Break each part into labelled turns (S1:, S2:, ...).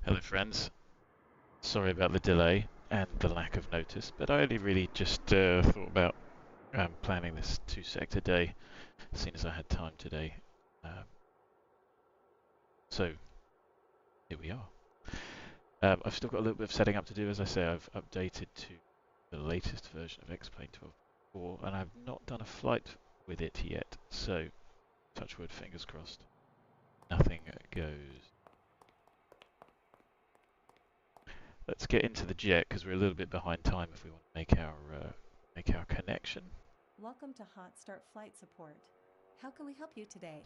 S1: Hello friends, sorry about the delay and the lack of notice, but I only really just thought about planning this 2-sector day as soon as I had time today. So here we are. I've still got a little bit of setting up to do. As I say, I've updated to the latest version of X-Plane 12.4 and I've not done a flight with it yet, so touch wood, fingers crossed, nothing goes. Let's get into the jet because we're a little bit behind time if we want to make our connection.
S2: Welcome to Hot Start Flight Support. How can we help you today?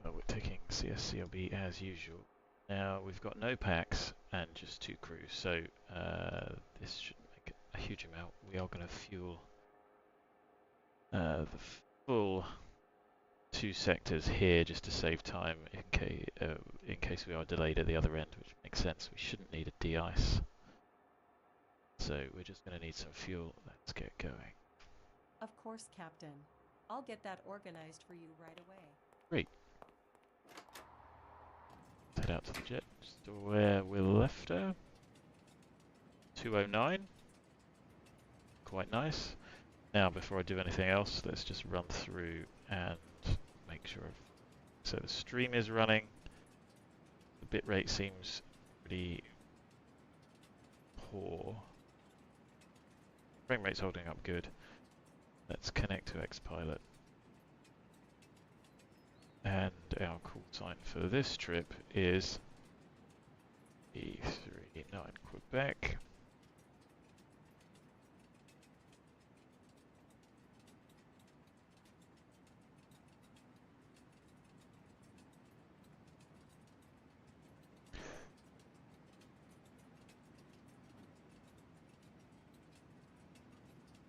S1: Well, we're taking CSCLB as usual. Now we've got no packs and just 2 crews, so this shouldn't make a huge amount. We are going to fuel the full 2 sectors here just to save time in case we are delayed at the other end, which makes sense. We shouldn't need a de-ice. So we're just going to need some fuel. Let's get going.
S2: Of course, Captain. I'll get that organized for you right away.
S1: Great. Let's head out to the jet, just where we left her. 209. Quite nice. Now, before I do anything else, let's just run through and make sure. So the stream is running. The bitrate seems pretty poor. Frame rate's holding up good. Let's connect to Xpilot. And our call sign for this trip is E39 Quebec.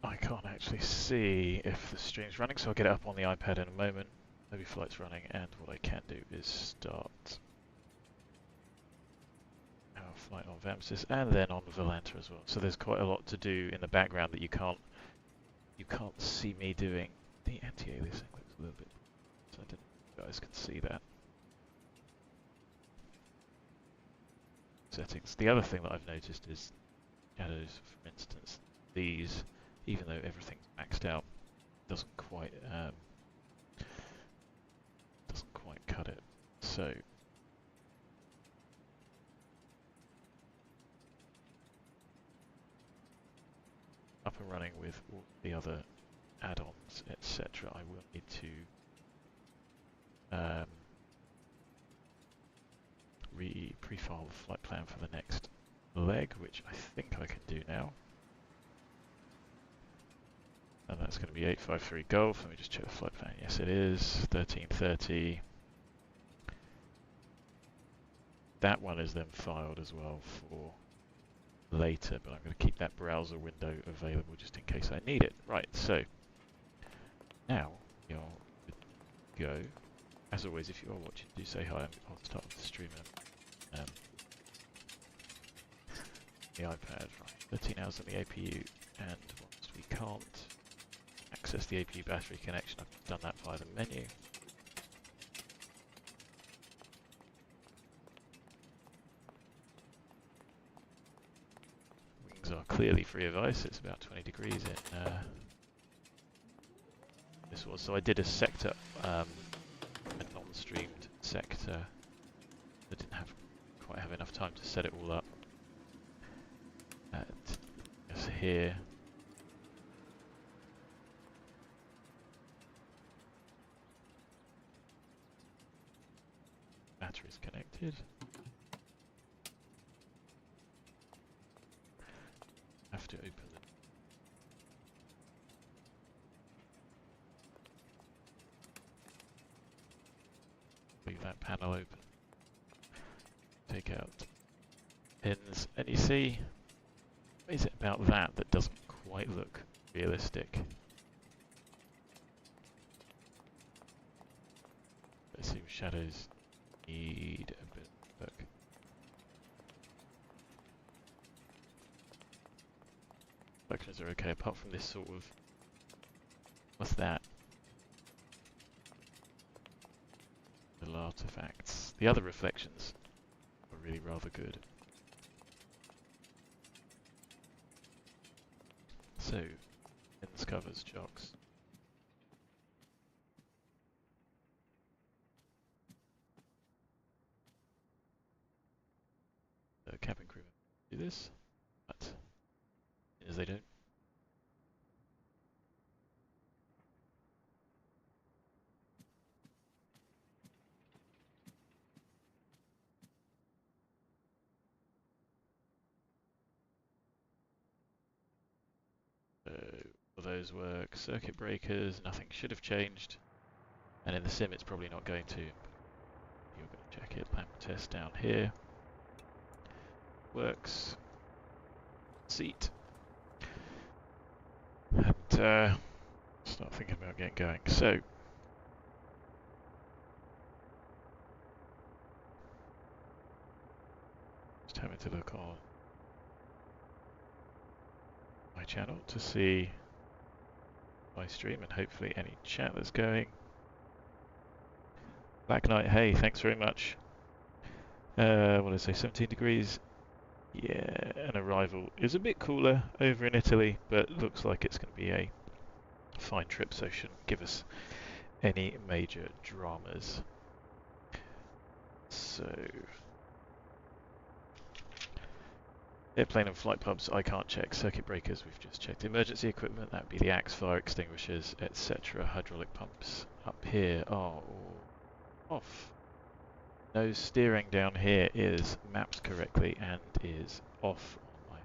S1: I can't actually see if the stream's running, so I'll get it up on the iPad in a moment. Maybe flight's running, and what I can do is start our flight on VAMSIS and then on Volanta as well. So there's quite a lot to do in the background that you can't see me doing. The anti-aliasing looks a little bit, so I don't know if you guys can see that. Settings. The other thing that I've noticed is shadows, for instance. These, even though everything's maxed out, doesn't quite cut it. So up and running with all the other add-ons, etc. I will need to pre-file the flight plan for the next leg, which I think I can do now. And that's going to be 853 Golf. Let me just check the flight plan. Yes, it is 1330. That one is then filed as well for later, but I'm going to keep that browser window available just in case I need it. Right, so now you're good to go. As always, if you are watching, do say hi. I'll start with the streamer. The iPad, right, 13 hours on the APU, and whilst we can't access the APU battery connection, I've done that via the menu. Wings are clearly free of ice. It's about 20 degrees in this was. So I did a sector, a non-streamed sector. I didn't quite have enough time to set it all up. Just here. Battery's connected. Have to open the leave that panel open. Take out pins, and you see, what is it about that doesn't quite look realistic? Let's see, shadows need a bit of work. Reflections are okay, apart from this sort of, what's that? Little artifacts. The other reflections are really rather good. So, pins, covers, chocks. The cabin crew do this, but as they don't. So, all those work. Circuit breakers, nothing should have changed. And in the sim it's probably not going to. You're going to check it. Lamp test down here. Works. Seat. And start thinking about getting going. So, just having to look on my channel to see my stream and hopefully any chat that's going. Black Knight, hey, thanks very much. What did I say, 17 degrees? Yeah, an arrival is a bit cooler over in Italy, but looks like it's going to be a fine trip, so shouldn't give us any major dramas. So, airplane and flight pubs, I can't check. Circuit breakers, we've just checked. Emergency equipment, that would be the axe, fire extinguishers, etc. Hydraulic pumps up here are all off. Nose steering down here is mapped correctly and is off on my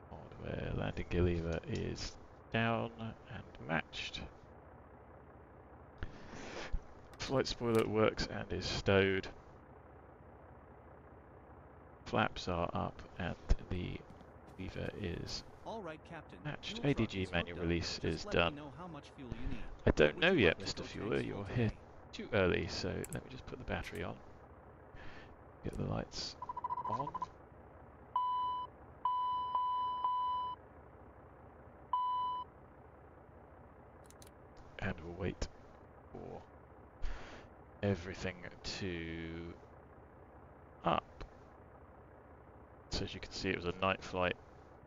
S1: hardware. Landing gear lever is down and matched. Flight spoiler works and is stowed. Flaps are up and the lever is matched. ADG manual release is done. I don't know yet, Mr. Fueler. You're here too early, so let me just put the battery on. Get the lights on. And we'll wait for everything to up. So as you can see, it was a night flight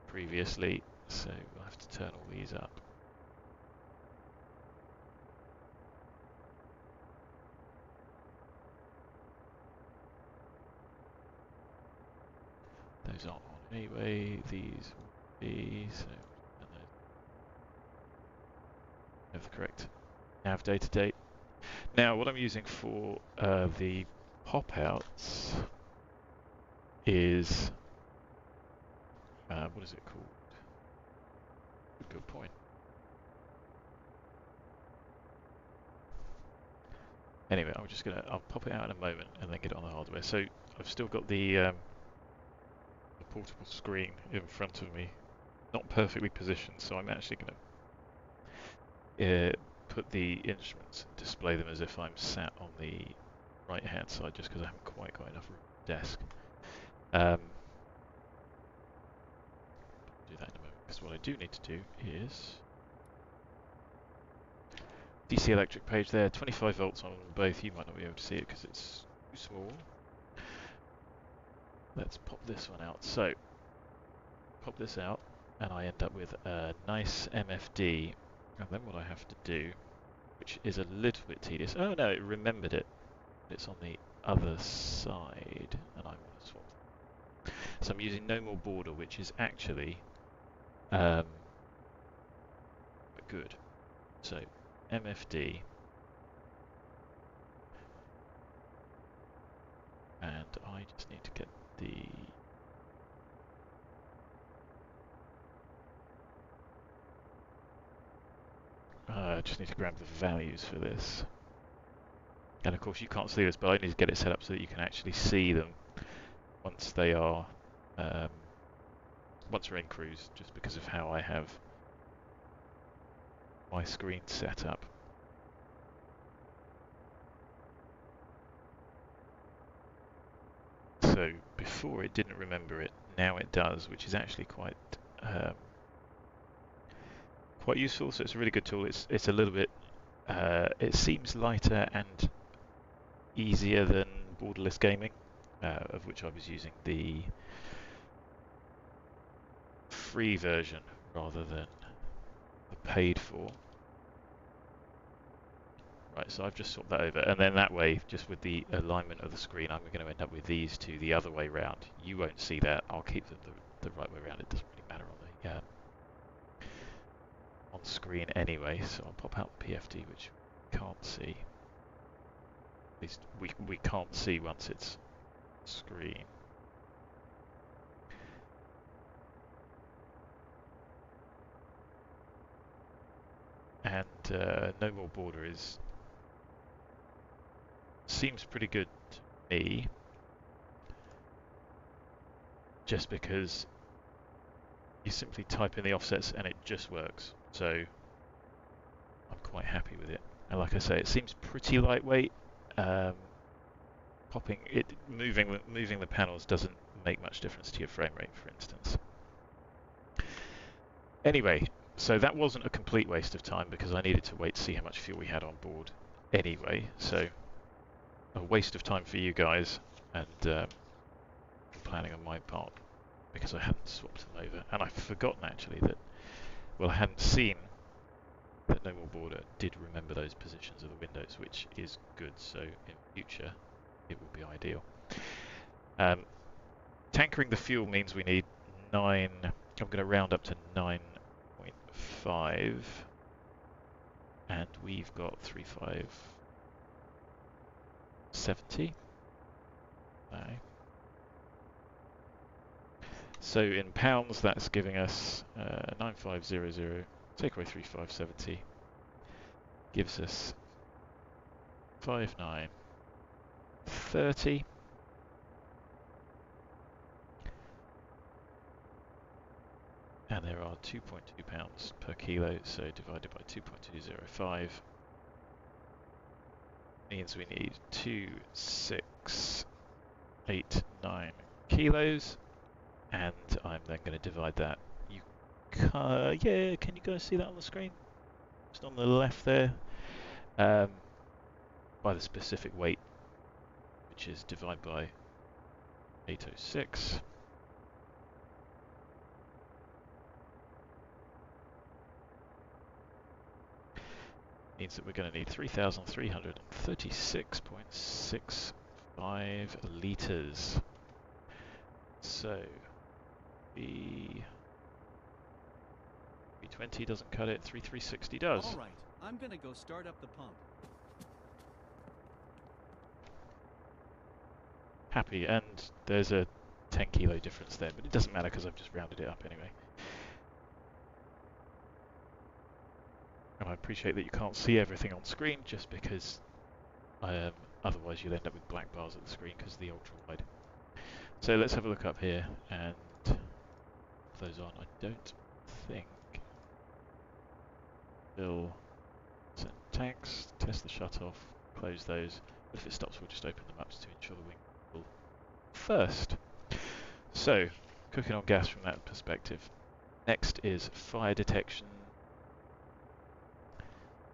S1: previously, so we'll have to turn all these up. Those aren't on anyway, these will be, so and those have the correct nav data date. Now what I'm using for the pop-outs is, what is it called? Good point. Anyway, I'll pop it out in a moment and then get it on the hardware. So I've still got the portable screen in front of me, not perfectly positioned, so I'm actually going to put the instruments and display them as if I'm sat on the right hand side, just because I haven't quite got enough room at the desk. I'll do that in a moment, because what I do need to do is DC electric page there, 25 volts on both. You might not be able to see it because it's too small. Let's pop this one out. So, pop this out, and I end up with a nice MFD. And then what I have to do, which is a little bit tedious. Oh no, it remembered it. It's on the other side, and I want to swap. So I'm using no more border, which is actually good. So MFD, and I just need to get the I just need to grab the values for this. And of course you can't see this, but I need to get it set up so that you can actually see them once they are once we're in cruise, just because of how I have my screen set up. So before it didn't remember it, now it does, which is actually quite quite useful. So it's a really good tool. It's a little bit it seems lighter and easier than borderless gaming, of which I was using the free version rather than paid for. Right, so I've just swapped that over, and then that way, just with the alignment of the screen, I'm going to end up with these two the other way round. You won't see that. I'll keep them the right way round. It doesn't really matter on screen anyway. So I'll pop out the PFD, which we can't see. At least we can't see once it's screen. And no more border seems pretty good to me, just because you simply type in the offsets and it just works. So I'm quite happy with it. And like I say, it seems pretty lightweight. Moving the panels doesn't make much difference to your frame rate, for instance. Anyway, so that wasn't a complete waste of time because I needed to wait to see how much fuel we had on board anyway. So a waste of time for you guys, and planning on my part, because I hadn't swapped them over. And I've forgotten actually that, well, I hadn't seen that No More Border did remember those positions of the windows, which is good. So in future, it will be ideal. Tankering the fuel means we need 9, I'm going to round up to 9.5, and we've got 3570. Okay. So in pounds, that's giving us 9500, take away 3570, gives us 5930. And there are 2.2 pounds per kilo, so divided by 2.205 means we need 2689 kilos, and I'm then going to divide that. Yeah, can you guys see that on the screen? Just on the left there, by the specific weight, which is divided by 806. Means that we're going to need 3,336.65 litres. So, B320 doesn't cut it, 3360 does.
S3: All right, I'm going to go start up the pump.
S1: Happy, and there's a 10 kilo difference there, but it doesn't matter because I've just rounded it up anyway. And I appreciate that you can't see everything on screen, just because otherwise you'll end up with black bars at the screen because of the ultra wide. So let's have a look up here and put those on. I don't think we'll send tanks, test the shut off, close those. But if it stops, we'll just open them up to ensure the wing will first. So cooking on gas from that perspective. Next is fire detection.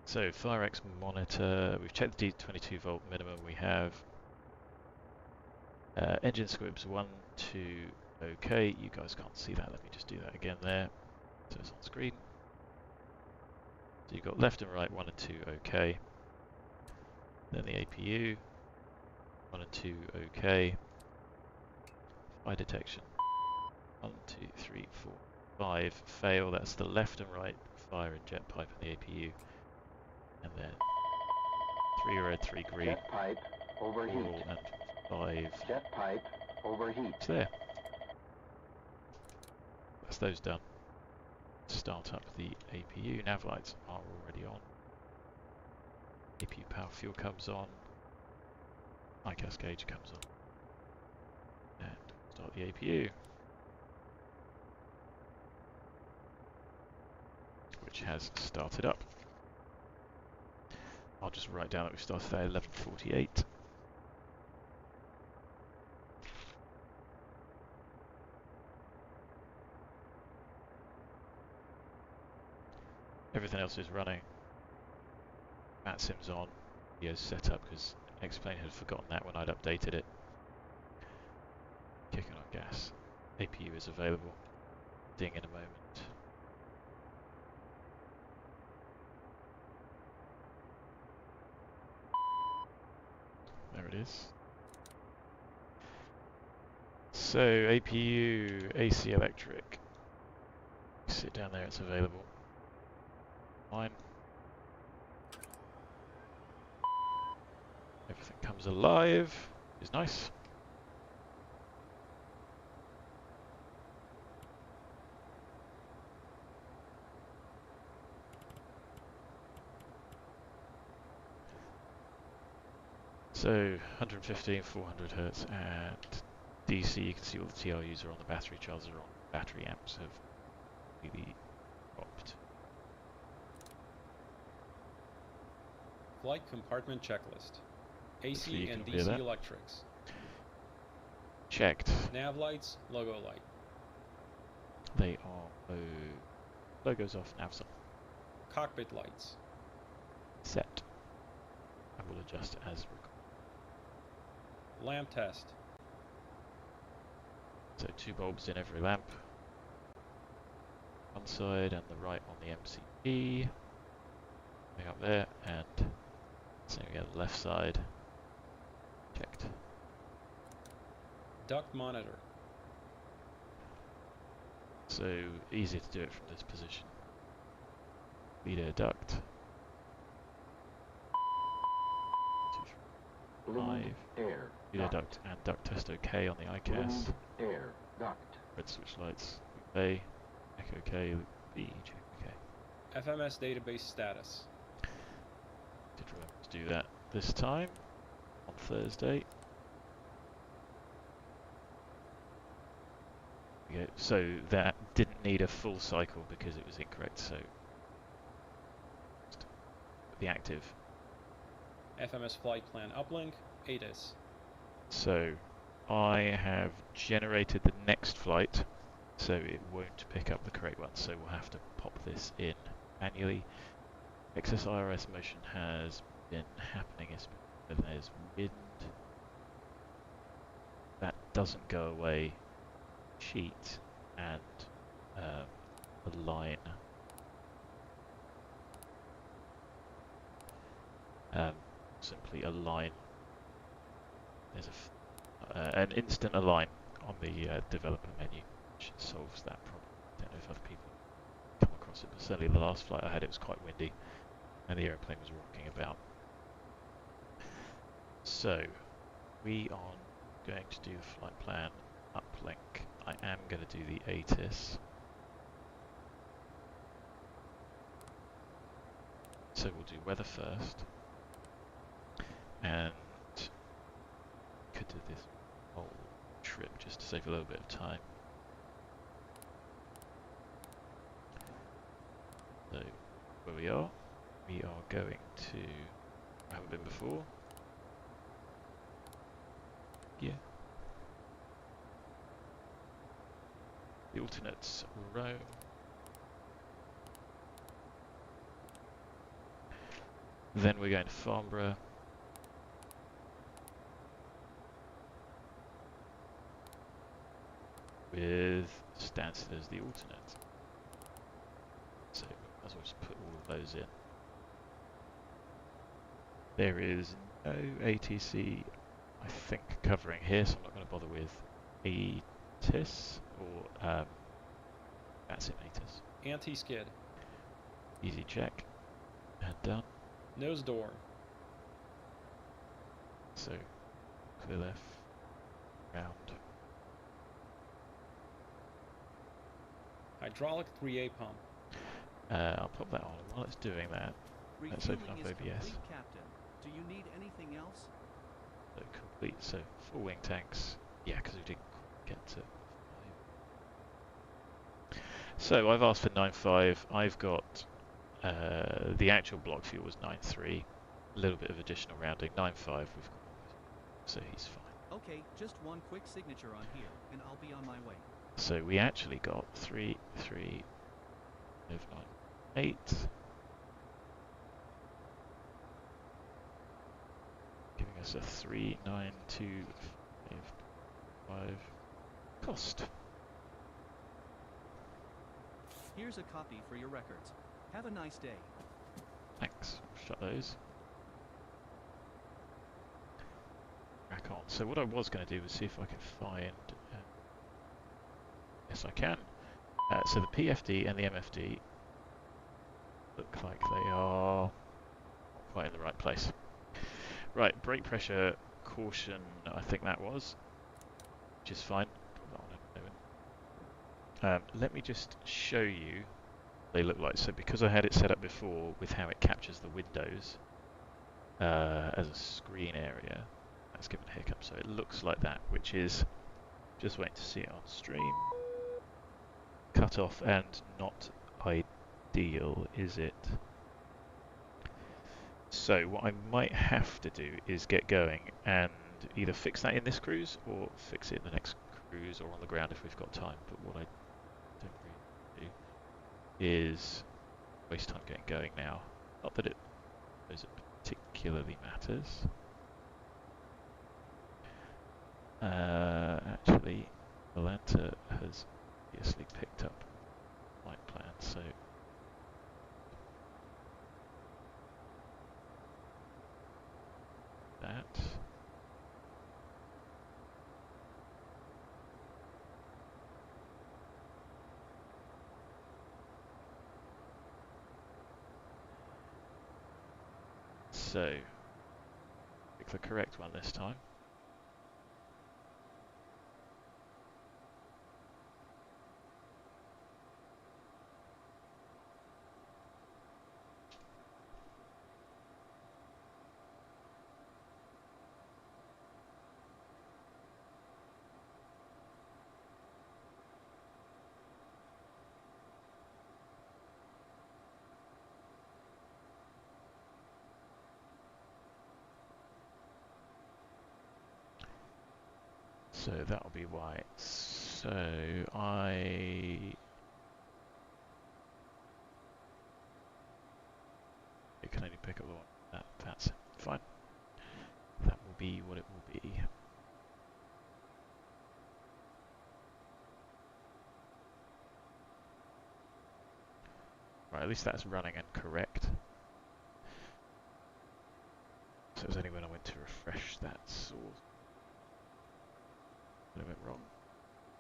S1: So FireX monitor, we've checked the D22 volt minimum we have. Engine squibs 1, 2, okay. You guys can't see that, let me just do that again there. So it's on screen. So you've got left and right 1 and 2, okay. Then the APU, 1 and 2, okay. Fire detection, 1, 2, 3, 4, 5, fail. That's the left and right fire and jet pipe and the APU. And then 3 red, 3 green,
S4: jet pipe overheat,
S1: oral, and 5.
S4: jet pipe overheat.
S1: It's there. That's those done. Start up the APU. Nav lights are already on. APU power fuel comes on. ICAS gauge comes on. And start the APU, which has started up. I'll just write down that we started at 11:48. Everything else is running. VATSIM's on. Video's set up because Explain had forgotten that when I'd updated it. Kicking on gas. APU is available. Ding in a moment. it is. So, APU, AC electric. Sit down there, it's available. Fine. Everything comes alive, is nice. So 115, 400 hertz, and DC. You can see all the TLUs are on the battery chargers are on. Battery amps have really dropped.
S5: Flight compartment checklist.
S1: Hopefully
S5: AC
S1: you
S5: and
S1: can hear
S5: DC
S1: that.
S5: electrics.
S1: Checked.
S5: Nav lights, logo light.
S1: They are logos off, navs on.
S5: Cockpit lights.
S1: Set. And we'll adjust as required.
S5: Lamp test.
S1: So 2 bulbs in every lamp. One side and the right on the MCP. Coming up there, and same again, the left side. Checked.
S5: Duct monitor.
S1: So easier to do it from this position. Leader duct. 2, 3, 5.
S4: Air.
S1: Leader duct and duct test OK on the ICAS.
S4: Air. Duct.
S1: Red switch lights. A. Echo K. B. Check OK.
S5: FMS database status.
S1: Did remember to do that this time on Thursday. There we go. So that didn't need a full cycle because it was incorrect. So the active.
S5: FMS flight plan uplink. ATIS.
S1: So I have generated the next flight, so it won't pick up the correct one. So we'll have to pop this in manually. Excess IRS motion has been happening, especially when there's wind. That doesn't go away. Sheet and align. Simply align. There's an instant align on the developer menu, which solves that problem. I don't know if other people come across it, but certainly the last flight I had, it was quite windy, and the airplane was rocking about. So, we are going to do the flight plan uplink. I am going to do the ATIS. So we'll do weather first, and could do this whole trip just to save a little bit of time. So where we are going to, I haven't been before. Yeah. The alternates Rome. Then we're going to Farnbrough. With Stansted as the alternate. So might as well just put all of those in. There is no ATC, I think, covering here, so I'm not going to bother with ATIS or VATSIM ATIS.
S5: Anti-skid.
S1: Easy check and done.
S5: Nose door.
S1: So clear left, round.
S5: Hydraulic 3A pump.
S1: I'll pop that on. While it's doing that, let's open up
S3: Refueling is
S1: OBS.
S3: complete, Captain. Do you need anything else?
S1: So complete. So 4 wing tanks. Yeah, because we didn't get to 5. So I've asked for 9.5. I've got the actual block fuel was 9.3. A little bit of additional rounding. 9.5 we've got. So he's fine.
S3: Okay, just one quick signature on here, and I'll be on my way.
S1: So we actually got 3, 3, 5, 9, 8. Giving us a 3, 9, 2, 5, 5 cost.
S3: Here's a copy for your records. Have a nice day.
S1: Thanks. Shut those. back on. So what I was going to do was see if I could find... yes, I can. So the PFD and the MFD look like they are not quite in the right place. Right, brake pressure, caution, I think that was, which is fine. Put that on in a moment. Let me just show you what they look like. So because I had it set up before with how it captures the windows as a screen area, that's given a hiccup. So it looks like that, which is, just waiting to see it on stream. Cut off and not ideal, is it? So what I might have to do is get going and either fix that in this cruise or fix it in the next cruise or on the ground if we've got time. But what I don't really do is waste time getting going now. Not that it particularly matters. Actually, Atlanta has obviously picked up flight plan, so that. So, pick the correct one this time. So that'll be why. So it can only pick up the one. That's fine. That will be what it will be. Right, at least that's running and correct. So it was only when I went to refresh that source. I went wrong.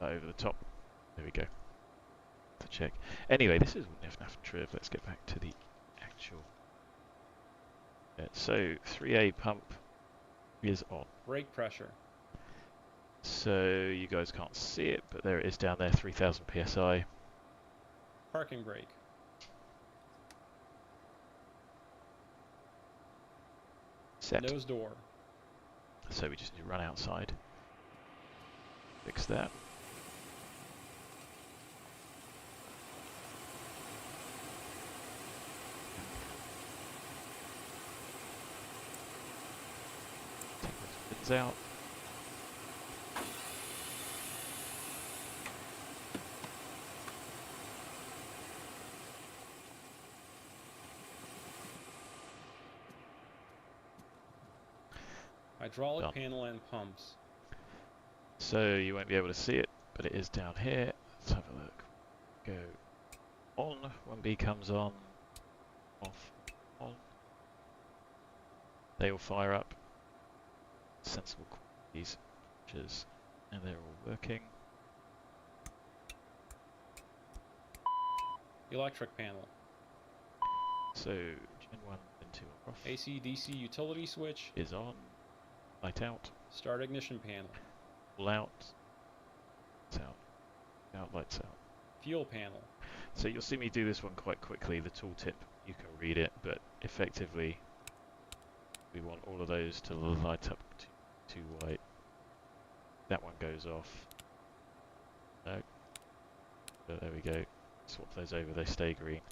S1: Over the top. There we go. To check. Anyway, this is enough triv. Let's get back to the actual. So 3A pump is on.
S5: Brake pressure.
S1: So you guys can't see it, but there it is down there, 3000 psi.
S5: Parking brake.
S1: Set.
S5: Nose door.
S1: So we just need to run outside. Fix that. Take those pins out.
S5: Hydraulic
S1: Done.
S5: panel and pumps.
S1: So you won't be able to see it, but it is down here. Let's have a look. Go on, 1B comes on, off, on. They all fire up. Sensible quantities, and they're all working.
S5: Electric panel.
S1: So Gen 1 and 2 are off.
S5: AC DC utility switch.
S1: Is on. Light out.
S5: Start ignition panel.
S1: All out. Lights out. Out, lights out.
S5: Fuel panel.
S1: So you'll see me do this one quite quickly. The tooltip, you can read it, but effectively we want all of those to light up to white. That one goes off. No. But there we go. Swap those over, they stay green.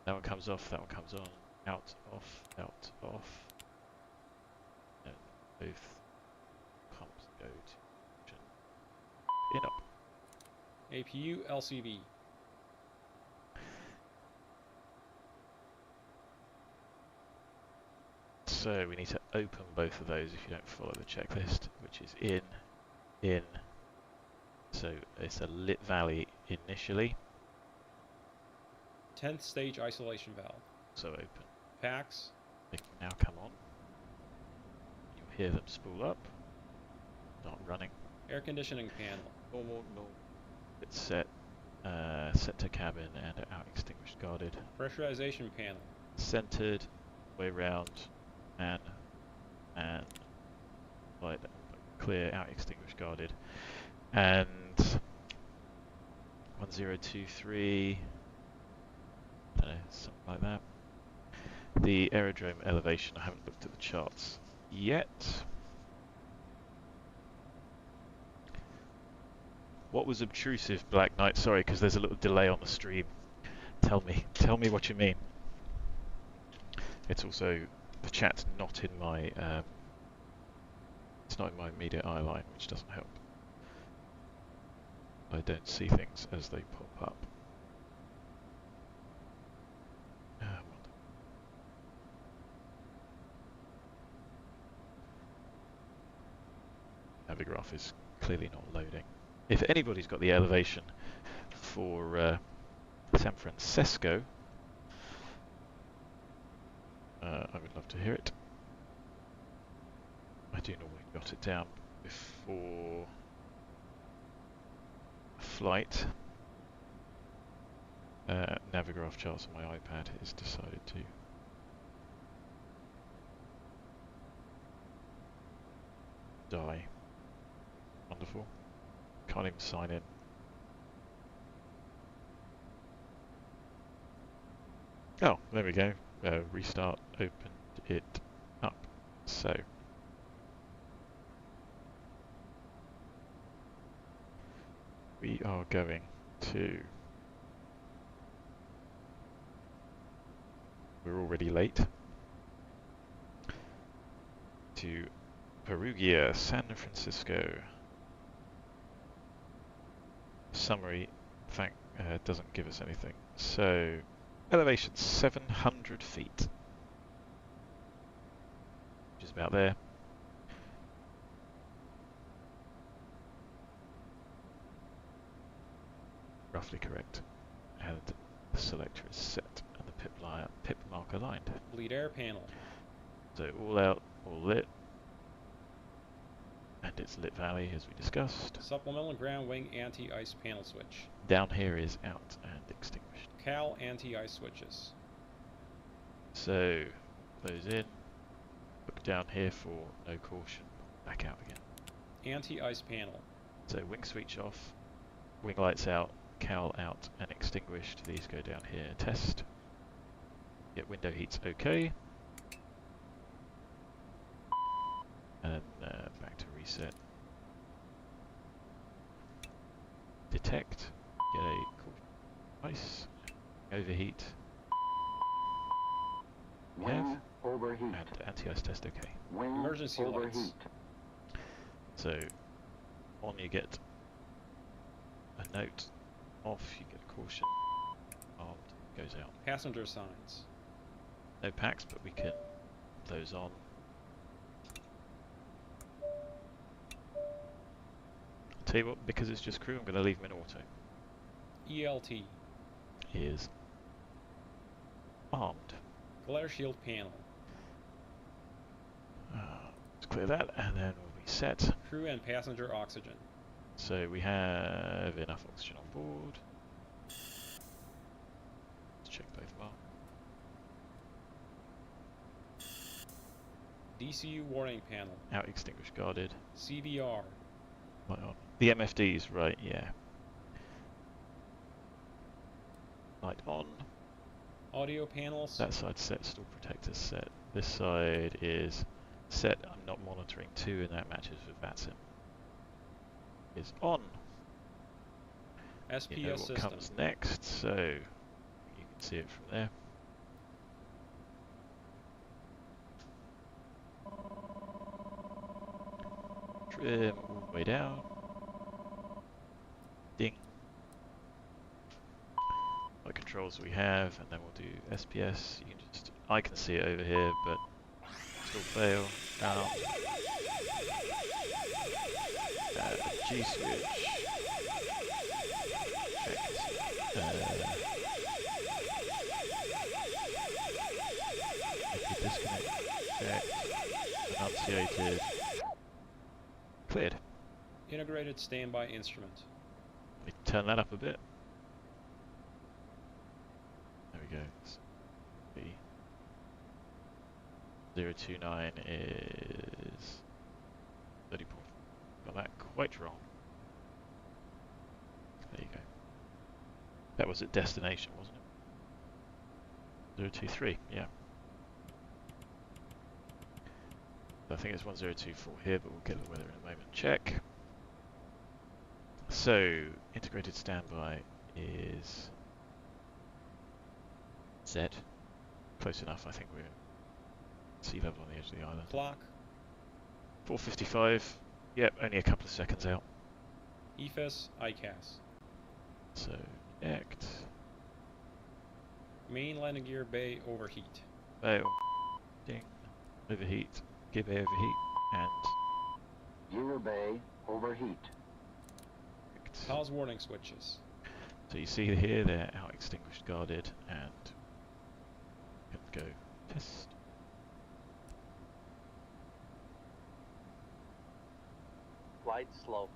S1: That one comes off, that one comes on. Out, off, out, off. And both pumps go to in up.
S5: APU LCV.
S1: So we need to open both of those if you don't follow the checklist, which is in. So it's a lit valley initially.
S5: 10th stage isolation valve.
S1: So open.
S5: Packs.
S1: They can now come on. You'll hear them spool up. not running.
S5: Air conditioning panel.
S1: Normal. It's set. Set to cabin and out extinguished guarded.
S5: Pressurization panel.
S1: Centered, way round, and like clear, out extinguished guarded. And 1023, I don't know, something like that. The aerodrome elevation, I haven't looked at the charts yet. What was obtrusive, Black Knight? Sorry, because there's a little delay on the stream. Tell me what you mean. It's also, the chat's not in my, it's not in my immediate eye line, which doesn't help. I don't see things as they pop up. Navigraph is clearly not loading. If anybody's got the elevation for San Francisco, I would love to hear it. I do normally jot it down before a flight. Navigraph charts on my iPad has decided to die. Wonderful. Can't even sign in. Oh, there we go. Restart opened it up. So we are going to, we're already late, to Perugia, San Francisco. Summary doesn't give us anything. So elevation 700 feet, which is about there. Roughly correct. And the selector is set and the pip marker aligned.
S5: Bleed air panel.
S1: So all out, all lit. And it's lit valley as we discussed.
S5: Supplemental ground wing anti-ice panel switch.
S1: Down here is out and extinguished.
S5: Cal anti-ice switches.
S1: So those in. Look down here for no caution. Back out again.
S5: Anti-ice panel.
S1: So wing switch off. Wing lights out. Cowl out and extinguished. These go down here. Test. Get window heats okay. And then back to reset. Detect. Get a ice. Overheat.
S4: Wing overheat.
S1: And anti-ice test okay.
S4: Wing
S5: Emergency
S4: overheat.
S5: lights.
S1: So on you get a note. Off you get a caution. Armed goes out.
S5: Passenger signs.
S1: No packs, but we can put those on. I'll tell you what, because it's just crew, I'm going to leave them in auto.
S5: ELT.
S1: He is armed.
S5: Glare shield panel.
S1: Let's clear that, and then we'll reset.
S5: Crew and passenger oxygen.
S1: So we have enough oxygen on board. Let's check both of them.
S5: DCU warning panel.
S1: Out extinguished guarded.
S5: CBR.
S1: Light on. The MFDs, right, yeah. Light on.
S5: Audio panels.
S1: That side set, stall protector set. This side is set. I'm not monitoring 2, and that matches with VATSIM. Is on.
S5: SPS
S1: You know what
S5: system.
S1: comes next, so you can see it from there. Trim all the way down. Ding. What controls we have, and then we'll do SPS. You can just, I can see it over here, but still fail. Out. G switch. Disconnect. Check. Enunciated. Cleared.
S5: Integrated standby instrument.
S1: Let me turn that up a bit. There we go. The 029 is 30. Got that quite wrong. There you go. That was at destination, wasn't it? 023, yeah. I think it's 1024 here, but we'll get the weather in a moment. Check. So, integrated standby is Z. Close enough, I think we're sea level on the edge of the island.
S5: Clock.
S1: 4:55. Yep, only a couple of seconds out.
S5: EFIS, ICAS.
S1: So, connect.
S5: Main landing gear bay overheat.
S1: Fail. Ding. Overheat. Gear bay overheat. And
S4: Gear bay overheat.
S1: connect.
S5: Pause warning switches.
S1: So you see here they're out extinguished guarded and can go test.
S6: Flight slow.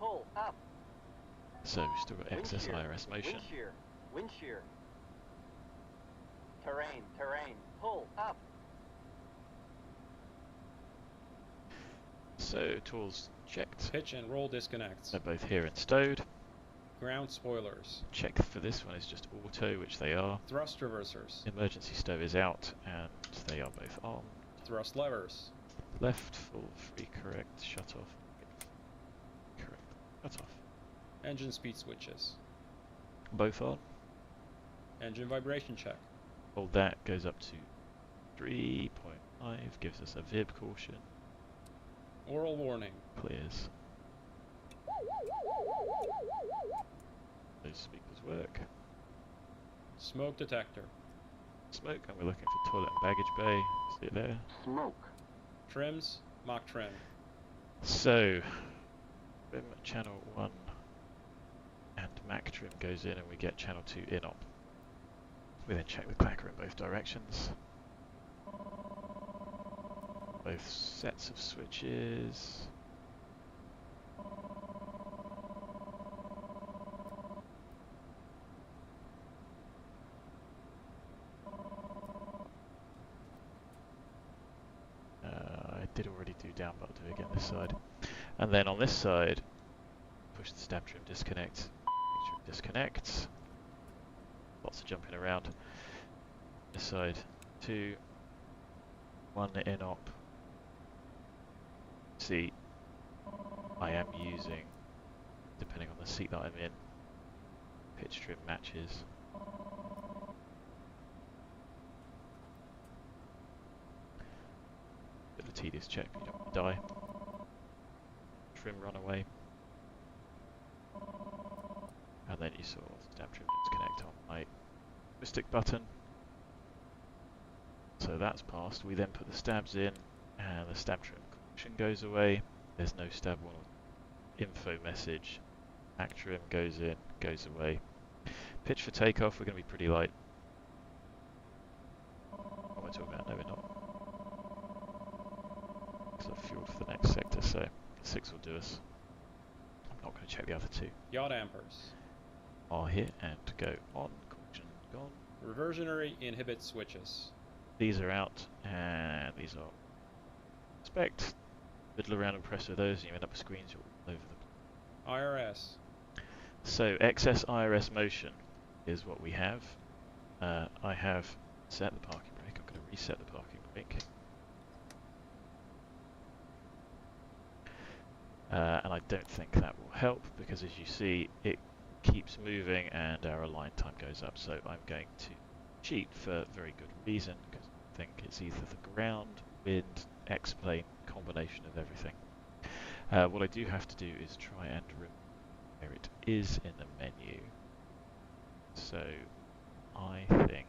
S6: Pull up.
S1: So we've still got excess
S6: Wind shear.
S1: IRS motion.
S6: Wind shear. Wind shear. Terrain. Terrain. Pull up.
S1: So tools checked.
S5: Pitch and roll disconnects.
S1: They're both here and stowed.
S5: Ground spoilers.
S1: Check for this one is just auto, which they are.
S5: Thrust reversers.
S1: Emergency stow is out and they are both armed.
S5: Thrust levers.
S1: Left, full, free, correct, shut off. Correct, shut off.
S5: Engine speed switches.
S1: Both on.
S5: Engine vibration check.
S1: Hold that, goes up to 3.5, gives us a VIB caution.
S5: Oral warning.
S1: Clears. Those speakers work.
S5: Smoke detector.
S1: Smoke, and we're looking for toilet and baggage bay. See it there?
S4: Smoke.
S5: Trims. Mach trim.
S1: So, BIM channel 1 and Mac trim goes in and we get channel 2 in op. We then check the clacker in both directions. Both sets of switches. I did already do down, but I'll do it again this side. And then on this side, push the stab trim disconnect. Make sure it disconnects. Lots of jumping around. This side, 2, 1 in op. See, I am using, depending on the seat that I'm in, pitch trim matches. Bit of a tedious check, you don't want to die. Trim runaway. And then you saw stab trim disconnect on my joystick button. So that's passed. We then put the stabs in and the stab trim caution goes away. There's no stab one info message. Mac trim goes in, goes away. Pitch for takeoff, we're going to be pretty light. What am I talking about? No, we're not. Because I've fueled for the next sector, so 6 will do us. I'm not going to check the other 2.
S5: Yacht ampers.
S1: Are here and go on. Caution gone.
S5: Reversionary inhibit switches.
S1: These are out and these are spec. Fiddle around and press with those and you end up with screens all over them.
S5: IRS.
S1: So excess IRS motion is what we have. I have set the parking brake. I'm going to reset the parking brake. And I don't think that will help because as you see it keeps moving and our align time goes up. So I'm going to cheat for very good reason because I think it's either the ground, wind, X-plane, combination of everything. What I do have to do is try and remember where it is in the menu. So I think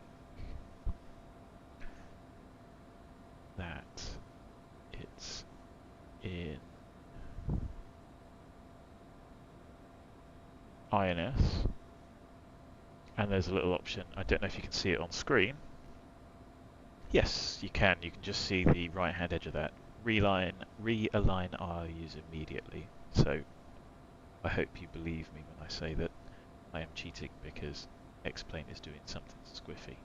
S1: that it's in INS and there's a little option, I don't know if you can see it on screen. Yes, you can just see the right hand edge of that. realign RUs immediately. So I hope you believe me when I say that I am cheating because X-Plane is doing something squiffy.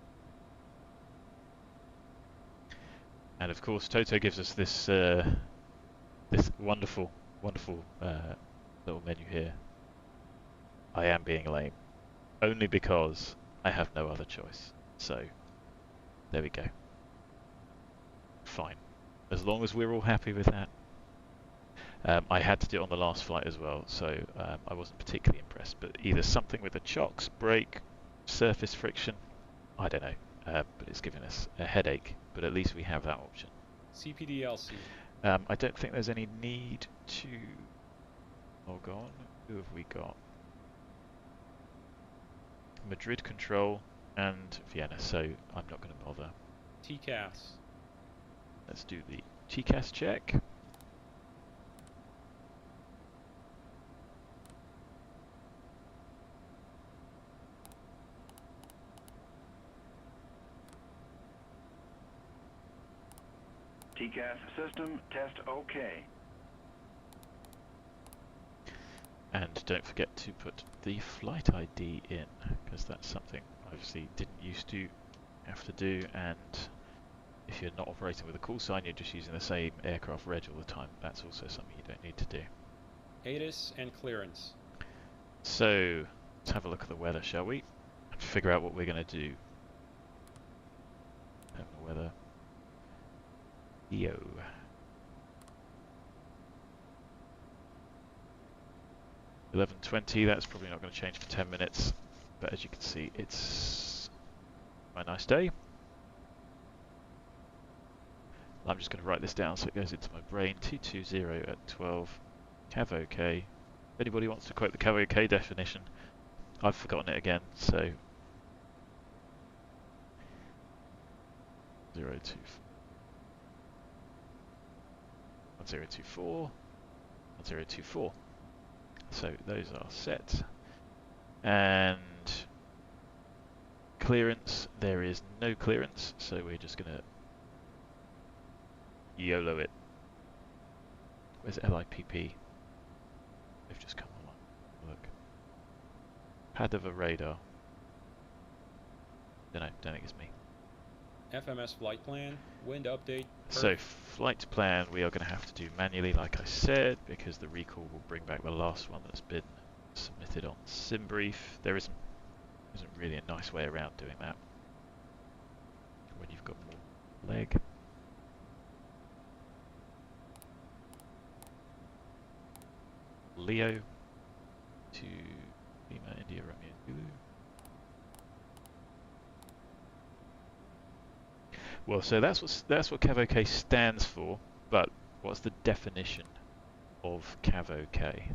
S1: And of course, Toto gives us this this wonderful little menu here. I am being lame, only because I have no other choice. So there we go. Fine, as long as we're all happy with that. I had to do it on the last flight as well, so I wasn't particularly impressed. But either something with the chocks, brake, surface friction, I don't know. But it's giving us a headache. But at least we have that option.
S5: CPDLC.
S1: I don't think there's any need to log on. Who have we got? Madrid Control and Vienna, so I'm not going to bother.
S5: TCAS.
S1: Let's do the TCAS check.
S4: TCAS system test OK.
S1: And don't forget to put the flight ID in, because that's something obviously didn't used to have to do, and if you're not operating with a call sign, you're just using the same aircraft reg all the time. That's also something you don't need to do.
S5: ATIS and clearance.
S1: So let's have a look at the weather, shall we? And figure out what we're going to do. Terminal weather. Yo. $11:20. That's probably not going to change for 10 minutes, but as you can see, it's a nice day. I'm just going to write this down so it goes into my brain. 220 at 12. Cav OK. If anybody wants to quote the Cav OK definition, I've forgotten it again. So 1024, 1024. So those are set. And clearance, there is no clearance, so we're just going to YOLO it. Where's LIPP? They've just come along. Look. Pad of a radar. Don't think it's me.
S5: FMS flight plan. Wind update.
S1: So flight plan we are going to have to do manually, like I said, because the recall will bring back the last one that's been submitted on SimBrief. There isn't really a nice way around doing that when you've got more leg. Leo to Lima India Romeo Zulu. Well, so that's what Cav OK stands for, but what's the definition of Cav OK?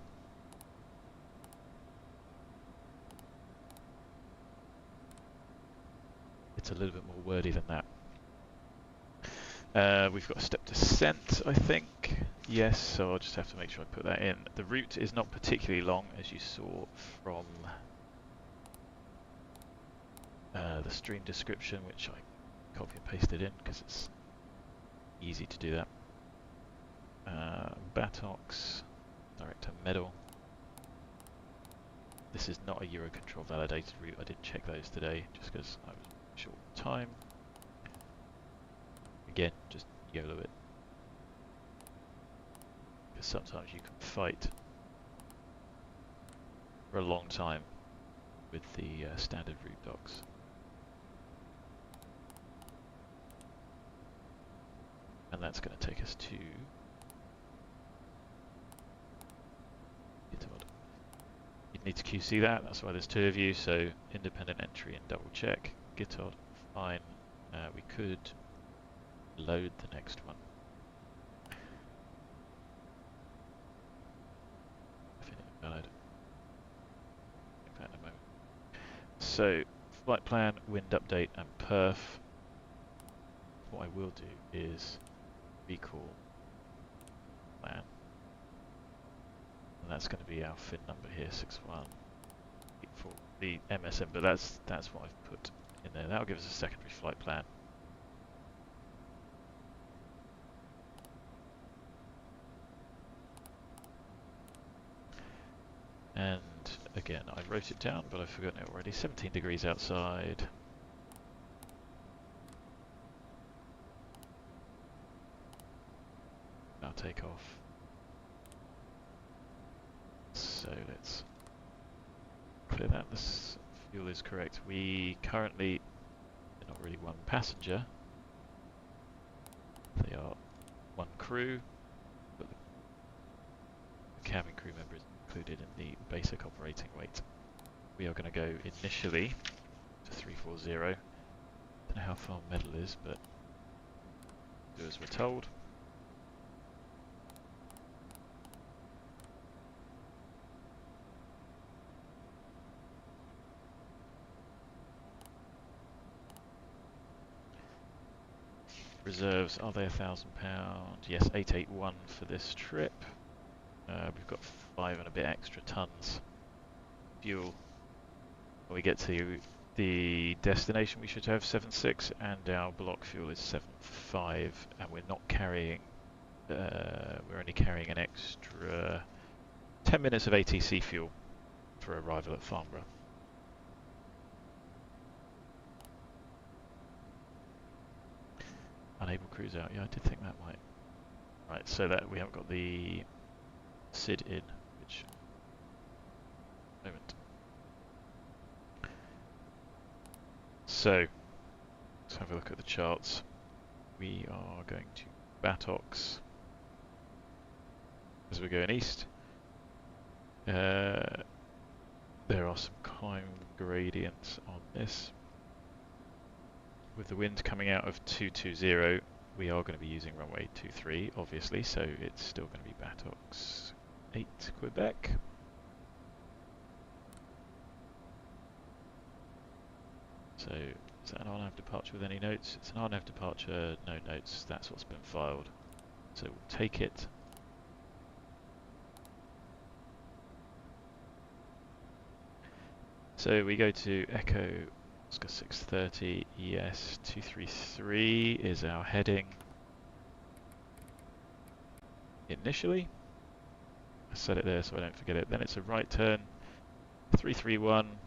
S1: It's a little bit more wordy than that. We've got a step descent, I think. Yes, so I'll just have to make sure I put that in. The route is not particularly long, as you saw from the stream description, which I copy and pasted in because it's easy to do that. BATOX, Director Medal. This is not a Eurocontrol validated route. I didn't check those today just because I was short on time. Again, just YOLO it. Because sometimes you can fight for a long time with the standard route docs. And that's going to take us to GITOD. You'd need to QC that, that's why there's two of you, so independent entry and double check. GITOD, fine. We could load the next one. Valid. In a moment. So, flight plan, wind update, and perf. What I will do is recall plan, and that's going to be our fin number here, 6184, the MSM. But that's what I've put in there. That'll give us a secondary flight plan. And again, I wrote it down, but I've forgotten it already. 17 degrees outside. Now take off. So let's clear that. This fuel is correct. We currently are not really one passenger. They are one crew, but the cabin crew member is included in the basic operating weight. We are going to go initially to 340. Don't know how far medal is, but do as we're told. Reserves, are they £1,000? Yes, 881 for this trip. We've got 5 and a bit extra tons fuel. When we get to the destination, we should have 7.6, and our block fuel is 7.5, and we're not carrying. We're only carrying an extra 10 minutes of ATC fuel for arrival at Farnbrough. Unable cruise out. Yeah, I did think that might. Right, so that we haven't got the SID in, which moment. So let's have a look at the charts. We are going to BATOX as we're going east. There are some climb gradients on this. With the wind coming out of 220, we are going to be using runway 23, obviously, so it's still going to be BATOX 8 Quebec. So, is that an RNAV departure with any notes? It's an RNAV departure, no notes, that's what's been filed. So we'll take it. So we go to Echo Oscar 630, ES 233 is our heading initially. I set it there so I don't forget it. Then it's a right turn, 331,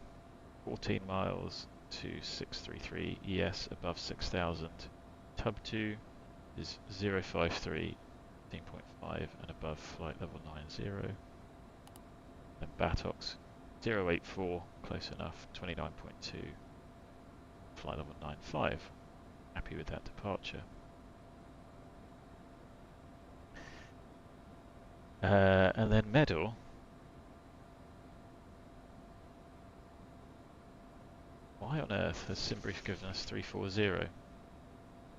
S1: 14 miles to 633, ES above 6000. Tub 2 is 053, 15.5 and above flight level 90. Then BATOX 084, close enough, 29.2. Flight level 95. Happy with that departure. And then medal. Why on earth has SimBrief given us 340?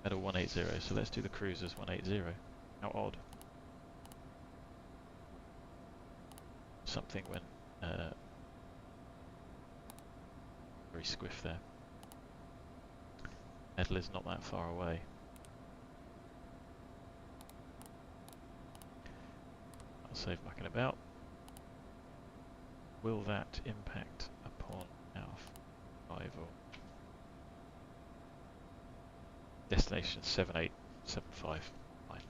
S1: Medal 180, so let's do the cruisers 180. How odd. Something went very squiff there. Medal is not that far away. I'll save mucking about. Will that impact upon our arrival? Destination 7875. Fine.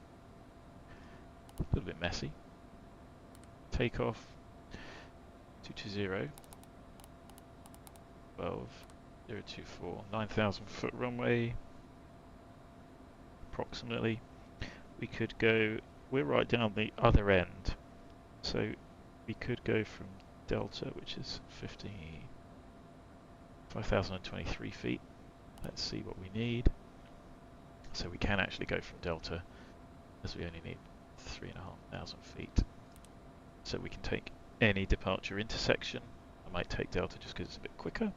S1: A little bit messy. Takeoff 220. 12. 024, 9,000 foot runway, approximately. We could go, we're right down the other end, so we could go from Delta, which is 5,023 feet. Let's see what we need. So we can actually go from Delta, as we only need 3,500 feet. So we can take any departure intersection. I might take Delta just because it's a bit quicker.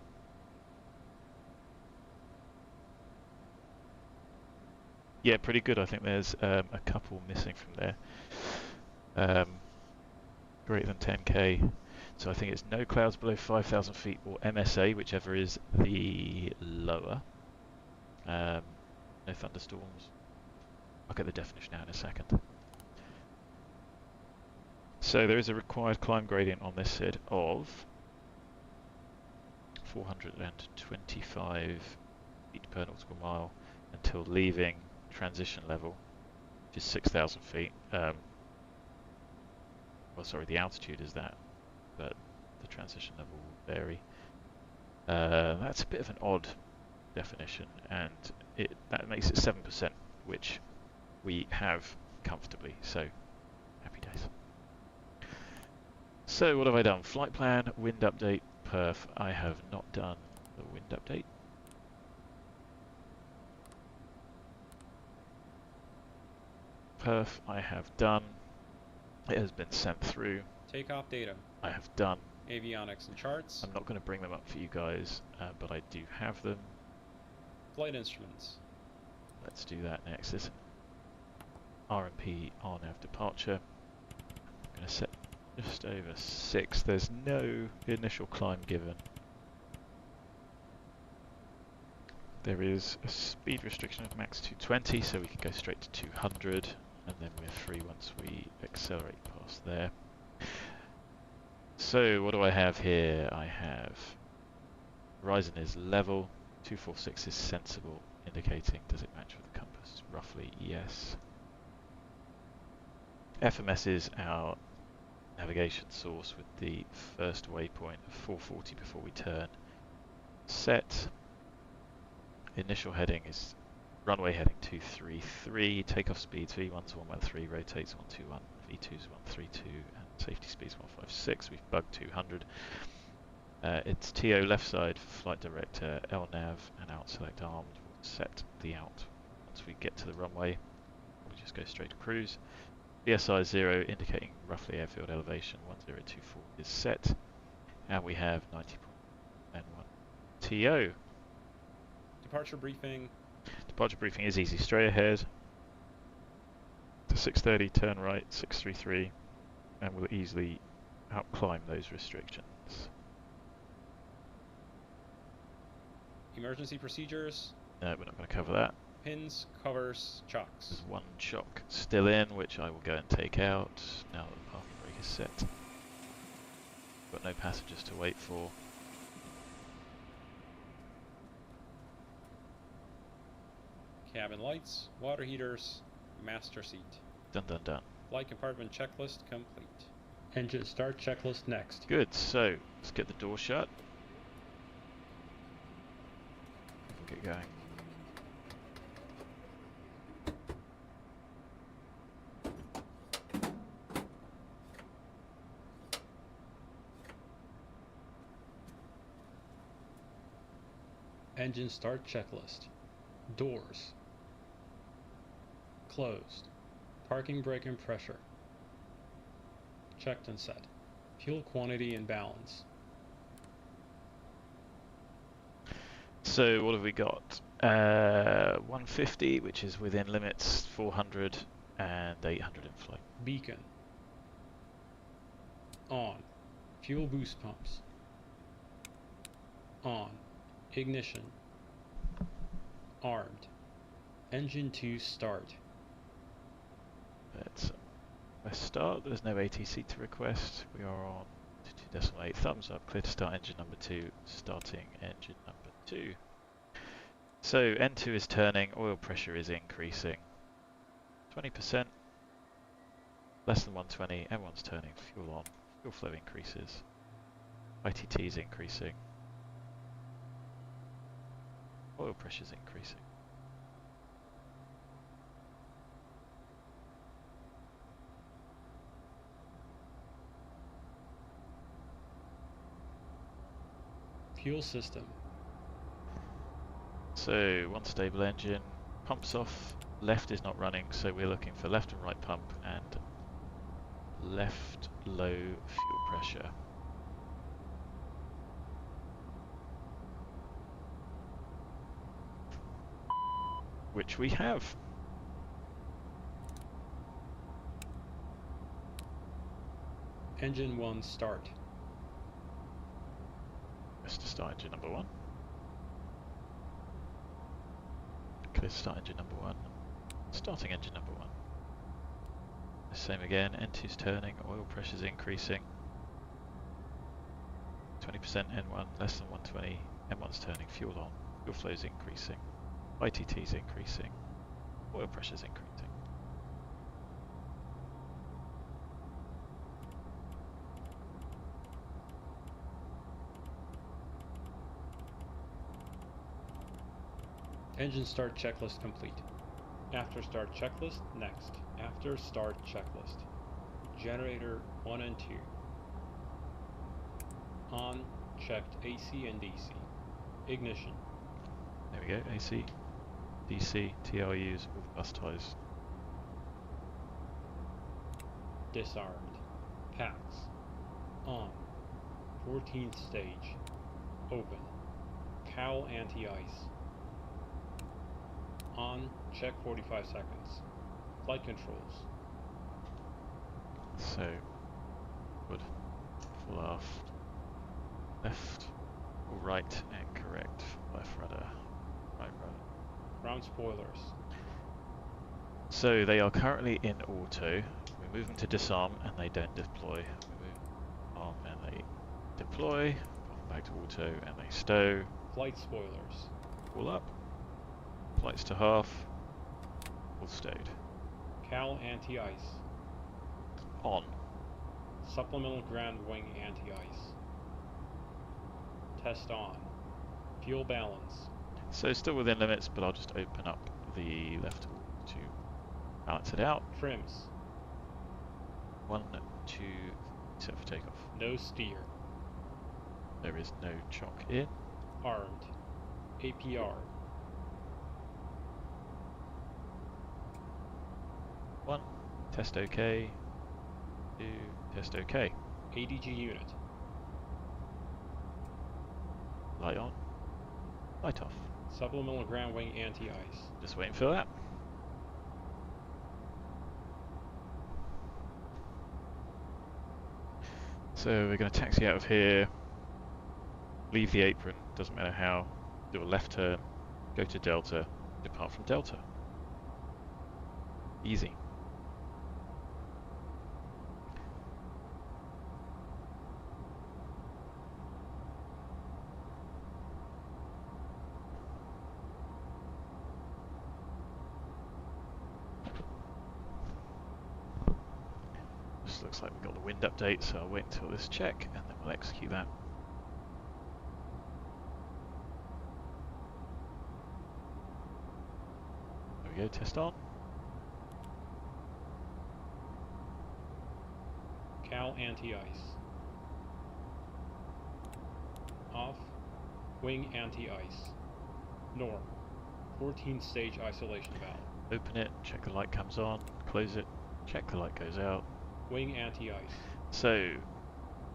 S1: Yeah, pretty good. I think there's a couple missing from there. Greater than 10k. So I think it's no clouds below 5,000 feet or MSA, whichever is the lower. No thunderstorms. I'll get the definition out in a second. So there is a required climb gradient on this SID of 425 feet per nautical mile until leaving transition level, which is 6,000 feet. Well, sorry, the altitude is that, but the transition level will vary. That's a bit of an odd definition, and that makes it 7%, which we have comfortably, so happy days. So what have I done? Flight plan, wind update, perf. I have not done the wind update. Perf I have done. It has been sent through.
S5: Takeoff data.
S1: I have done.
S5: Avionics and charts.
S1: I'm not going to bring them up for you guys, but I do have them.
S5: Flight instruments.
S1: Let's do that next. This RMP on our departure. I'm going to set just over 6. There's no initial climb given. There is a speed restriction of max 220, so we can go straight to 200, and then we're free once we accelerate past there. So what do I have here? I have Ryzen is level, 246 is sensible, indicating does it match with the compass? Roughly yes. FMS is our navigation source with the first waypoint of 440 before we turn. Set. Initial heading is runway heading 233, takeoff speeds V1's 113, rotates 121, V2's 132, and safety speeds 156. We've bugged 200. It's TO left side for flight director, LNAV, and out select armed. We'll set the out once we get to the runway. We just go straight to cruise. BSI 0 indicating roughly airfield elevation 1024 is set, and we have 90.91 TO.
S5: Departure briefing.
S1: Departure briefing is easy. Straight ahead to 630, turn right, 633, and we'll easily outclimb those restrictions.
S5: Emergency procedures.
S1: No, we're not going to cover that.
S5: Pins, covers, chocks.
S1: There's one chock still in, which I will go and take out now that the parking brake is set. Got no passengers to wait for.
S5: Cabin lights, water heaters, master seat.
S1: Done, done, done.
S5: Flight compartment checklist complete. Engine start checklist next.
S1: Good, so let's get the door shut. We'll get going.
S5: Engine start checklist. Doors. Closed. Parking brake and pressure. Checked and set. Fuel quantity and balance.
S1: So what have we got? 150, which is within limits, 400 and 800 in flight.
S5: Beacon. On. Fuel boost pumps. On. Ignition. Armed. Engine 2 start.
S1: Let's start. There's no ATC to request. We are on 2.8. Thumbs up. Clear to start engine number 2. Starting engine number 2. So N2 is turning. Oil pressure is increasing. 20%. Less than 120. M1's turning. Fuel on. Fuel flow increases. ITT is increasing. Oil pressure is increasing.
S5: Fuel system.
S1: So one stable engine, pumps off, left is not running, so we're looking for left and right pump and left low fuel pressure. Which we have.
S5: Engine 1 start.
S1: Let's just start engine number 1. Clear to start engine number 1. Starting engine number 1. The same again, N2's turning, oil pressure's increasing. 20% N1, less than 120, M1's turning, fuel on, fuel flow's increasing. ITT's increasing, oil pressure's increasing.
S5: Engine start checklist complete. After start checklist, next. After start checklist. Generator 1 and 2. On, checked AC and DC. Ignition.
S1: There we go, AC, DC, TRUs, all bus ties.
S5: Disarmed. Packs. On. 14th stage. Open. Cowl anti-ice. On, check 45 seconds. Flight controls.
S1: So, good. Left, or right, and correct. Left rudder, right rudder.
S5: Ground spoilers.
S1: So they are currently in auto. We move them to disarm and they don't deploy. We move arm and they deploy. Pop them back to auto and they stow.
S5: Flight spoilers.
S1: All up. Flights to half. All stowed.
S5: Cowl anti-ice.
S1: On.
S5: Supplemental ground wing anti-ice. Test on. Fuel balance.
S1: So still within limits, but I'll just open up the left to balance it out.
S5: Trims.
S1: 1, 2, set for takeoff.
S5: No steer.
S1: There is no chock in.
S5: Armed. APR.
S1: 1, test OK. 2, test OK.
S5: ADG unit.
S1: Light on. Light off.
S5: Supplemental ground wing anti-ice.
S1: Just waiting for that. So we're going to taxi out of here, leave the apron, doesn't matter how, do a left turn, go to Delta, depart from Delta. Easy. Just looks like we've got the wind update, so I'll wait until this check and then we'll execute that. There we go, test on.
S5: Cowl anti-ice. Off. Wing anti-ice. Norm. 14th stage isolation valve.
S1: Open it, check the light comes on, close it, check the light goes out.
S5: Wing anti-ice.
S1: So,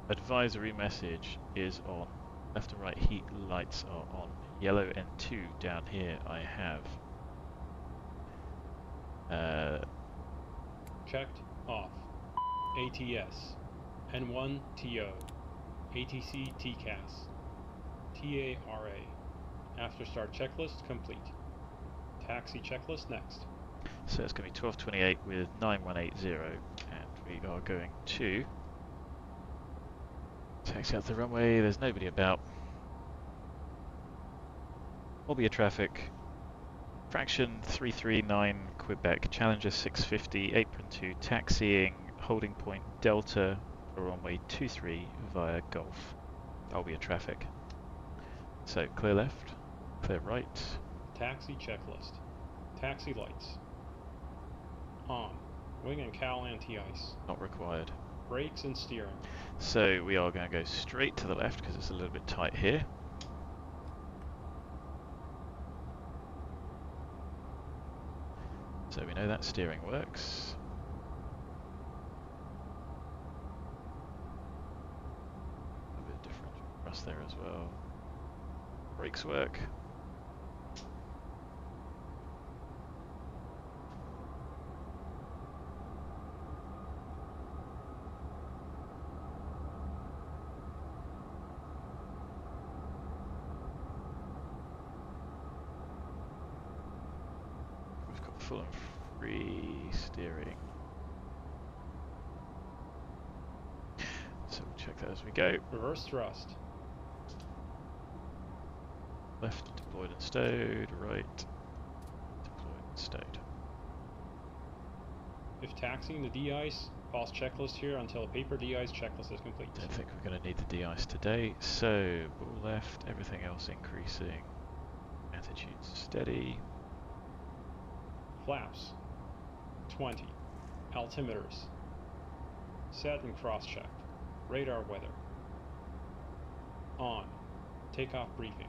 S1: advisory message is on. Left and right heat lights are on. Yellow N2 down here I have.
S5: Checked. Off. ATS. N1 TO. ATC TCAS. TARA. After start checklist complete. Taxi checklist next.
S1: So it's going to be 1228 with 9180 and we are going to taxi out the runway. There's nobody about. Will be a traffic. Fraction 339 Quebec, Challenger 650, apron 2, taxiing, holding point Delta for runway 23 via Gulf. That'll be a traffic. So clear left, clear right.
S5: Taxi checklist. Taxi lights. On. Wing and cowl anti-ice.
S1: Not required.
S5: Brakes and steering.
S1: So we are going to go straight to the left because it's a little bit tight here. So we know that steering works. A bit different for us there as well. Brakes work. We've got full and free steering. So we'll check that as we go.
S5: Reverse thrust.
S1: Left deployed and stowed, right deployed and stowed.
S5: If taxiing the de-ice, pause checklist here until a paper de-ice checklist is complete.
S1: Don't think we're going to need the de-ice today, so ball left, everything else increasing. Attitude steady.
S5: Flaps. 20. Altimeters. Set and cross-checked. Radar weather. On. Takeoff briefing.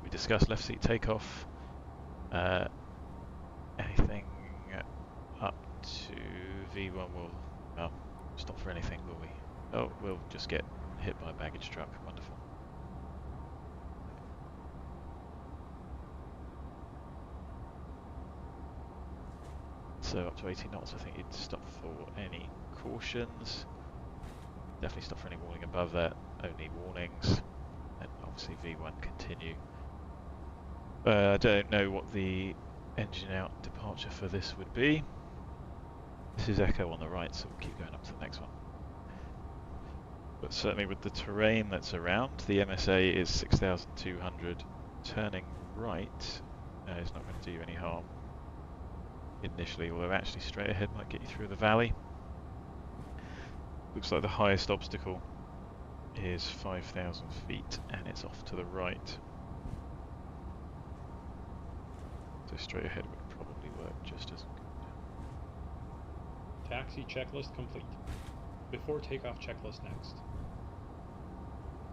S1: We discussed left seat takeoff. Anything up to V1 will, well, stop for anything, will we? Oh, we'll just get hit by a baggage truck. Wonderful. So up to 80 knots, I think you'd stop for any cautions. Definitely stop for any warning above that. Only warnings. And obviously V1 continue. I don't know what the engine out departure for this would be. This is Echo on the right, so we'll keep going up to the next one. But certainly with the terrain that's around, the MSA is 6,200. Turning right is not going to do you any harm initially, although actually straight ahead might get you through the valley. Looks like the highest obstacle is 5,000 feet and it's off to the right. So straight ahead would probably work just as good.
S5: Taxi checklist complete. Before takeoff checklist next.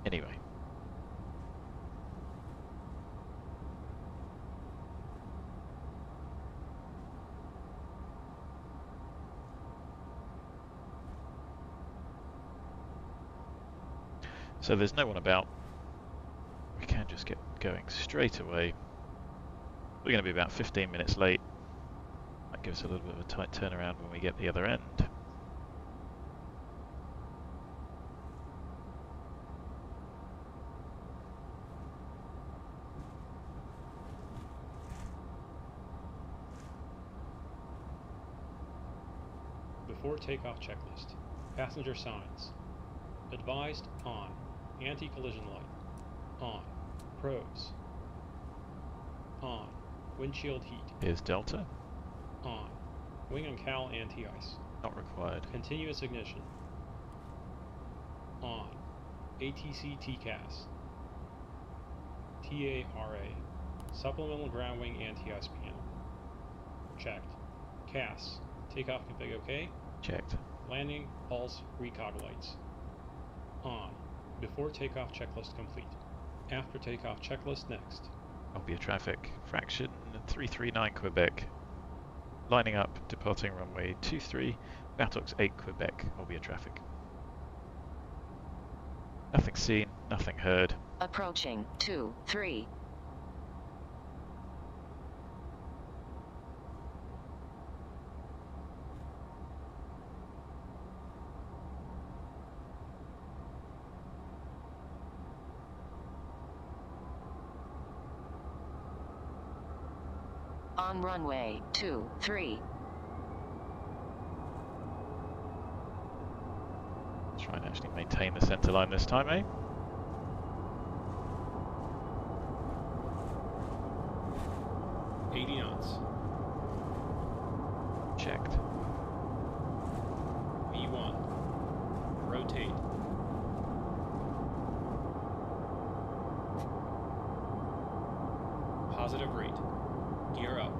S1: Anyway. So there's no one about. We can just get going straight away. We're going to be about 15 minutes late. That gives us a little bit of a tight turnaround when we get the other end.
S5: Before takeoff checklist. Passenger signs. Advised on. Anti-collision light. On. Pros. On. Windshield heat.
S1: Here's Delta.
S5: On. Wing and cowl anti-ice.
S1: Not required.
S5: Continuous ignition. On. ATC TCAS. TARA. Supplemental ground wing anti-ice panel. Checked. CAS. Takeoff config OK.
S1: Checked.
S5: Landing, pulse, recog lights. On. Before takeoff checklist complete. After takeoff checklist next.
S1: Albia traffic. Fraction 339 Quebec. Lining up, departing runway 23, BATOX 8 Quebec, Albia traffic. Nothing seen, nothing heard.
S7: Approaching 23. On runway 23.
S1: Try and actually maintain the centre line this time, eh?
S5: knots.
S1: Checked.
S5: V1. Rotate. Positive rate. Gear up.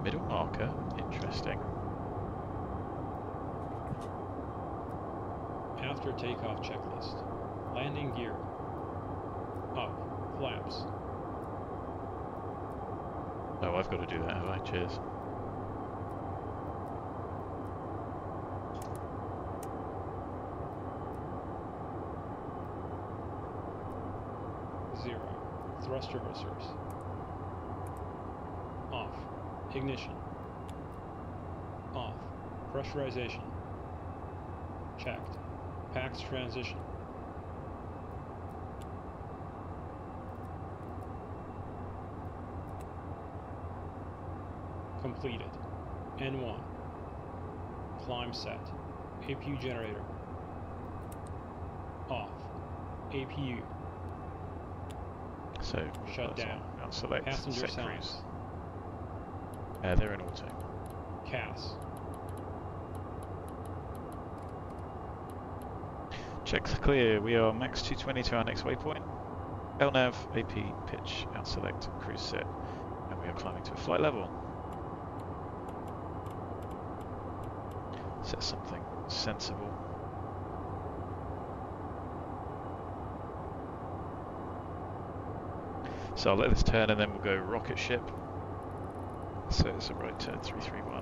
S1: Middle marker. Interesting.
S5: After takeoff checklist. Landing gear. Up. Flaps.
S1: Oh, I've got to do that, have I? Cheers.
S5: Zero. Thrust reversers. Off. Ignition. Off. Pressurization. Checked. PAX transition. Completed. N1. Climb set. APU generator. Off. APU.
S1: So,
S5: Shut down.
S1: I'll select
S5: Passenger
S1: set
S5: sounds.
S1: cruise. They're in auto.
S5: CAS.
S1: Checks clear. We are max 220 to our next waypoint. LNAV, AP, pitch, out select, cruise set. And we are climbing to a flight level. Set something sensible. So I'll let this turn and then we'll go rocket ship. So it's a right turn 331.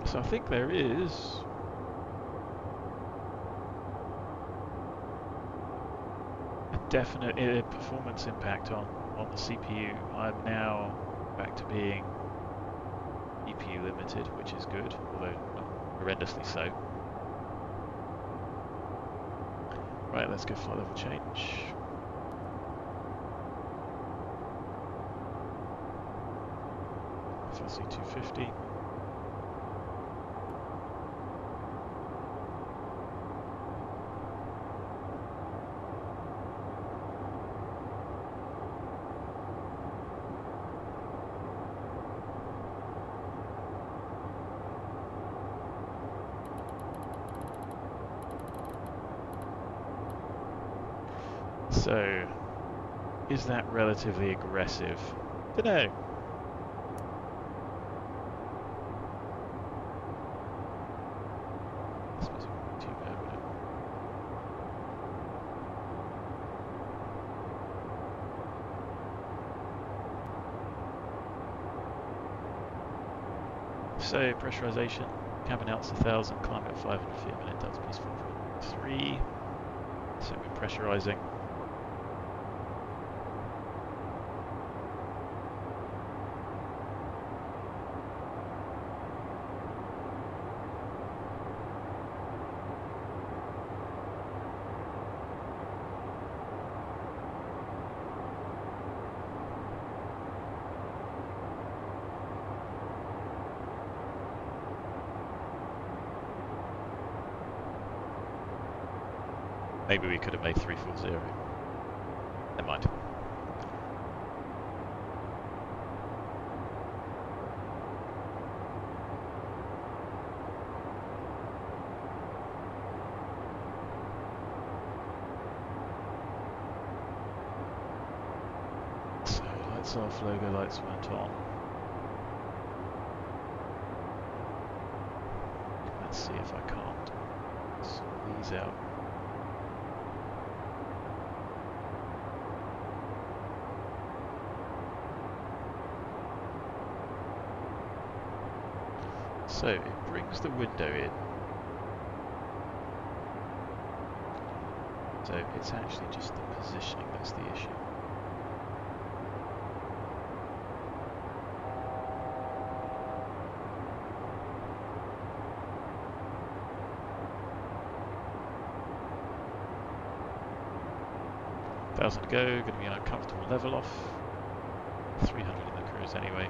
S1: So I think there is a definite performance impact on the CPU. I'm now back to being GPU limited, which is good, although not horrendously so. Right, let's go flight level change. FLC 250. So, is that relatively aggressive? Dunno. I suppose it wouldn't be too bad, would it? So, pressurization, cabin out's 1000, climb at 500 feet a minute, delta P's 4.3. So we're pressurizing. Maybe we could have made 340. Never mind. So lights off, logo lights went on. Let's see if I can't sort these out. So it brings the window in. So it's actually just the positioning that's the issue. $1,000 to go, going to be an uncomfortable level off. 300 in the cruise anyway.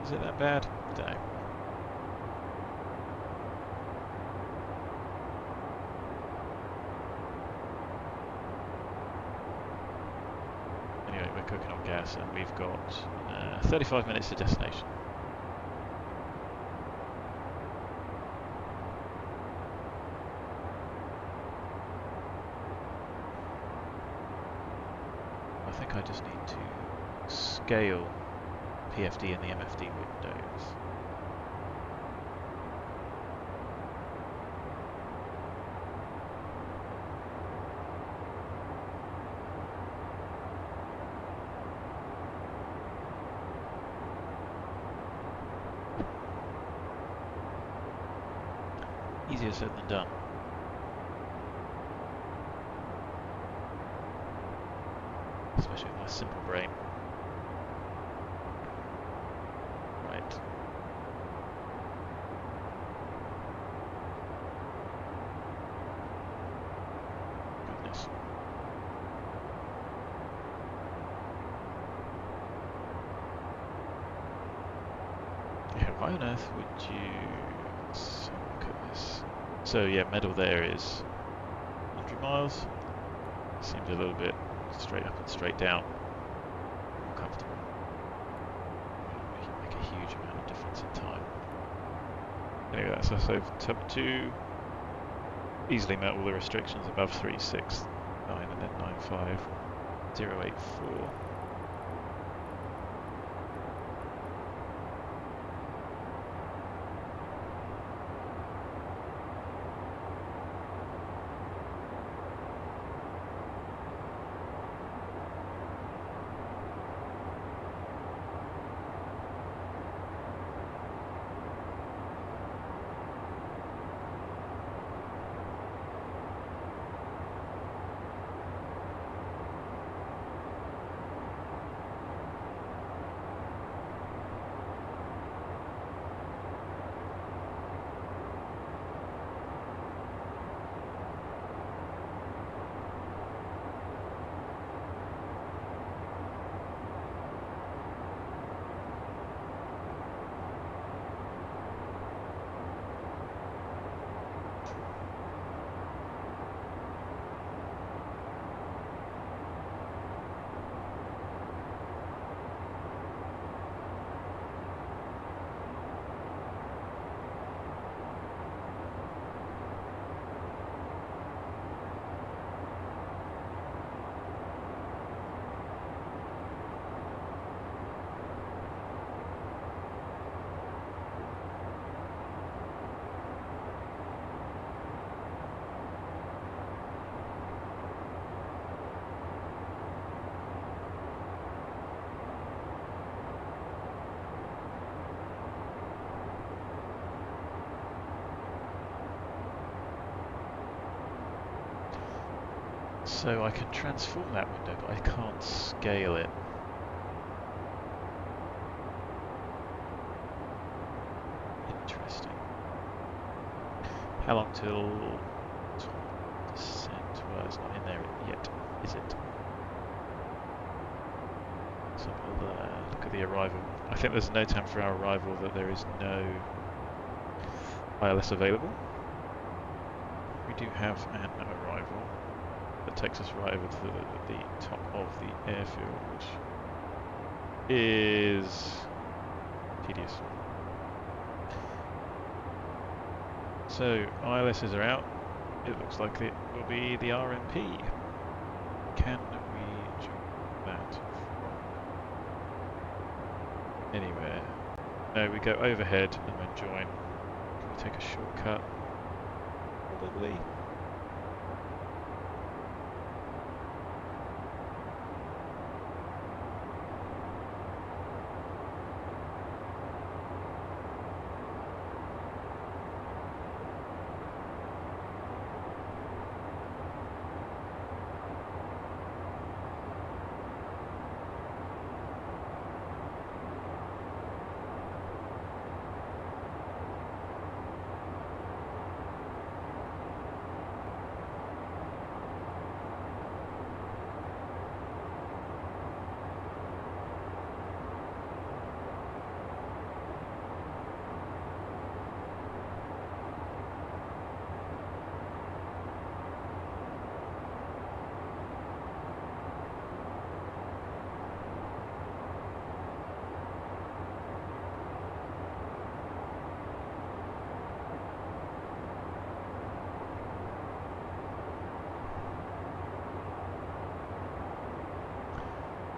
S1: Is it that bad? Don't know. Anyway, we're cooking on gas and we've got 35 minutes to destination. I think I just need to scale PFD and the MFD windows. Easier said than done. especially with my simple brain. Right. Goodness. Yeah, why on earth would you... Let's have a look at this. So yeah, medal there is 100 miles. Seems a little bit straight up and straight down. More comfortable. Make a huge amount of difference in time. Anyway, that's us over tab 2. Easily met all the restrictions above 369 and then 95084. So I can transform that window, but I can't scale it. Interesting. How long till descent? Well, it's not in there yet, is it? So we'll look at the arrival. I think there's a note time for our arrival that there is no ILS available. We do have an arrival that takes us right over to the top of the airfield, which is tedious. So ILSs are out. It looks like it will be the RMP. Can we jump that from anywhere? No, we go overhead and then join. Can we take a shortcut? Probably.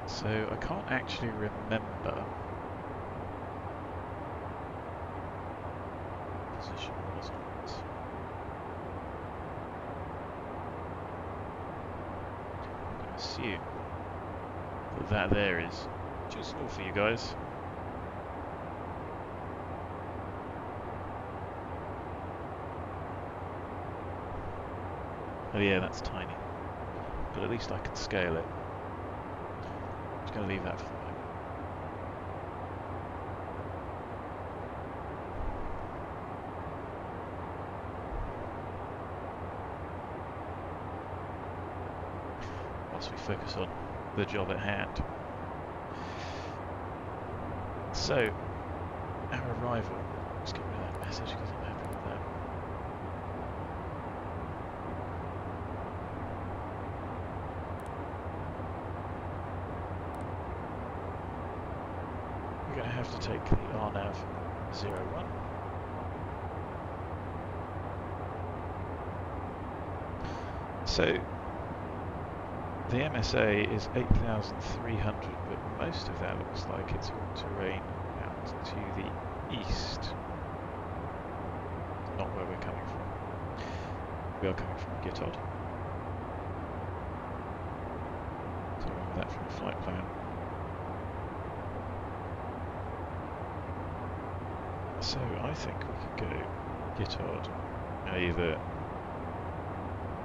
S1: So I can't actually remember position wasn't. I'm going to assume that there is just all for you guys. Oh yeah, that's tiny, but at least I can scale it. going to leave that for the moment. Whilst we focus on the job at hand. So, our arrival. Let's get rid of that message because I'm happy with that. We're going to have to take the RNAV 01. So, the MSA is 8,300, but most of that looks like it's all terrain out to the east. Not where we're coming from. We are coming from GITOD. So remember that from the flight plan. So I think we could go GITOD either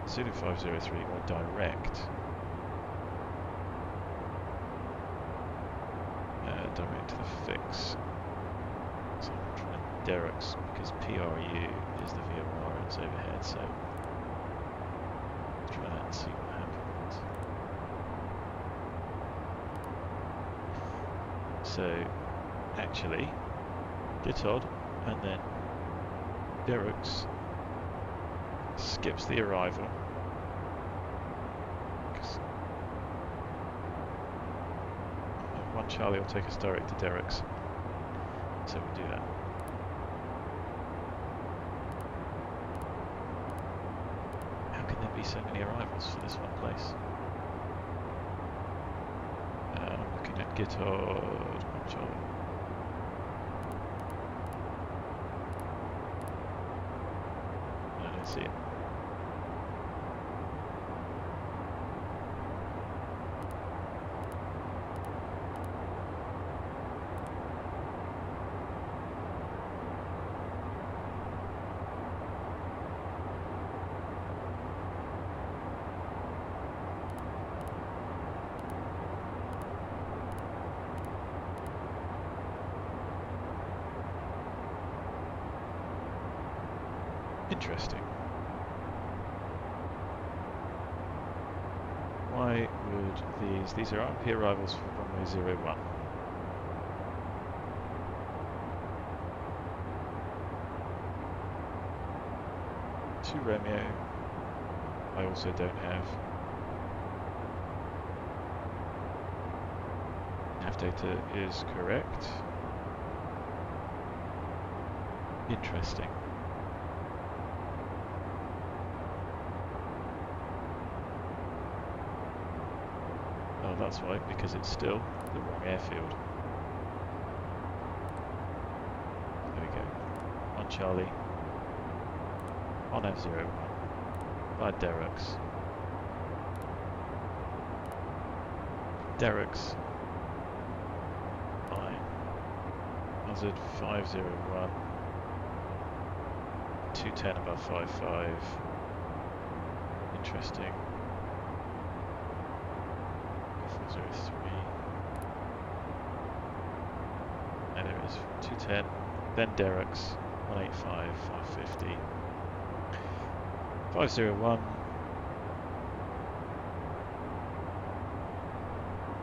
S1: Zulu 503 or direct. Direct to the fix. So I'm trying DeRox because PRU is the VOR and it's overhead, so let's try that and see what happens. So actually GITOD and then DeRox skips the arrival. Charlie will take us direct to DeRox, so we'll do that. How can there be so many arrivals for this one place? I'm looking at GITOD, Charlie. I don't see it. Interesting. Why would these are RP arrivals for runway 01. To Romeo, I also don't have. Nav data is correct. Interesting. Oh, that's why, because it's still the wrong airfield. There we go. On Charlie. On F01. By DeRox. DeRox. Fine. Hazard 501. 210 above 55. Interesting. 403. And there it is. 210. Then DeRox. 185. 550. 501.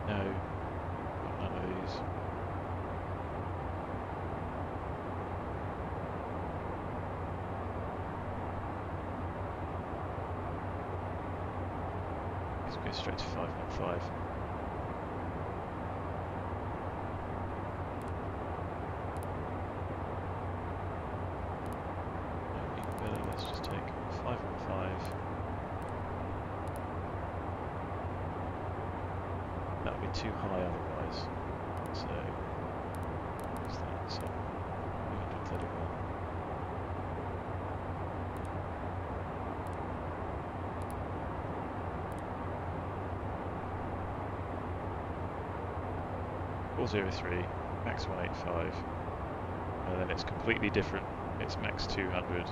S1: No. Got none of these. Let's go straight to 515. No, even better, let's just take 515. That would be too high otherwise. So, what's that? So, 231. .403, max 185, and then it's completely different. It's max 200.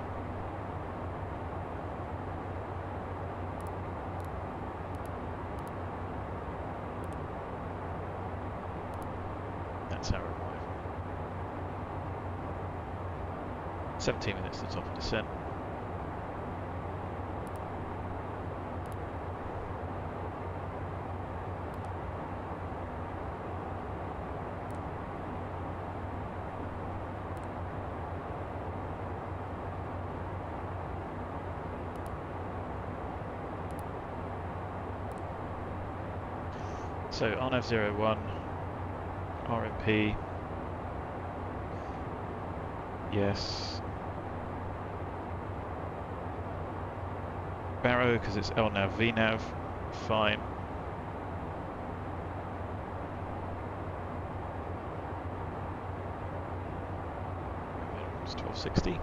S1: 17 minutes to top of descent. So RNAV01, RMP, yes. Barrow because it's LNAV, VNAV, fine. It's 1260.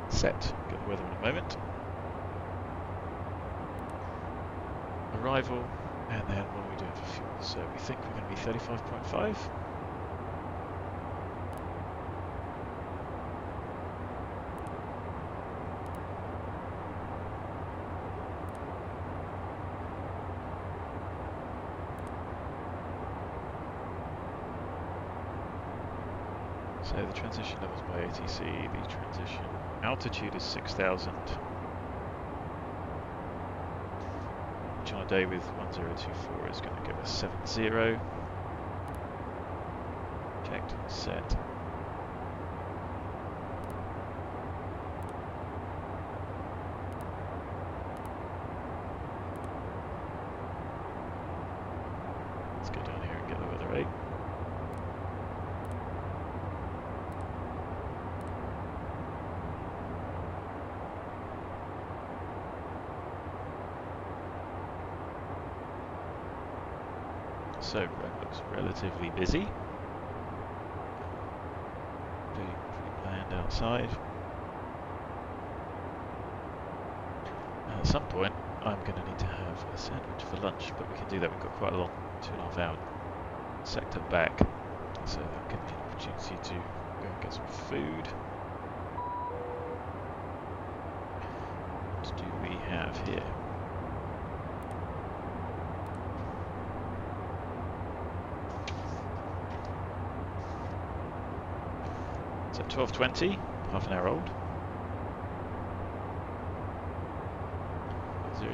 S1: Set. Get the weather in a moment. Arrival, and then what are we doing for fuel? So we think we're going to be 35.5. So the transition levels by ATC, the transition altitude is 6,000. Which on a day with 1024 is going to give us 70. Checked, set. Let's go down here and get the weather rate. So road looks relatively busy. Doing pre-planned outside. At some point I'm going to need to have a sandwich for lunch, but we can do that. We've got quite a long 2.5 hour sector back, so that'll give me an opportunity to go and get some food. What do we have here? So 12:20, half an hour old.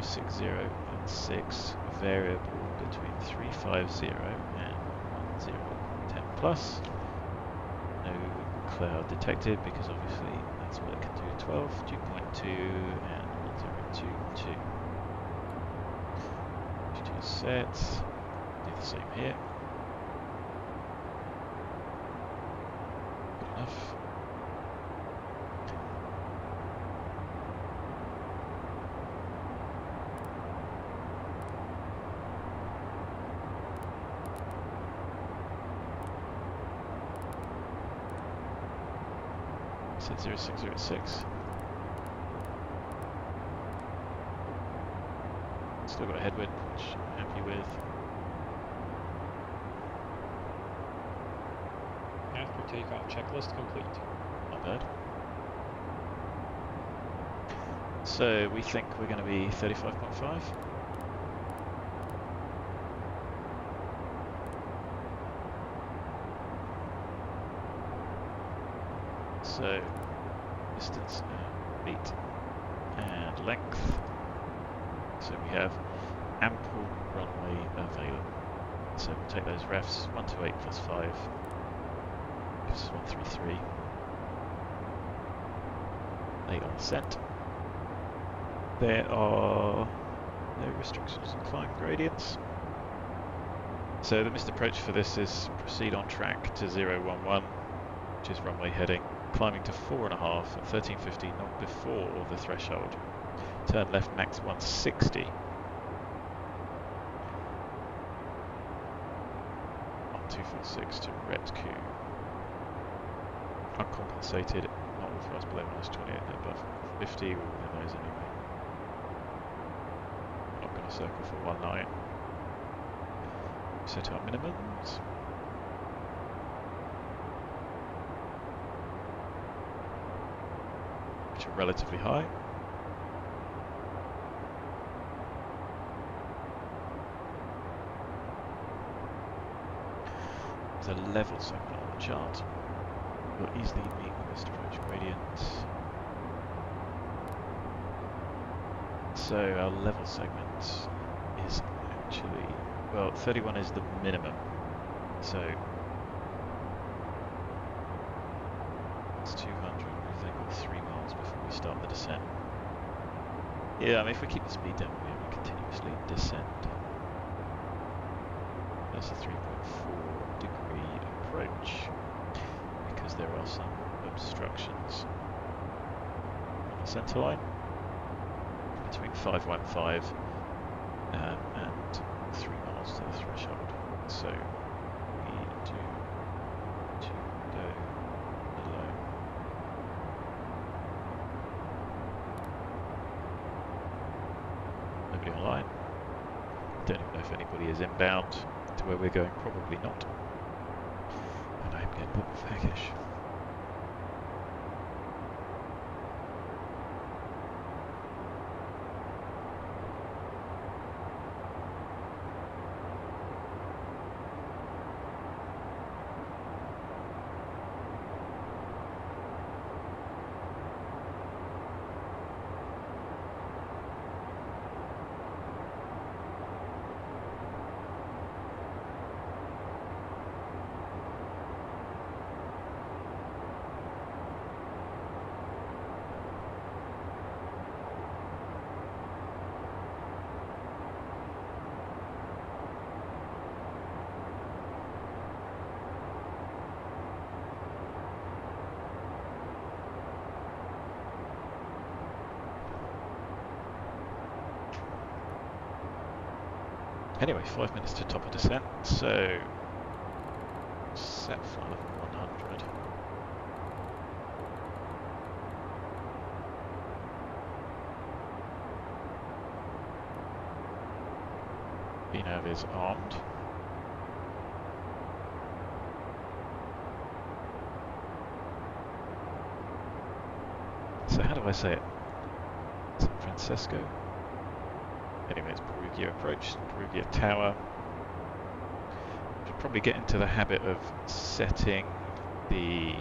S1: 060 and 6 variable between 350 and 1010 plus. No cloud detected because obviously that's what it can do. 12, 2.2 and 1022. H2 sets. Do the same here. Good enough. Set 0606. Still got a headwind, which I'm happy with.
S5: After takeoff checklist complete.
S1: Not bad. So we think we're going to be 35.5. So distance and feet and length. So we have ample runway available. So we'll take those refs, 128 plus 5 gives us 133. They are sent. There are no restrictions on climb gradients. So the missed approach for this is proceed on track to 011, which is runway heading, climbing to 4.5 at 1350, not before the threshold. Turn left max 160. 1246 to RETQ. Uncompensated, not authorised below -28 and above 50, we're within those anyway. Not going to circle for 19. Set our minimums. Which are relatively high. There's a level segment on the chart. Will easily meet the best approach gradients. So our level segment is actually, well, 31 is the minimum. So it's 200. We've then got 3 miles before we start the descent. Yeah, I mean, if we keep the speed down, we'll be able to continuously descend. That's a 3.4 degree approach because there are some obstructions on the centre line between 515 and 3 miles to the threshold. So we need to go below. Nobody online. Don't even know if anybody is inbound to where we're going. Probably not. And I'm getting a bit faggish. Anyway, 5 minutes to top of descent, so set flight level 100. VNav is armed. So how do I say it? San Francisco? Anyway, it's Perugia approach, Perugia Tower. Should probably get into the habit of setting the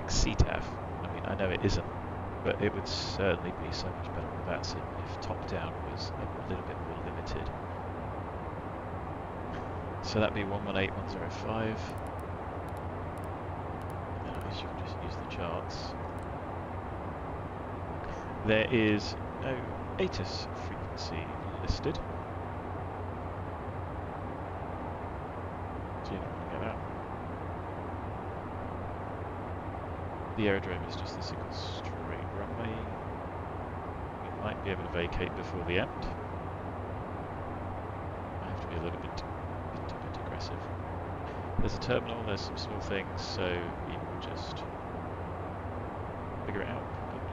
S1: CTAF. I mean, I know it isn't, but it would certainly be so much better with VATSIM if top down was a little bit more limited. So that'd be 118105. And then I guess you can just use the charts. There is no ATIS frequency listed. So you don't want to get out. The aerodrome is just a single straight runway. We might be able to vacate before the end. I have to be a little bit aggressive. There's a terminal, there's some small things, so we will just figure it out.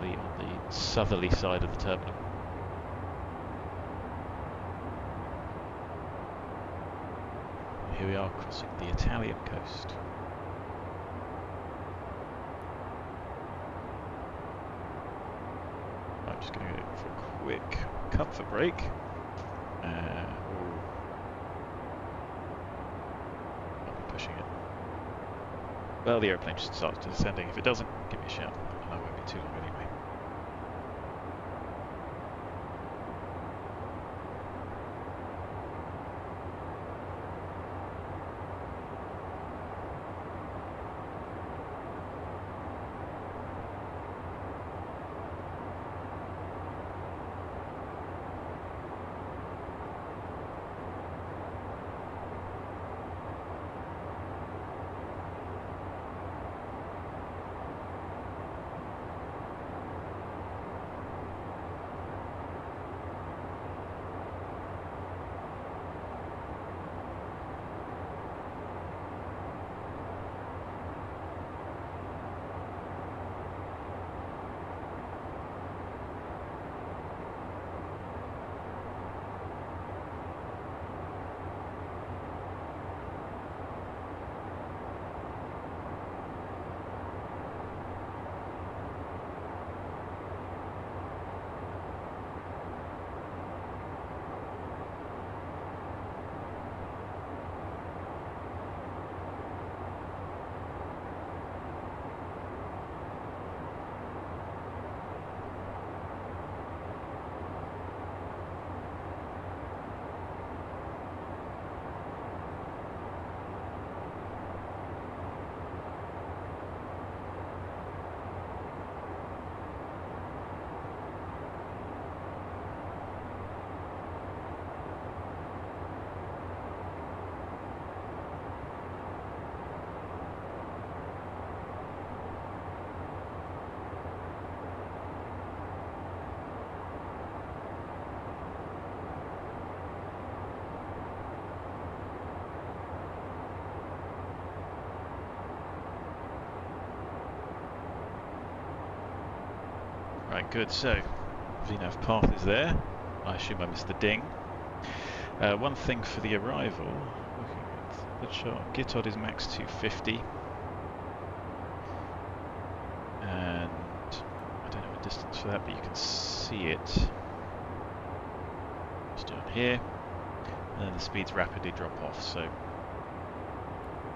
S1: On the southerly side of the terminal. Here we are crossing the Italian coast. I'm just going to go for a quick comfort break. I'll be pushing it. Well, the airplane should start descending. If it doesn't, give me a shout, and I won't be too long anyway. Right, good. So, VNAV path is there. I assume I missed the ding. One thing for the arrival, looking at the chart, GITOD is max 250. And I don't have a distance for that, but you can see it just down here. And then the speeds rapidly drop off, so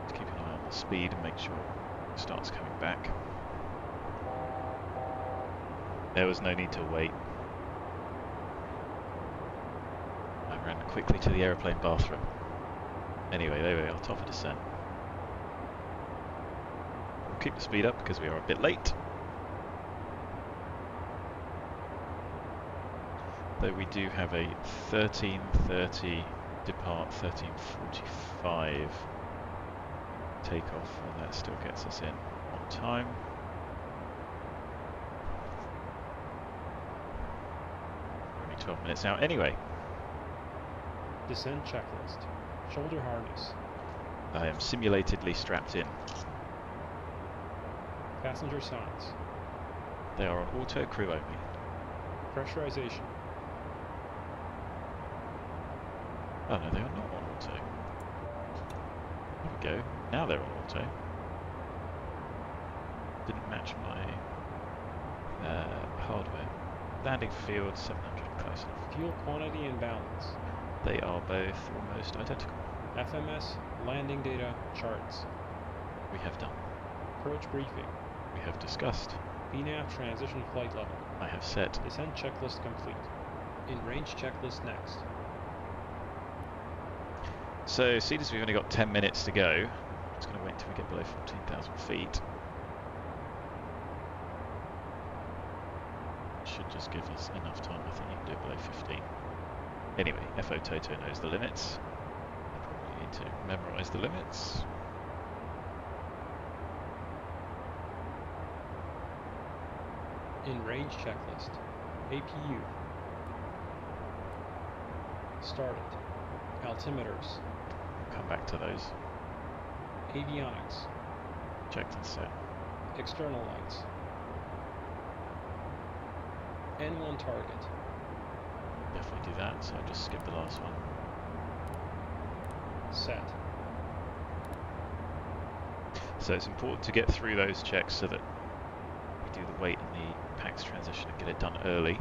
S1: just keep an eye on the speed and make sure it starts coming back. There was no need to wait. I ran quickly to the aeroplane bathroom. Anyway, there we are, top of descent. We'll keep the speed up because we are a bit late. Though we do have a 13:30 depart, 13:45 takeoff, and that still gets us in on time. We're only 12 minutes out anyway.
S5: Descent checklist. Shoulder harness.
S1: I am simulatedly strapped in.
S5: Passenger signs.
S1: They are on auto, crew only.
S5: Pressurization.
S1: Oh no, they are not on auto. There we go. Now they're on auto. Didn't match my hardware. Landing field 700 close enough.
S5: Fuel quantity and balance.
S1: They are both almost identical.
S5: FMS, landing data, charts.
S1: We have done.
S5: Approach briefing.
S1: We have discussed.
S5: VNAV transition flight level.
S1: I have set.
S5: Descent checklist complete. In range checklist next.
S1: So, seeing as we've only got 10 minutes to go, I'm just going to wait until we get below 14,000 feet. Should just give us enough time. I think you can do it below 15. Anyway, FO Toto knows the limits. I probably need to memorise the limits.
S5: In range checklist. APU. Started. Altimeters.
S1: Come back to those.
S5: Avionics.
S1: Checked and set.
S5: External lights. N1 target.
S1: Definitely do that, so I'll just skip the last one.
S5: Set.
S1: So it's important to get through those checks so that we do the weight and the PAX transition and get it done early.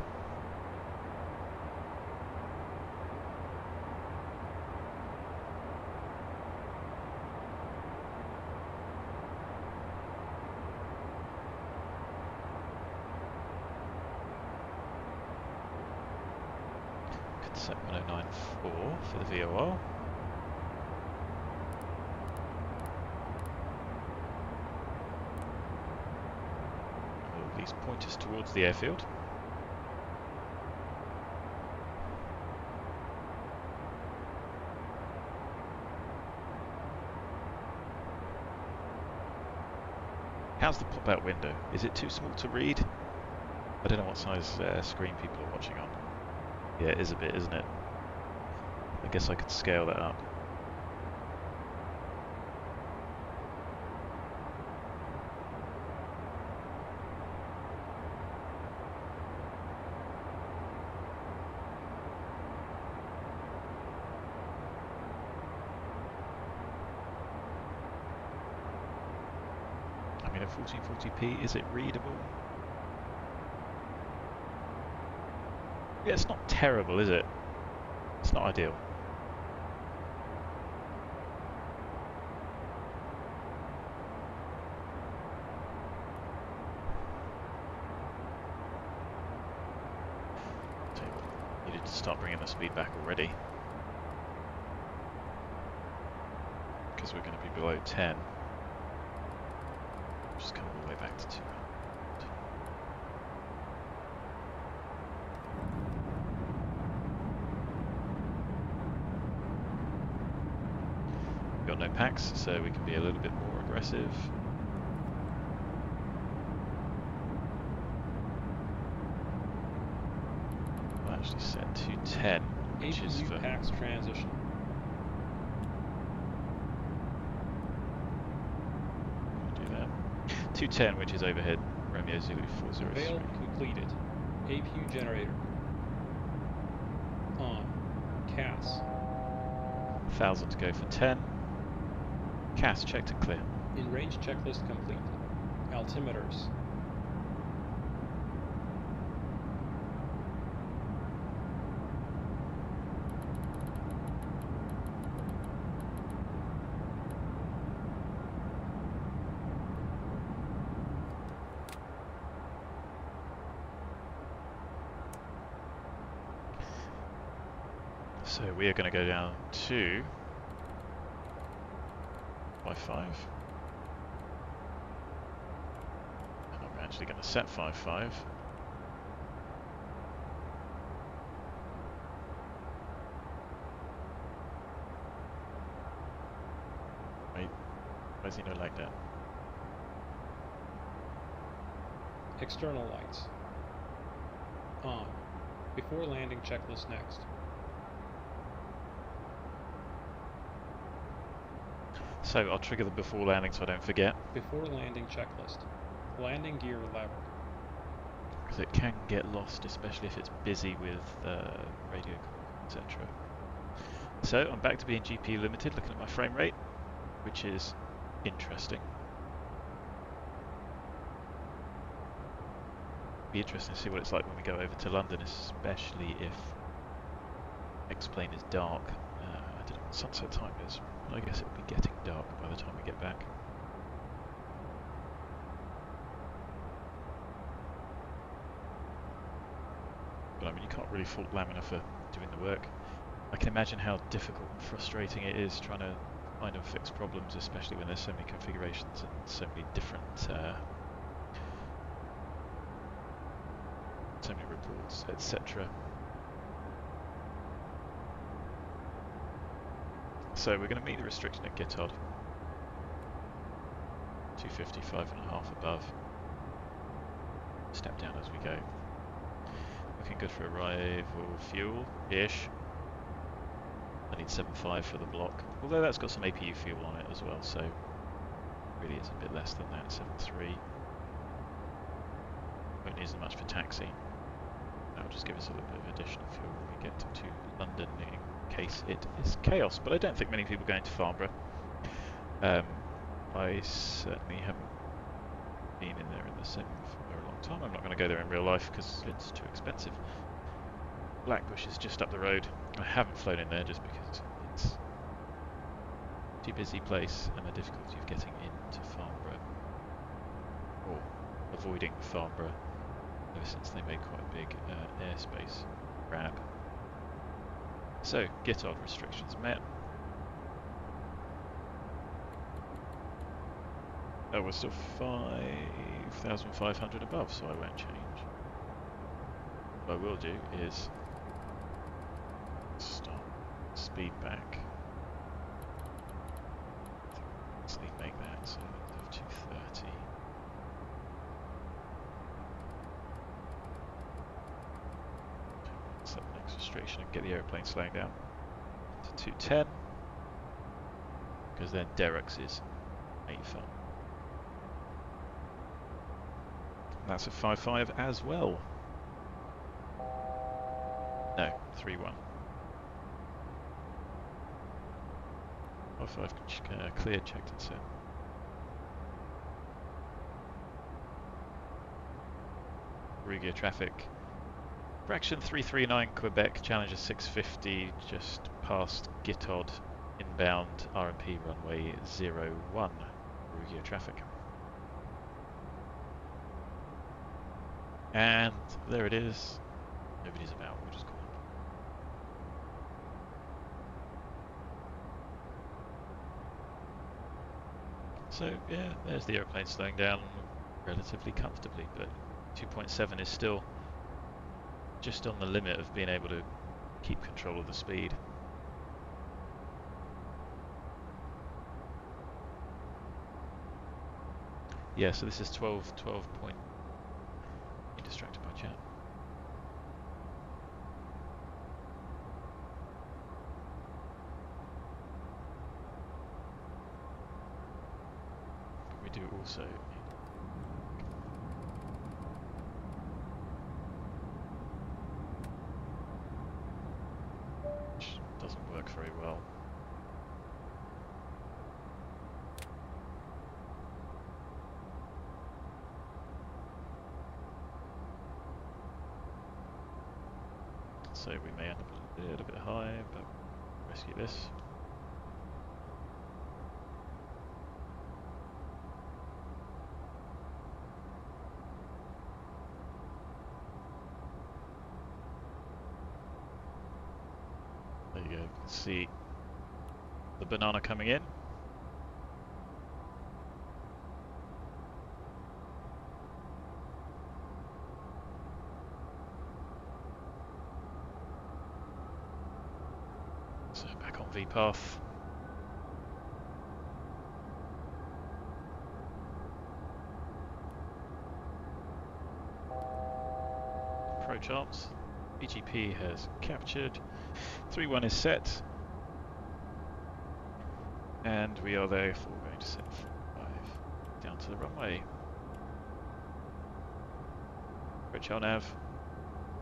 S1: Set 1094 for the VOR. We'll at least point us towards the airfield. How's the pop-out window? Is it too small to read? I don't know what size screen people are watching on. Yeah, it is a bit, isn't it? I guess I could scale that up. I mean, at 1440p, is it readable? Yeah, it's not terrible, is it? It's not ideal. Needed to start bringing the speed back already. Because we're going to be below 10. Just come all the way back to 200. Got no packs, so we can be a little bit more aggressive. I'll actually set 210, which is for
S5: packs transition.
S1: do that. 210, which is overhead Romeo Zulu 403.
S5: Veil completed. APU generator. On. CAS.
S1: 1000 to go for 10. CAS checked and clear.
S5: In range checklist complete. Altimeters.
S1: So we are going to go down to 5.5. And I'm actually going to set 5.5. Wait, why is he not like that?
S5: External lights. On. Before landing checklist next.
S1: So I'll trigger the before landing so I don't forget.
S5: Before landing checklist. Landing gear lever.
S1: Because it can get lost, especially if it's busy with radio, etc. So I'm back to being GPU limited, looking at my frame rate, which is interesting. Be interesting to see what it's like when we go over to London, especially if X-Plane is dark. I don't know what sunset time is. I guess it will be getting dark by the time we get back. But I mean, you can't really fault Lamina for doing the work. I can imagine how difficult and frustrating it is trying to find and fix problems, especially when there's so many configurations and so many different, so many reports, etc. So we're going to meet the restriction at GITOD. 255.5 above. Step down as we go. Looking good for arrival fuel-ish. I need 7.5 for the block, although that's got some APU fuel on it as well, so really it's a bit less than that, 7.3. Won't need as much for taxi. That'll just give us a little bit of additional fuel when we get to London in case it is chaos, but I don't think many people are going to Farnbrough. I certainly haven't been in there in the sim for a long time. I'm not going to go there in real life because it's too expensive. Blackbush is just up the road. I haven't flown in there just because it's a too busy place and the difficulty of getting into Farnbrough, or avoiding Farnbrough, ever since they made quite a big airspace grab. So, GITOD restrictions met. Oh, we're still 5,500 above, so I won't change. What I will do is start speed back. Let's make that so let's have 230. Set the next restriction and get the aeroplane slowing down to 210, because then Derek's is 85. And that's a 5.5 as well. No, 3.1. 5.5 cleared, checked and set. Perugia traffic. Fraction 339 Quebec, Challenger 650 just past GITOD, inbound RMP runway 01, Perugia traffic. And there it is. Nobody's about, we'll just call it. So yeah, there's the aeroplane slowing down relatively comfortably, but 2.7 is still just on the limit of being able to keep control of the speed. Yeah, so this is 12 point. Be distracted by chat. But we do also need so we may end up a little bit high, but rescue this. There you go, you can see the banana coming in. So back on V-path. Approach arms. BGP has captured. 3-1 is set. And we are therefore going to set 5 down to the runway. Approach our nav.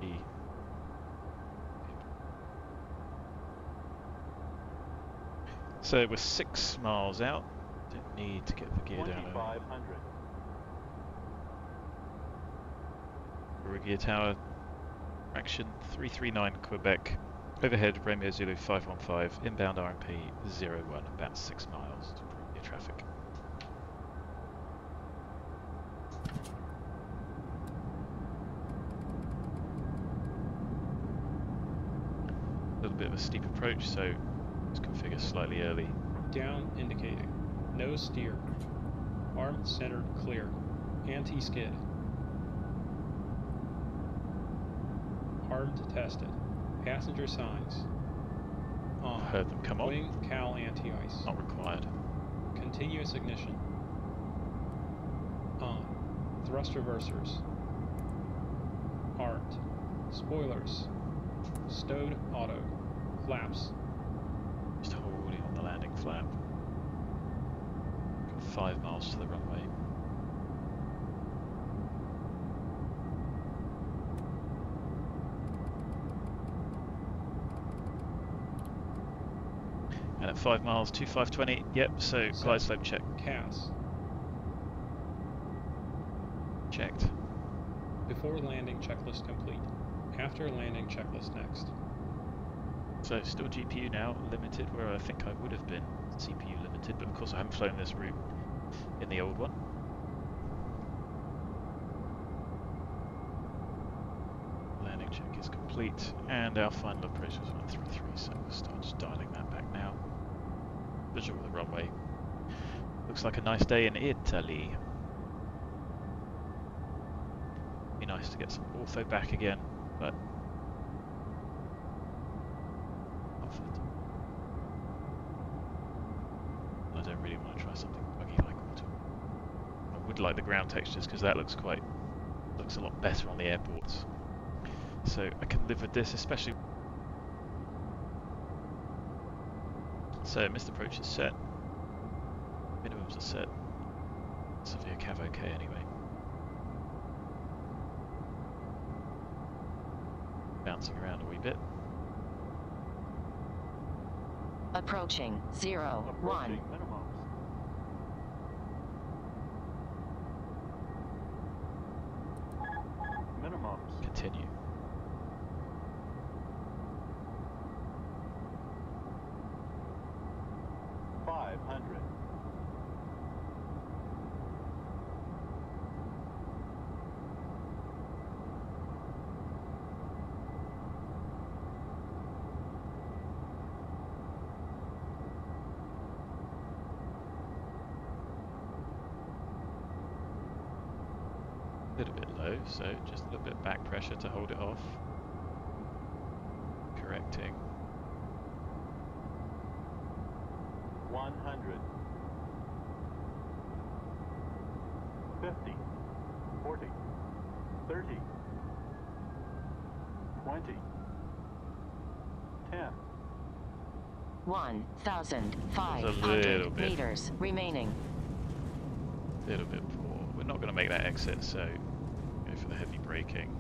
S1: E. So we're 6 miles out. Don't need to get the gear down.
S6: 2500.
S1: Perugia Tower. Action 339 Quebec. Overhead Romeo Zulu 515. Inbound RMP 01. About 6 miles to Perugia traffic. A little bit of a steep approach, so let's configure slightly early.
S5: Down indicating. No steer. Arm centered clear. Anti-skid. Armed tested. Passenger signs. On.
S1: Heard them come on.
S5: Wing cowl anti-ice.
S1: Not required.
S5: Continuous ignition. On. Thrust reversers. Armed. Spoilers. Stowed auto. Flaps.
S1: Just holding on the landing flap. Got 5 miles to the runway. And at 5 miles, 2520. Yep, so
S5: Set.
S1: glide slope check.
S5: CAS.
S1: Checked.
S5: Before landing checklist complete. After landing checklist next.
S1: So still GPU now, limited, where I think I would have been CPU limited, but of course I haven't flown this route in the old one. Landing check is complete, and our final approach was 133, so we'll start just dialing that back now. Visual of the runway. Looks like a nice day in Italy. Be nice to get some ortho back again, but I don't really want to try something buggy like auto. I would like the ground textures because that looks a lot better on the airports. So I can live with this, especially. So missed approach is set. Minimums are set. Severe cav okay anyway. Bouncing around a wee bit.
S7: Approaching 0, 1.
S6: Minimums. Minimums.
S1: Continue. A little bit low, so just a little bit back pressure to hold it off. Correcting.
S6: 100. 50. 40. 30. 20. 10.
S7: 1,500
S1: bit.
S7: meters remaining.
S1: A little bit poor. We're not going to make that exit, so go for the heavy braking.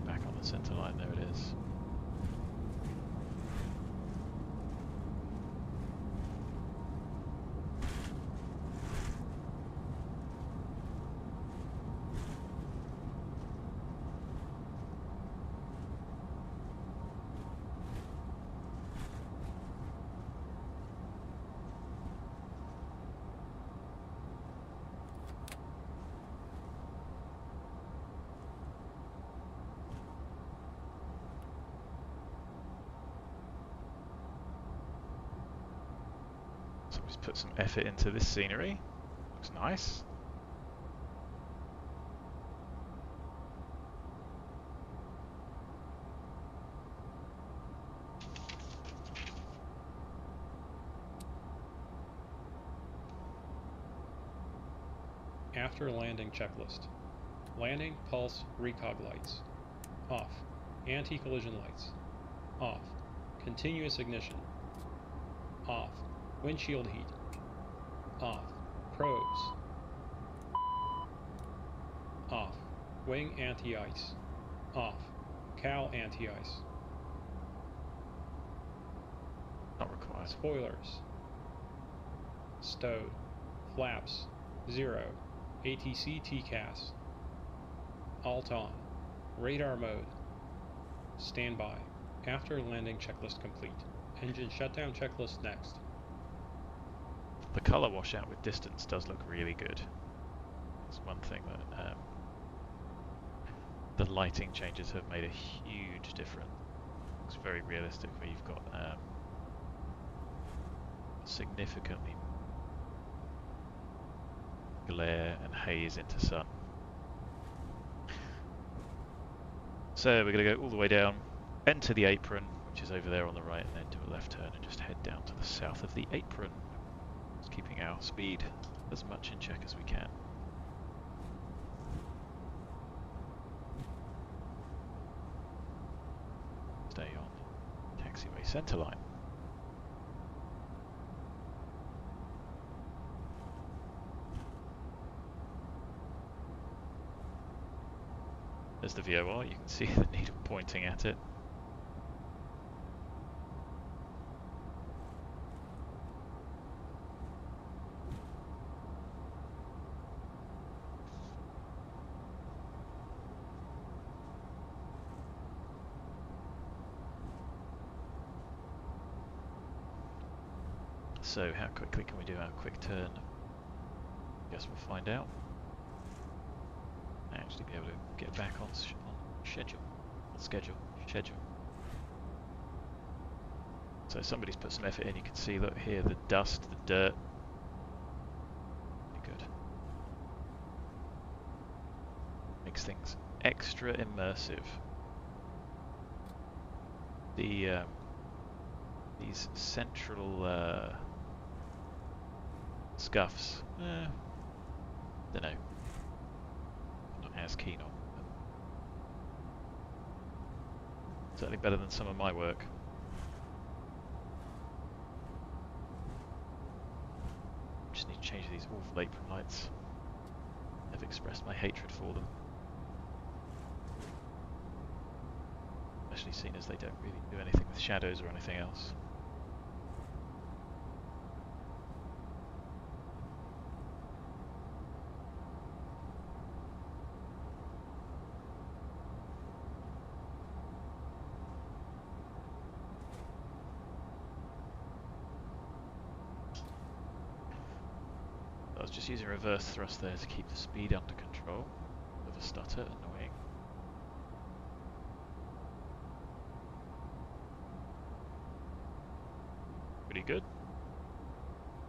S1: Back on the center line, there it is. Somebody's put some effort into this scenery. Looks nice.
S5: After landing checklist. Landing pulse recog lights. Off. Anti-collision lights. Off. Continuous ignition. Off. Windshield heat. Off. Probes. Off. Wing anti-ice. Off. Cowl anti-ice.
S1: Not required.
S5: Spoilers. Stowed. Flaps. 0. ATC TCAS. Alt on. Radar mode. Standby. After landing checklist complete. Engine shutdown checklist next.
S1: The colour washout with distance does look really good. That's one thing that the lighting changes have made a huge difference. It's very realistic where you've got significantly glare and haze into sun. So we're going to go all the way down, enter the apron, which is over there on the right, and then do a left turn and just head down to the south of the apron. Just keeping our speed as much in check as we can. Stay on taxiway centre line. There's the VOR, you can see the needle pointing at it. So how quickly can we do our quick turn? Guess we'll find out. Actually be able to get back on schedule. So somebody's put some effort in. You can see, look here, the dust, the dirt. Pretty good. Makes things extra immersive. The these central scuffs, don't know. As keen on. Certainly better than some of my work. Just need to change these awful apron lights. I've expressed my hatred for them. Especially seeing as they don't really do anything with shadows or anything else. I was just using reverse thrust there to keep the speed under control. Bit of a stutter, annoying. Pretty good.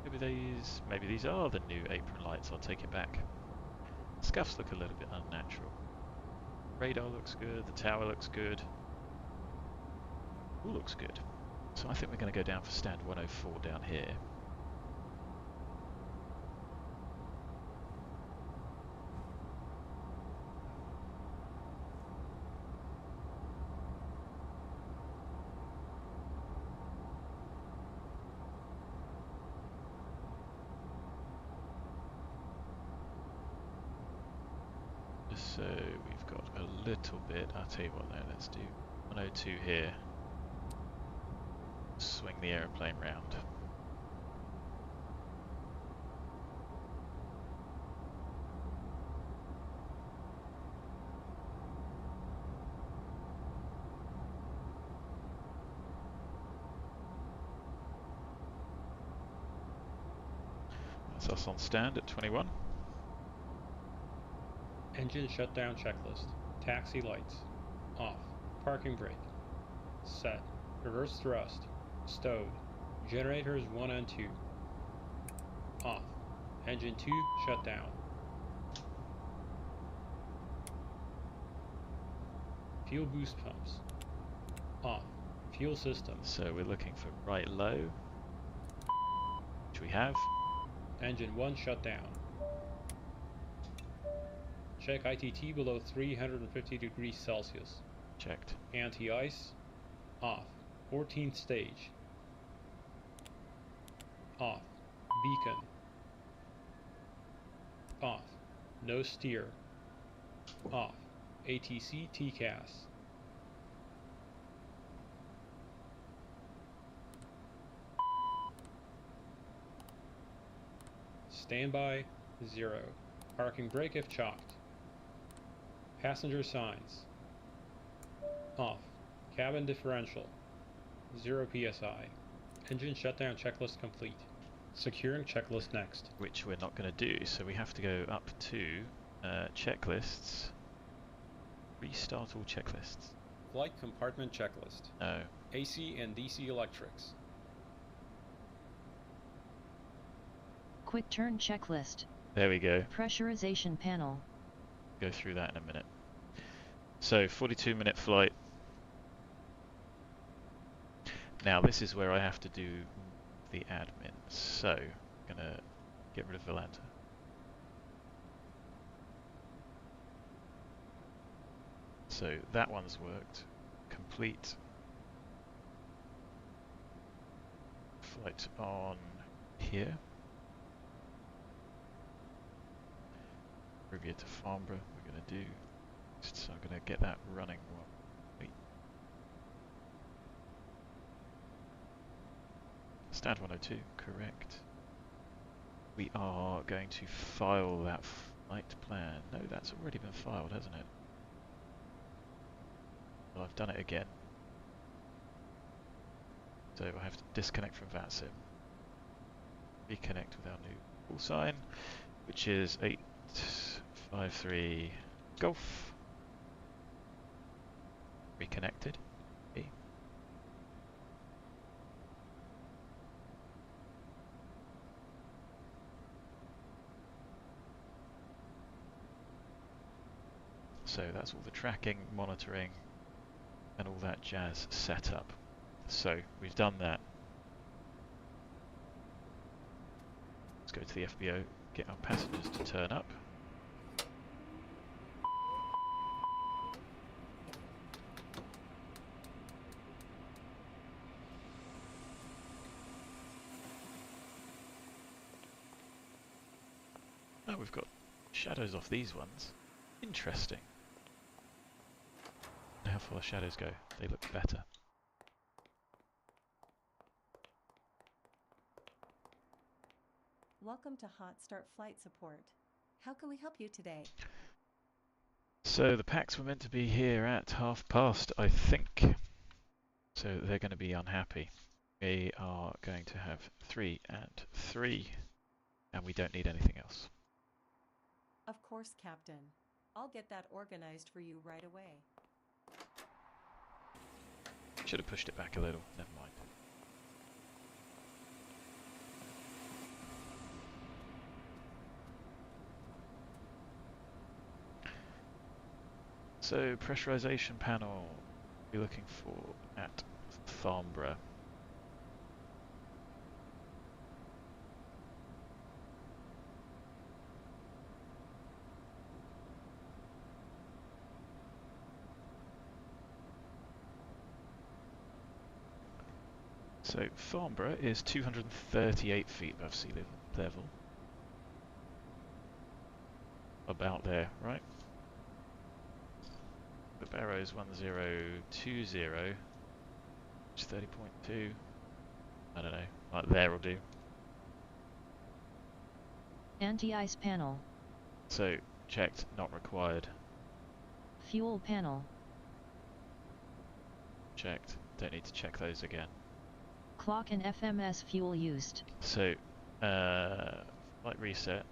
S1: Maybe these are the new apron lights, I'll take it back. Scuffs look a little bit unnatural. Radar looks good, the tower looks good. All looks good. So I think we're going to go down for stand 104 down here. So we've got a little bit, I'll tell you what though, let's do 102 here. Swing the aeroplane round. That's us on stand at 21.
S5: Engine shutdown checklist. Taxi lights. Off. Parking brake. Set. Reverse thrust. Stowed. Generators 1 and 2. Engine 2 shut down. Fuel boost pumps off. Fuel system.
S1: So we're looking for right low, which we have.
S5: Engine 1 shut down. Check ITT below 350 degrees Celsius.
S1: Checked.
S5: Anti-ice off. 14th stage off. Beacon off. No steer off. ATC TCAS. Standby 0. Parking brake if chocked. Passenger signs off. Cabin differential 0 psi. Engine shutdown checklist complete. Securing checklist next.
S1: Which we're not going to do, so we have to go up to checklists. Restart all checklists.
S5: Flight compartment checklist.
S1: No.
S5: AC and DC electrics.
S7: Quick turn checklist.
S1: There we go.
S7: Pressurization panel.
S1: Go through that in a minute. So 42-minute flight. Now this is where I have to do the admin. So I'm gonna get rid of Volanta. So that one's worked. Complete. Flight on here. Perugia to Farnbrough we're going to do. So I'm going to get that running. Wait. Stand 102, correct. We are going to file that flight plan. No, that's already been filed, hasn't it? Well, I've done it again. So I have to disconnect from VATSIM. Reconnect with our new call sign, which is 853 Golf. Reconnected. Okay. So that's all the tracking, monitoring, and all that jazz set up. So we've done that. Let's go to the FBO, get our passengers to turn up. Oh, we've got shadows off these ones. Interesting. How far the shadows go? They look better.
S2: Welcome to Hot Start Flight Support. How can we help you today?
S1: So the packs were meant to be here at past, I think. So they're going to be unhappy. We are going to have 3 and 3, and we don't need anything else.
S2: Of course, Captain. I'll get that organized for you right away.
S1: Should have pushed it back a little, never mind. So pressurization panel, we're looking for at Farnbrough. So Farnbrough is 238 feet above sea level. About there, right? The Barrow's 1020, which is 30.2. I don't know, like there will do.
S7: Anti-ice panel.
S1: So checked, not required.
S7: Fuel panel.
S1: Checked, don't need to check those again.
S7: Clock and FMS fuel used.
S1: So, flight reset.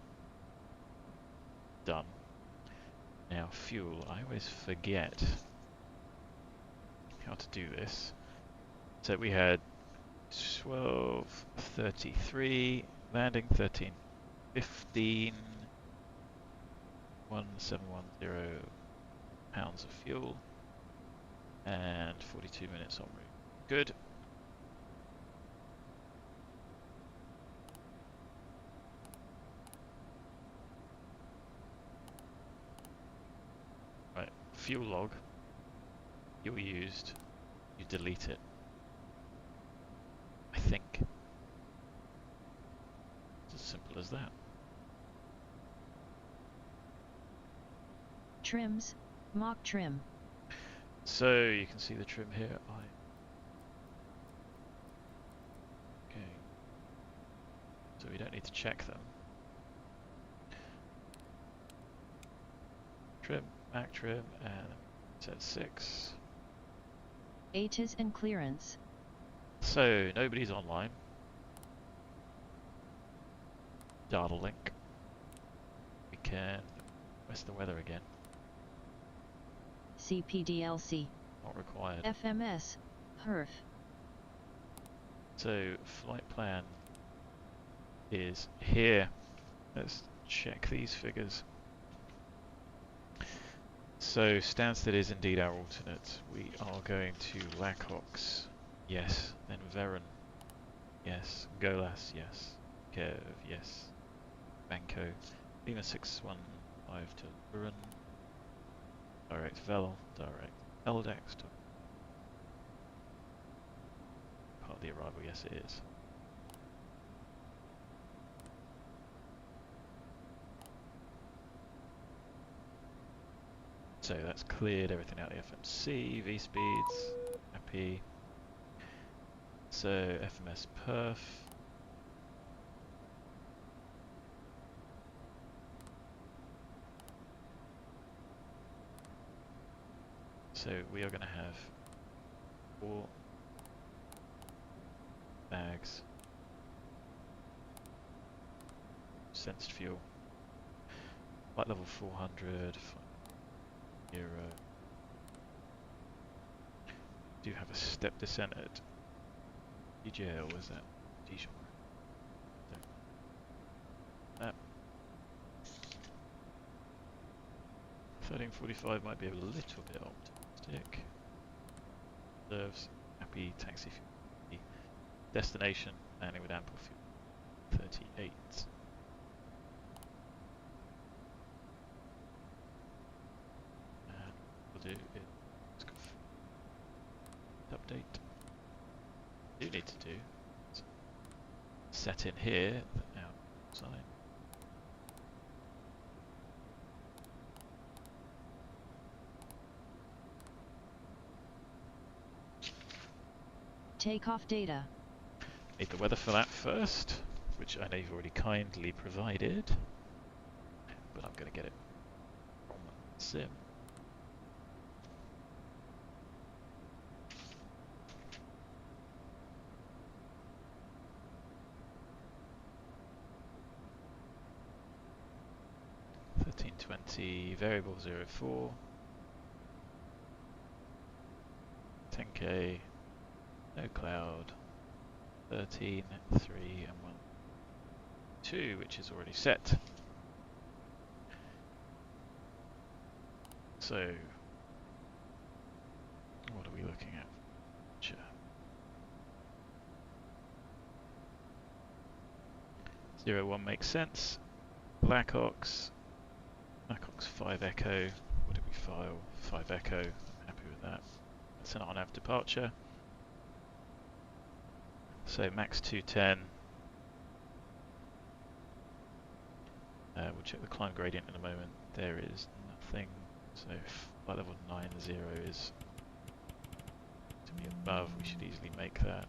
S1: Done. Now fuel, I always forget how to do this. So we had 12:33, landing 13. 15,1710 pounds of fuel and 42 minutes en route. Good. Right, fuel log. Fuel used. You delete it. I think. It's as simple as that.
S7: Trims, mock trim.
S1: So you can see the trim here. Okay. So we don't need to check them. Trim, Mac trim, and set 6.
S7: ATIS and clearance.
S1: So nobody's online. Data link. We can. Where's the weather again?
S7: CPDLC.
S1: Not required.
S7: FMS. HERF.
S1: So flight plan is here. Let's check these figures. So Stansted is indeed our alternate. We are going to LAKOX, yes. Then VERUN, yes. GOLAS, yes. KUKEV, yes. BANKO. Lima 615 to LUREN. Direct VELOL, direct ELDAX. Part of the arrival, yes it is. So that's cleared everything out of the FMC, V speeds, happy. So FMS perf. So we are going to have 4 bags, sensed fuel, flight level 400. Here, do have a step descent at DJL, or was that Dijon? That 1345 might be a little bit optimistic. Reserves, happy taxi fuel. Destination, landing with ample fuel. 38. Do is update. Do need to do set in here outside.
S7: Takeoff data.
S1: Need the weather for that first, which I know you've already kindly provided, but I'm going to get it from Sim. Variable 04 10k, no cloud, 13, 3 and 1, 2, which is already set. So what are we looking at? Sure. 01 makes sense. LAKOX 5 Echo, what did we file? 5 Echo, I'm happy with that. That's an on-nav departure. So max 210. We'll check the climb gradient in a moment. There is nothing. So flight level 90 is to be above, we should easily make that.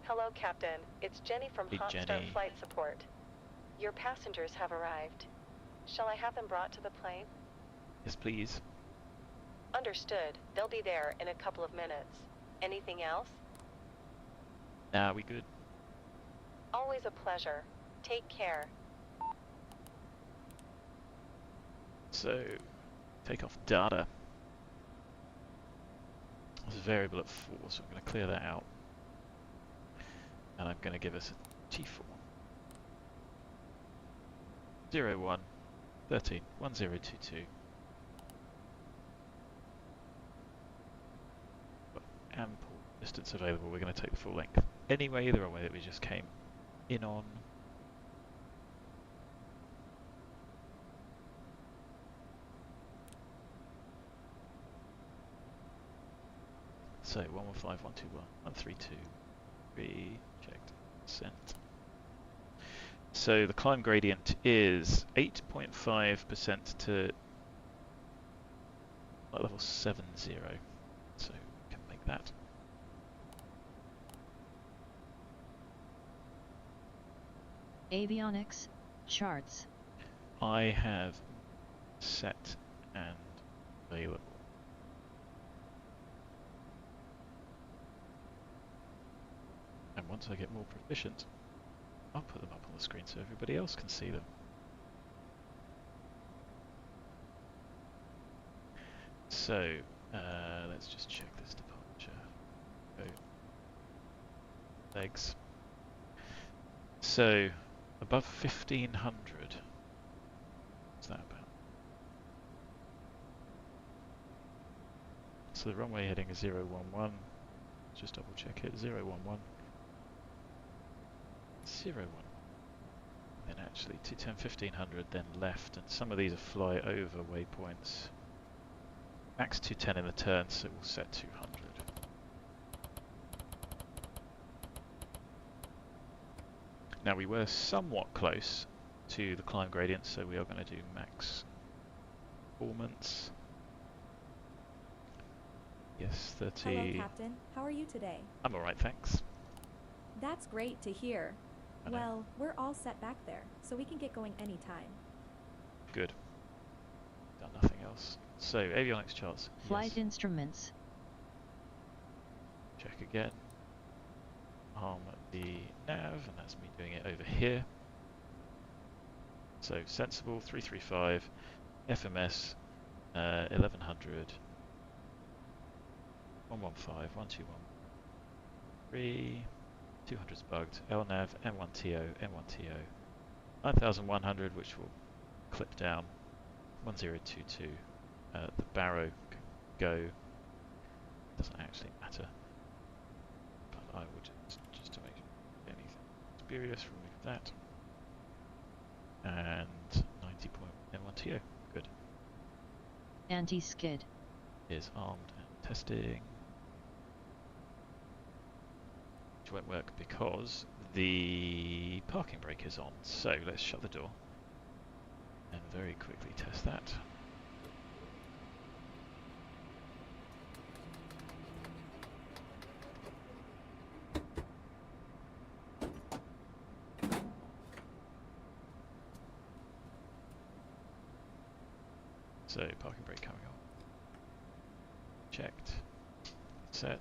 S2: Hello, Captain. It's Jenny from
S1: Hey,
S2: Hot
S1: Jenny.
S2: Start Flight Support. Your passengers have arrived. Shall I have them brought to the plane?
S1: Yes, please.
S2: Understood. They'll be there in a couple of minutes. Anything else?
S1: Nah, we good.
S2: Always a pleasure. Take care.
S1: So, take off data. There's a variable at 4, so I'm going to clear that out. And I'm going to give us a T4. 01 13 1022. Got ample distance available. We're going to take the full length anyway, the runway that we just came in on. So 115, 121, 132, checked, sent. So the climb gradient is 8.5% to level 70. So we can make that.
S7: Avionics, charts.
S1: I have set and available. And once I get more proficient, I'll put them up on the screen so everybody else can see them. So, let's just check this departure. Legs. So, above 1500. What's that about? So the runway heading is 011. Just double check it. 011. 01. Then actually 210, 1500, then left, and some of these are fly over waypoints. Max 210 in the turn, so we'll set 200. Now we were somewhat close to the climb gradient, so we are going to do max performance. Yes, 30.
S8: Hello, Captain. How are you today?
S1: I'm alright, thanks.
S8: That's great to hear.
S1: I know.
S8: Well, we're all set back there, so we can get going anytime.
S1: Good. Done nothing else. So, avionics charts.
S7: Flight
S1: Yes.
S7: instruments.
S1: Check again. The nav, and that's me doing it over here. So, sensible 335, FMS 1100, 115, 121, 3. 200's bugged, LNAV, M1TO, M1TO, 9100, which will clip down, 1022, the barrow can go, doesn't actually matter, but I would just to make sure anything spurious, remove that, and 90 point M1TO, good.
S7: Anti-skid.
S1: Is armed and testing. Won't work because the parking brake is on. So let's shut the door and very quickly test that. So parking brake coming on. Checked. Set.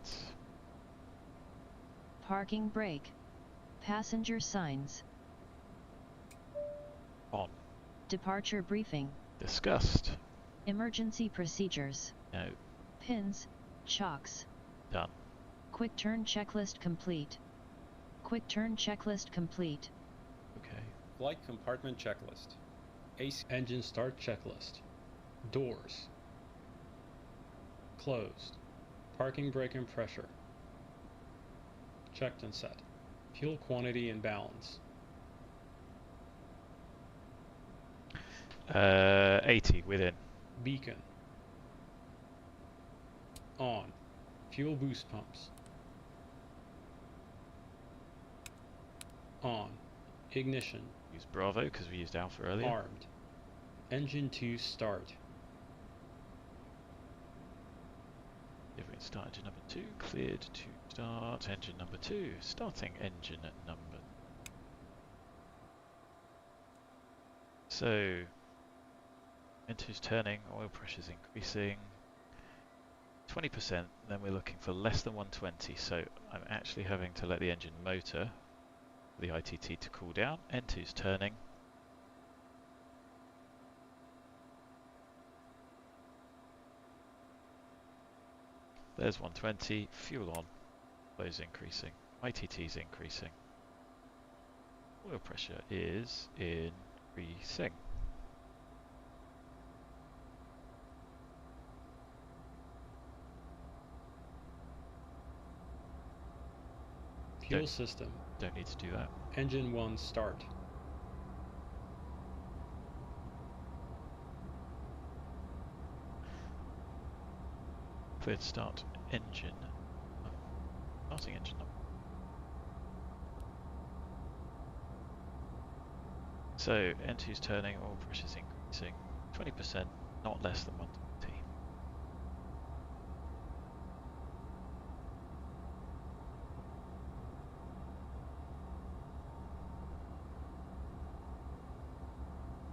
S7: Parking brake. Passenger signs.
S1: On.
S7: Departure briefing.
S1: Discussed.
S7: Emergency procedures.
S1: No.
S7: Pins. Chocks.
S1: Done.
S7: Quick turn checklist complete. Quick turn checklist complete.
S1: Okay.
S5: Flight compartment checklist. AC engine start checklist. Doors. Closed. Parking brake and pressure. Checked and set. Fuel quantity and balance.
S1: 80 within.
S5: Beacon. On. Fuel boost pumps. On. Ignition.
S1: Use Bravo because we used Alpha earlier.
S5: Armed. Engine 2 start.
S1: If we start engine number 2, cleared to start engine number 2. Starting engine number. So, N2's turning, oil pressure's increasing. 20%, then we're looking for less than 120, so I'm actually having to let the engine motor, the ITT, to cool down. N2's turning. There's 120, fuel on, flow's increasing, ITT's increasing. Oil pressure is increasing.
S5: Fuel system.
S1: Don't need to do that.
S5: Engine 1 start.
S1: Cleared start engine. Starting engine number. So N2's turning, oil pressure's increasing. 20%, not less than 120.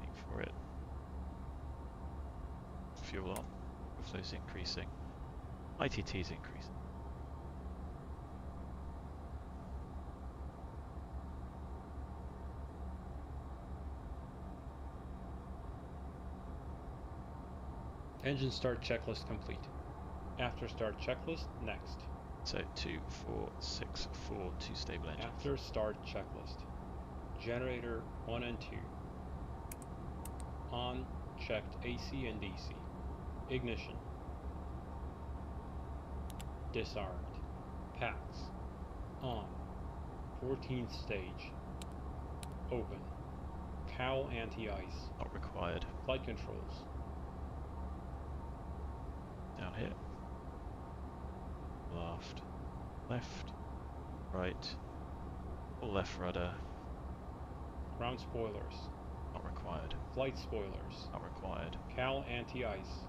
S1: Wait for it. Fuel on. Flow's increasing. ITT's increasing.
S5: Engine start checklist complete. After start checklist, next.
S1: So 2, 4, 6, 4, 2 stable engines.
S5: After start checklist. Generator 1 and 2. On, checked AC and DC. Ignition. Disarmed. Packs. On. 14th stage. Open. Cowl anti-ice.
S1: Not required.
S5: Flight controls.
S1: Down here. Left. Left. Right. Full left rudder.
S5: Ground spoilers.
S1: Not required.
S5: Flight spoilers.
S1: Not required.
S5: Cowl anti-ice.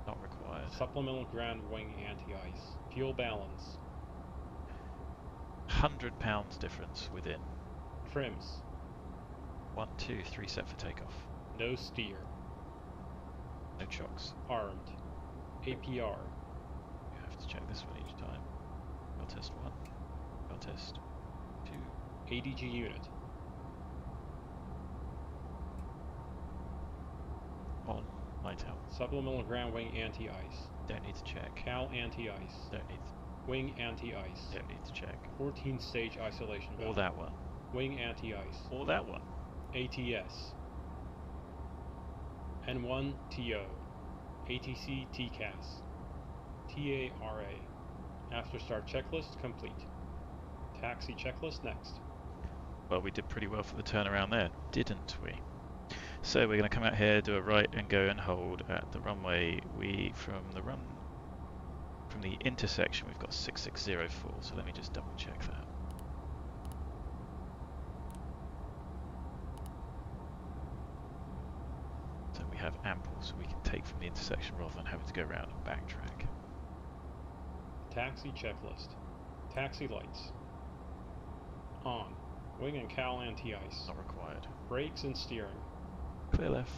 S1: Not required.
S5: Supplemental ground wing anti-ice. Fuel balance.
S1: £100 difference within.
S5: Trims.
S1: 1, 2, 3 set for takeoff.
S5: No steer.
S1: No chocks.
S5: Armed. APR.
S1: You have to check this one each time. Got test 1. Got test 2.
S5: ADG unit.
S1: On. Light out.
S5: Supplemental ground wing anti-ice.
S1: Don't need to check.
S5: Cowl anti-ice.
S1: Don't need to,
S5: Wing anti-ice.
S1: don't need to check.
S5: 14th stage isolation valve.
S1: Or that one.
S5: Wing anti-ice.
S1: Or that one.
S5: ATS. N1 TO. ATC TCAS. TARA. After start checklist complete. Taxi checklist next.
S1: Well, we did pretty well for the turnaround there, didn't we? So we're going to come out here, do a right and go and hold at the runway. From the intersection we've got 6604, so let me just double check that. So we have ample, so we can take from the intersection rather than having to go around and backtrack.
S5: Taxi checklist. Taxi lights. On. Wing and cowl anti-ice.
S1: Not required.
S5: Brakes and steering.
S1: Clear left,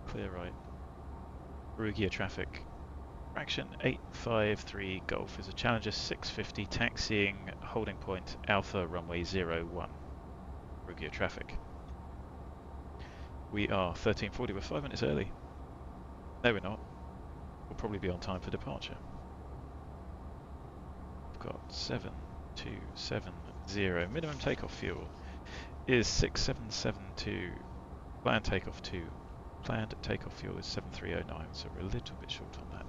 S1: clear right. Perugia traffic. Fraction 853 Golf is a Challenger 650 taxiing holding point Alpha runway 01. Perugia traffic. We are 13:40, we're 5 minutes early. No, we're not. We'll probably be on time for departure. We've got 7270. Minimum takeoff fuel is 6772. Planned takeoff 2. Planned takeoff fuel is 7309, so we're a little bit short on that.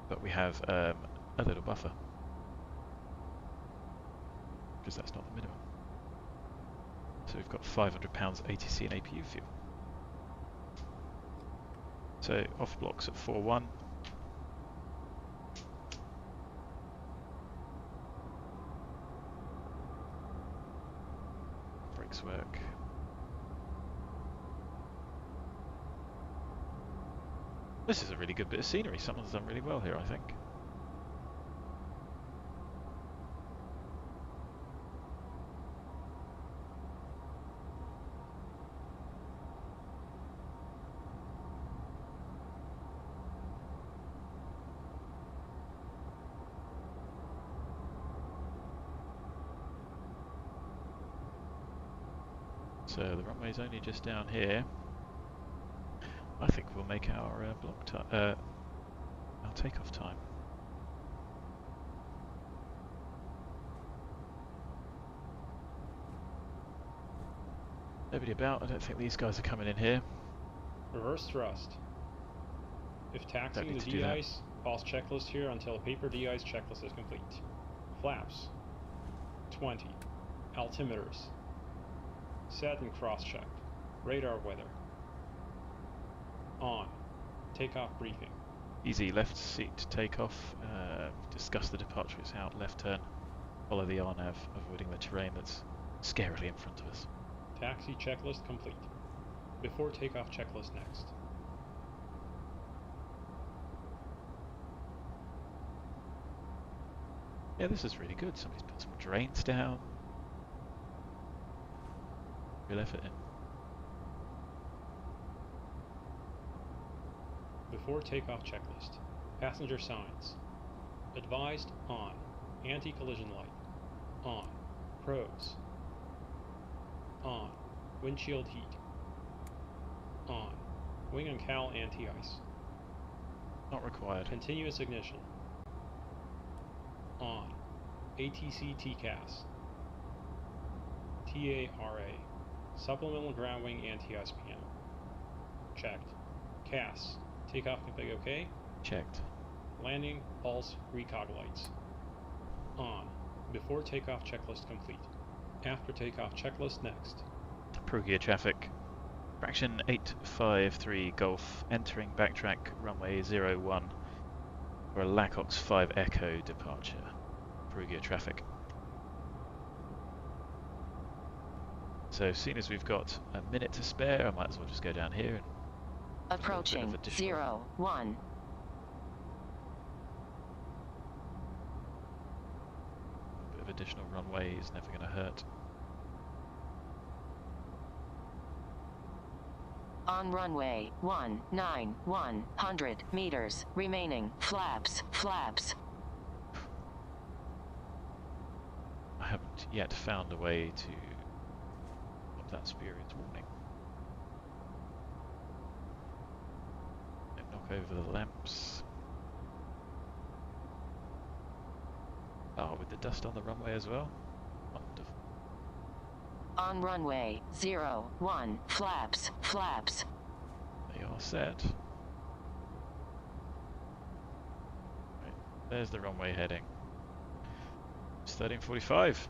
S1: But we have a little buffer, because that's not the minimum. So we've got £500 ATC and APU fuel. So off blocks at 4.1. Brakes work. This is a really good bit of scenery. Someone's done really well here, I think. So the runway's only just down here. I think we'll make our our takeoff time. Nobody about. I don't think these guys are coming in here.
S5: Reverse thrust. If taxiing
S1: need
S5: the
S1: to do that.
S5: de-ice, pause checklist here until a paper de-ice checklist is complete. Flaps. 20. Altimeters. Set and cross-checked. Radar weather. On. Takeoff briefing.
S1: Easy left seat takeoff. Discuss the departure routes out. Left turn. Follow the RNAV, avoiding the terrain that's scarily in front of us.
S5: Taxi checklist complete. Before takeoff checklist next.
S1: Yeah, this is really good. Somebody's put some drains down. Real effort in.
S5: Before takeoff checklist. Passenger signs. Advised on. Anti-collision light. On. Pros. On. Windshield heat. On. Wing and cowl anti-ice.
S1: Not required.
S5: Continuous ignition. On. ATC TCAS. TARA. Supplemental ground wing anti-ice panel. Checked. CAS. Takeoff config OK.
S1: Checked.
S5: Landing, pulse, recog lights. On. Before takeoff checklist complete. After takeoff checklist next.
S1: Perugia traffic. Fraction 853 Golf. Entering backtrack runway 01 for a LAKOX 5 Echo departure. Perugia traffic. So as soon as we've got a minute to spare, I might as well just go down here and
S2: Approaching 01.
S1: a bit of additional runway is never going to hurt.
S2: On runway 19, 100 meters remaining. Flaps, flaps.
S1: I haven't yet found a way to stop that spurious warning. Don't knock over the lamps. Oh, with the dust on the runway as well? Wonderful.
S2: On runway 01, flaps, flaps.
S1: They are set. Right, there's the runway heading. It's 13:45.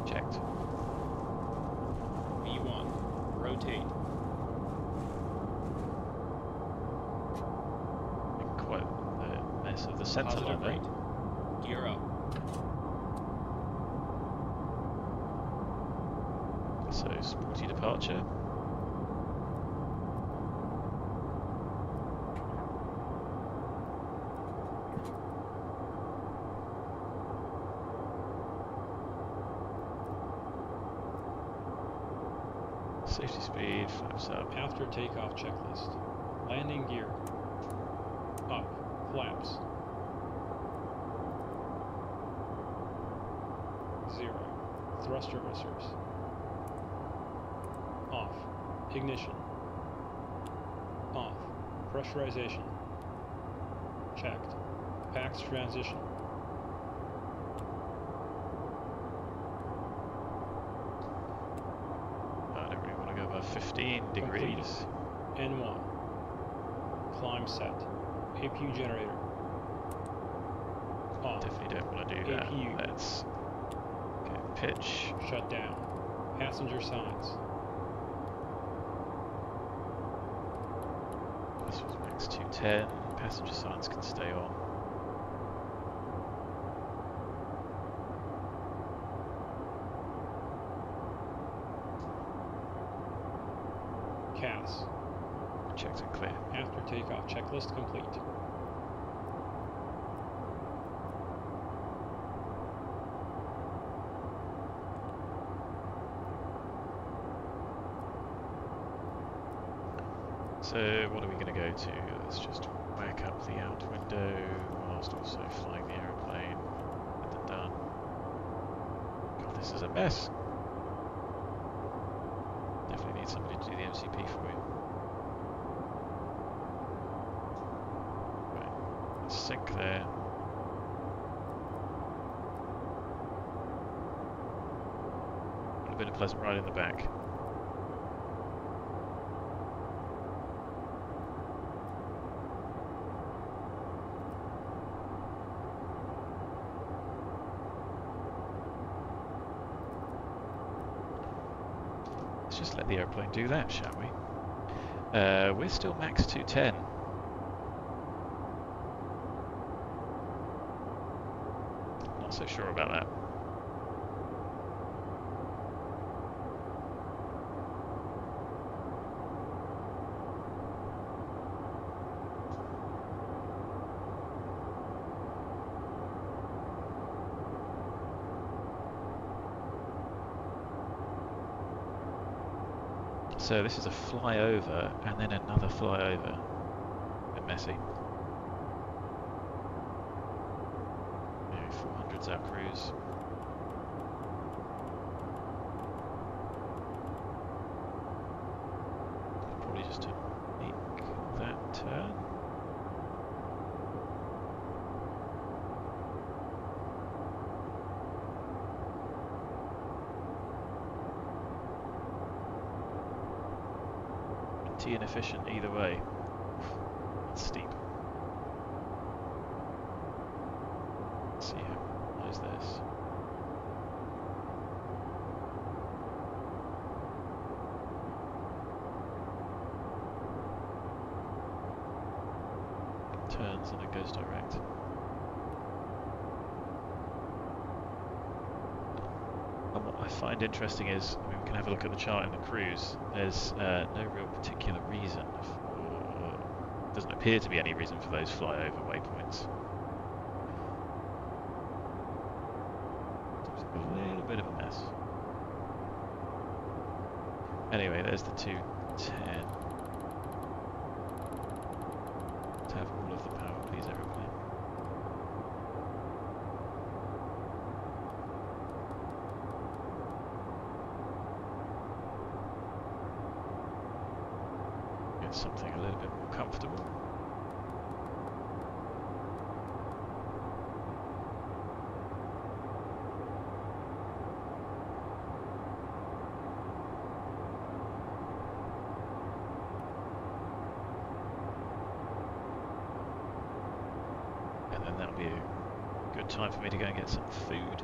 S1: Checked.
S5: V1. Rotate.
S1: Quite the mess of the center
S5: Positive
S1: line there.
S5: rate. Gear up.
S1: So sporty departure. Safety speed, flaps up.
S5: After takeoff checklist. Landing gear. Up. Flaps. 0. Thrust reversers. Off. Ignition. Off. Pressurization. Checked. PAX transition.
S1: I don't really want to go above 15 degrees.
S5: N1. Climb set. APU generator. Off.
S1: Definitely don't want to do that.
S5: APU.
S1: Let's go pitch.
S5: Shut down. Passenger signs.
S1: This was max 210. Passenger signs can stay on.
S5: CAS.
S1: Checked and clear.
S5: After takeoff checklist complete.
S1: So what are we going to go to? Let's just whack up the out window whilst also flying the aeroplane. Get that done. God, this is a mess. Definitely need somebody to do the MCP for you. Right, let's sync there. Would have been a pleasant ride in the back. Just let the airplane do that, shall we? We're still max 210. Not so sure about that. So this is a flyover and then another flyover. A bit messy. Yeah, 400's our cruise. Probably just to make that turn. Inefficient either way. That's steep. Let's see how high is this. Turns and it goes direct. And what I find interesting is, I mean, we can have a look at the chart in the cruise. There's no real particular reason for, doesn't appear to be any reason for those flyover waypoints. Seems like a little bit of a mess. Anyway, there's the 210. To have all of the power, please, aeroplane. Something a little bit more comfortable. And then that'll be a good time for me to go and get some food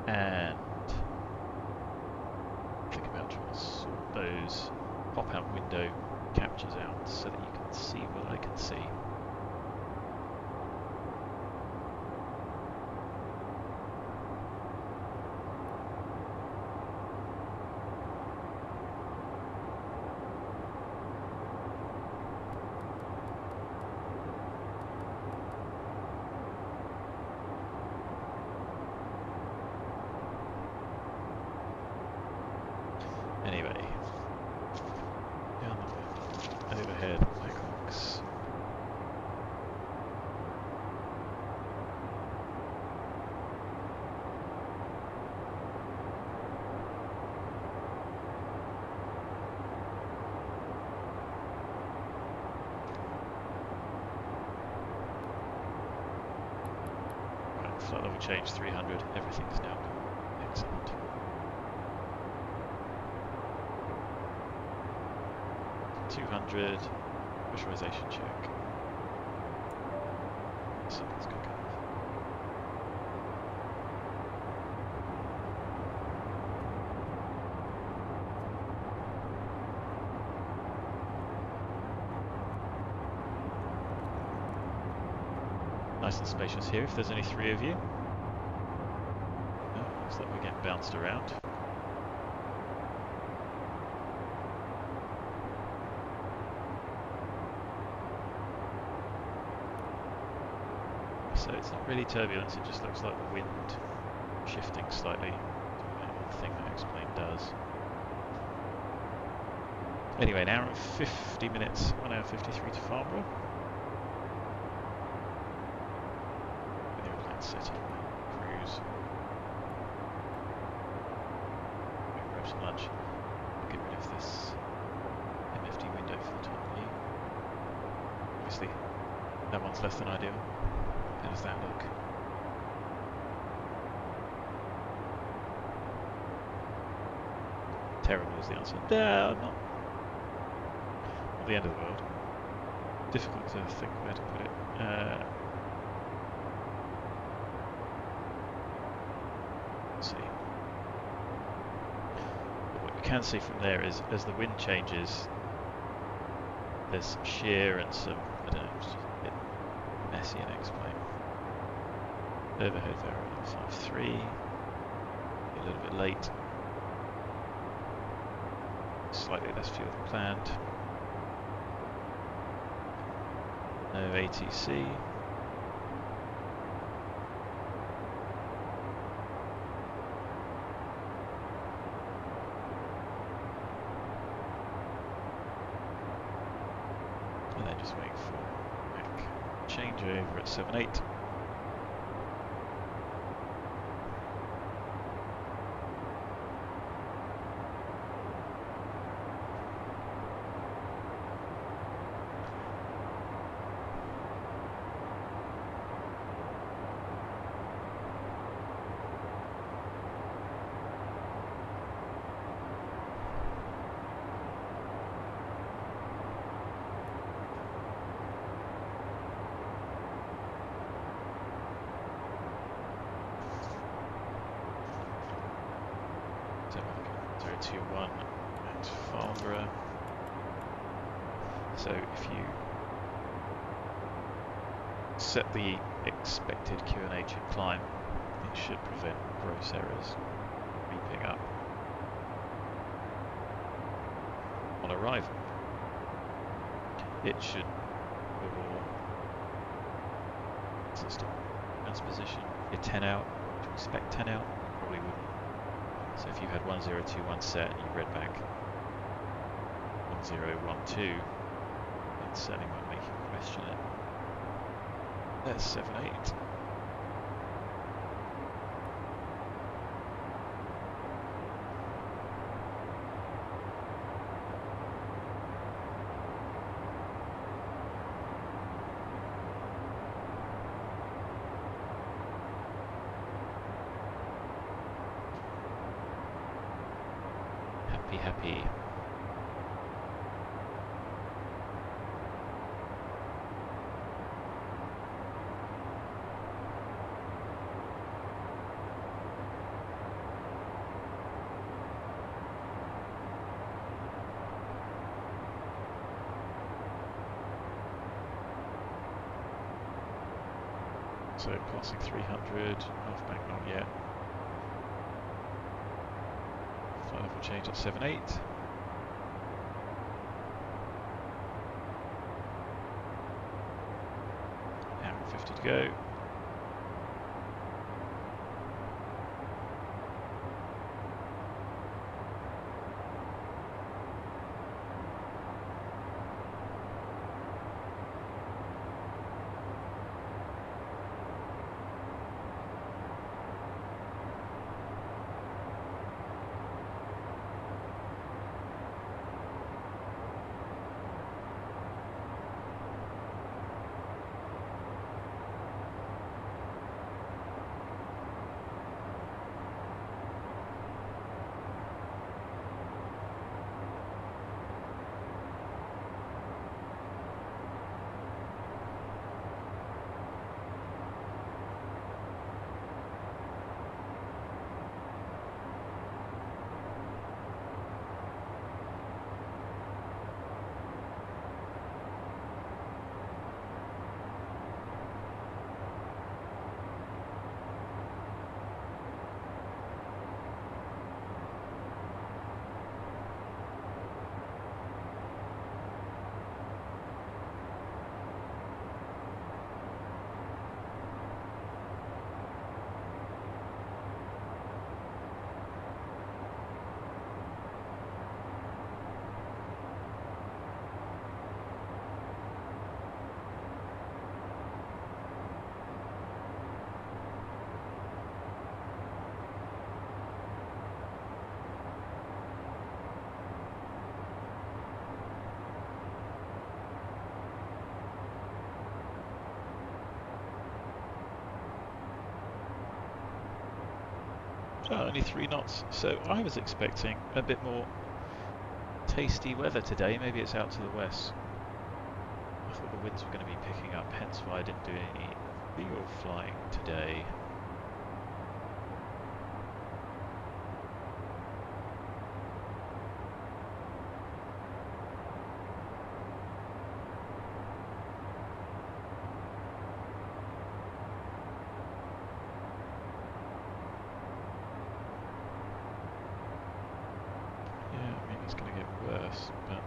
S1: and think about trying to sort those pop-out window captures out so that you can see what I can see. Anyway, down the overhead LAKOX. Right, flight level change 300. Everything's now gone. Excellent. .200 pressurization check. Something's going to come off. Nice and spacious here if there's only 3 of you. Oh, looks like we're getting bounced around. So it's not really turbulence, it just looks like the wind shifting slightly, doing that thing that X-Plane does. Anyway, an hour and 50 minutes, 1 hour 53 to Farnbrough. With the airplane setting, cruise. Grab some lunch. Get rid of this MFD window for the time being. Obviously, that one's less than ideal. How does that look? Terrible is the answer. No, not the end of the world. Difficult to think where to put it. Let's see. But what you can see from there is, as the wind changes, there's some shear and some, I don't know, it's just a bit messy in X-plane. Overhead VERUN at 5.3. A little bit late. Slightly less fuel than planned. No ATC. And then just waiting for back changeover at 7.8. So 021 at Farnbrough. So if you set the expected QNH in climb, it should prevent gross errors creeping up on arrival. It should, for system transposition, if you're 10 out, to expect 10 out, you probably wouldn't. So if you had 1021 set and you read back 1012, it certainly might make you question it. There's 7.8. Happy. So passing 300, half bank not yet. Final level change at 7.8. Hour and 50 to go. only 3 knots, so I was expecting a bit more tasty weather today. Maybe it's out to the west. I thought the winds were going to be picking up, hence why I didn't do any field flying today. It's going to get worse, but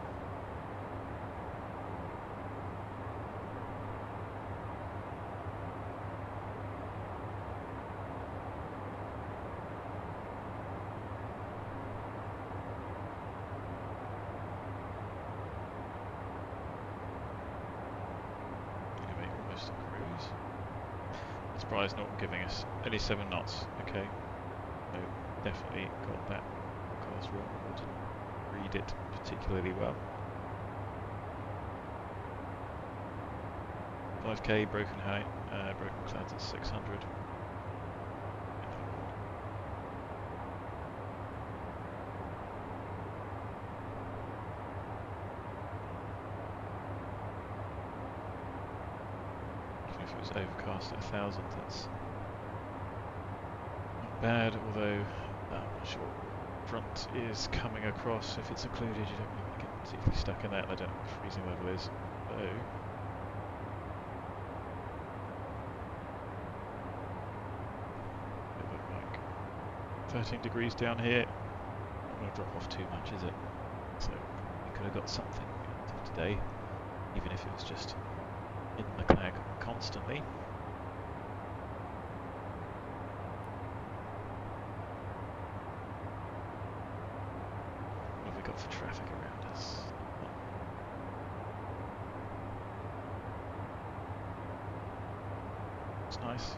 S1: anyway, almost a cruise. I'm surprised not giving us only 7 knots. Okay, so definitely got that forecast wrong. Read it particularly well. 5k broken height, broken clouds at 600. Even if it was overcast at 1000, that's not bad, although I'm not sure front is coming across. If it's occluded, you don't really want to get particularly stuck in that. I don't know what the freezing level is. So it looked like 13 degrees down here. Not going to drop off too much, is it? So we could have got something out of today, even if it was just in the clag constantly. For traffic around us. It's nice.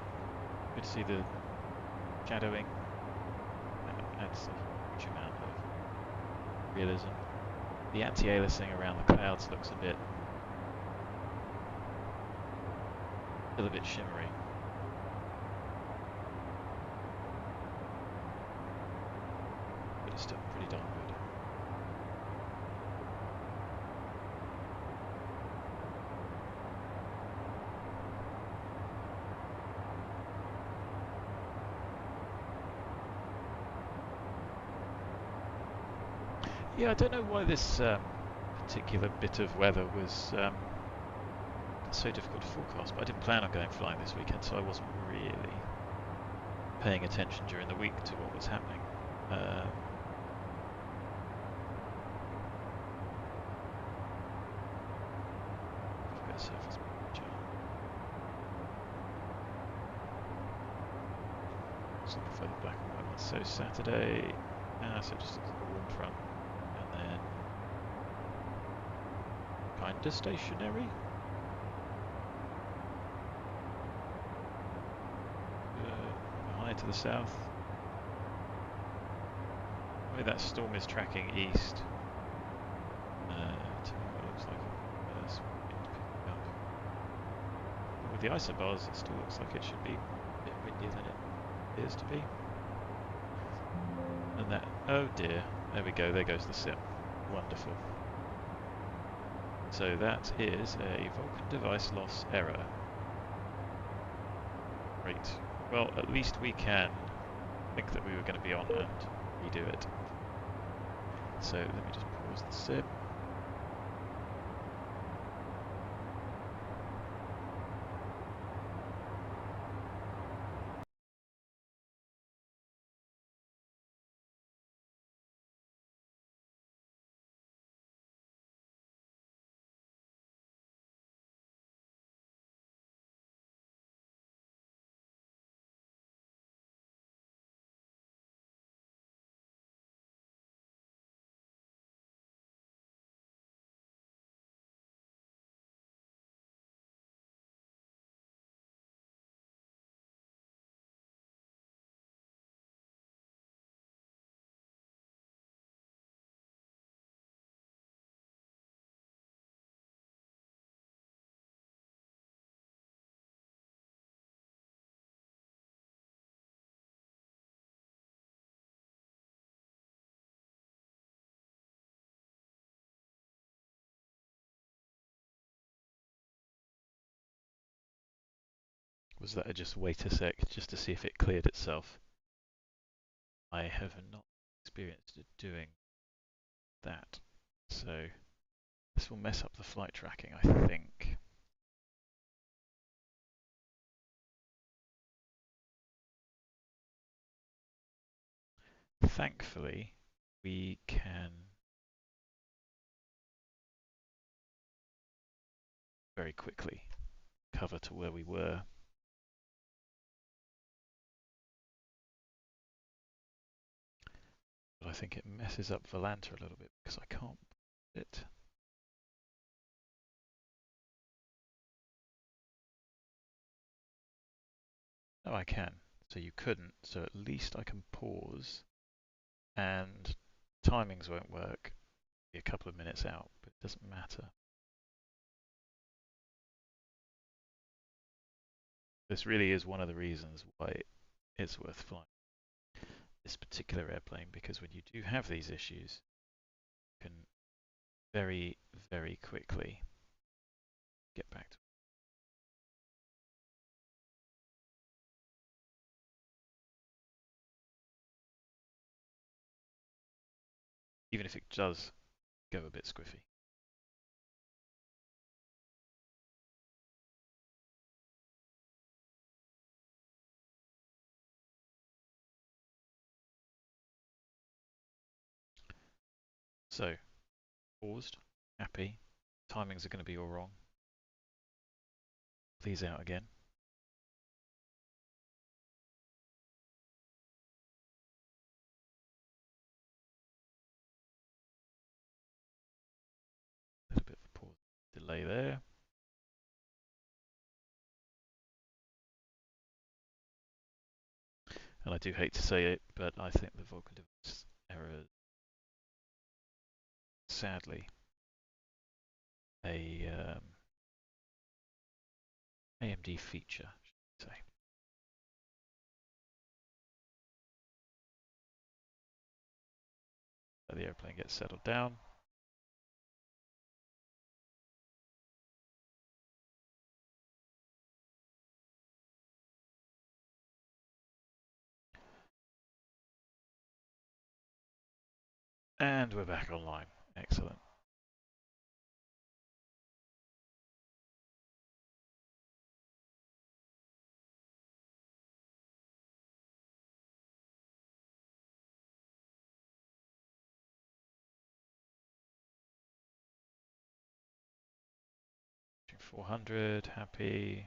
S1: Good to see the shadowing. That adds a huge amount of realism. The anti-aliasing around the clouds looks still a bit shimmery. But it's still pretty darn good. Yeah, I don't know why this particular bit of weather was so difficult to forecast, but I didn't plan on going flying this weekend, so I wasn't really paying attention during the week to what was happening. Surface manager. Just looking for the black and white one. So Saturday, so just a warm front. Then kinda stationary. High to the south. Maybe that storm is tracking east. Tomorrow looks like it's picking up. But with the isobars, it still looks like it should be a bit windier than it appears to be. And that, oh dear. There we go, there goes the sim. Wonderful. So that is a Vulkan device loss error. Great. Well, at least we can think that we were going to be on and redo it. So let me just pause the sim. was that I just wait a sec just to see if it cleared itself. I have not experienced doing that, so this will mess up the flight tracking, I think. Thankfully, we can very quickly cover to where we were. But I think it messes up Volanta a little bit because I can't put it. Oh, I can. So you couldn't. So at least I can pause, and timings won't work. Be a couple of minutes out, but it doesn't matter. This really is one of the reasons why it's worth flying this particular airplane, because when you do have these issues, you can very, very quickly get back to it. Even if it does go a bit squiffy. So, paused, happy, timings are going to be all wrong. These out again. A little bit of a pause delay there. And I do hate to say it, but I think the Vulkan device error, sadly, a AMD feature, should I say. So the airplane gets settled down. And we're back online. Excellent. Reaching 400, happy.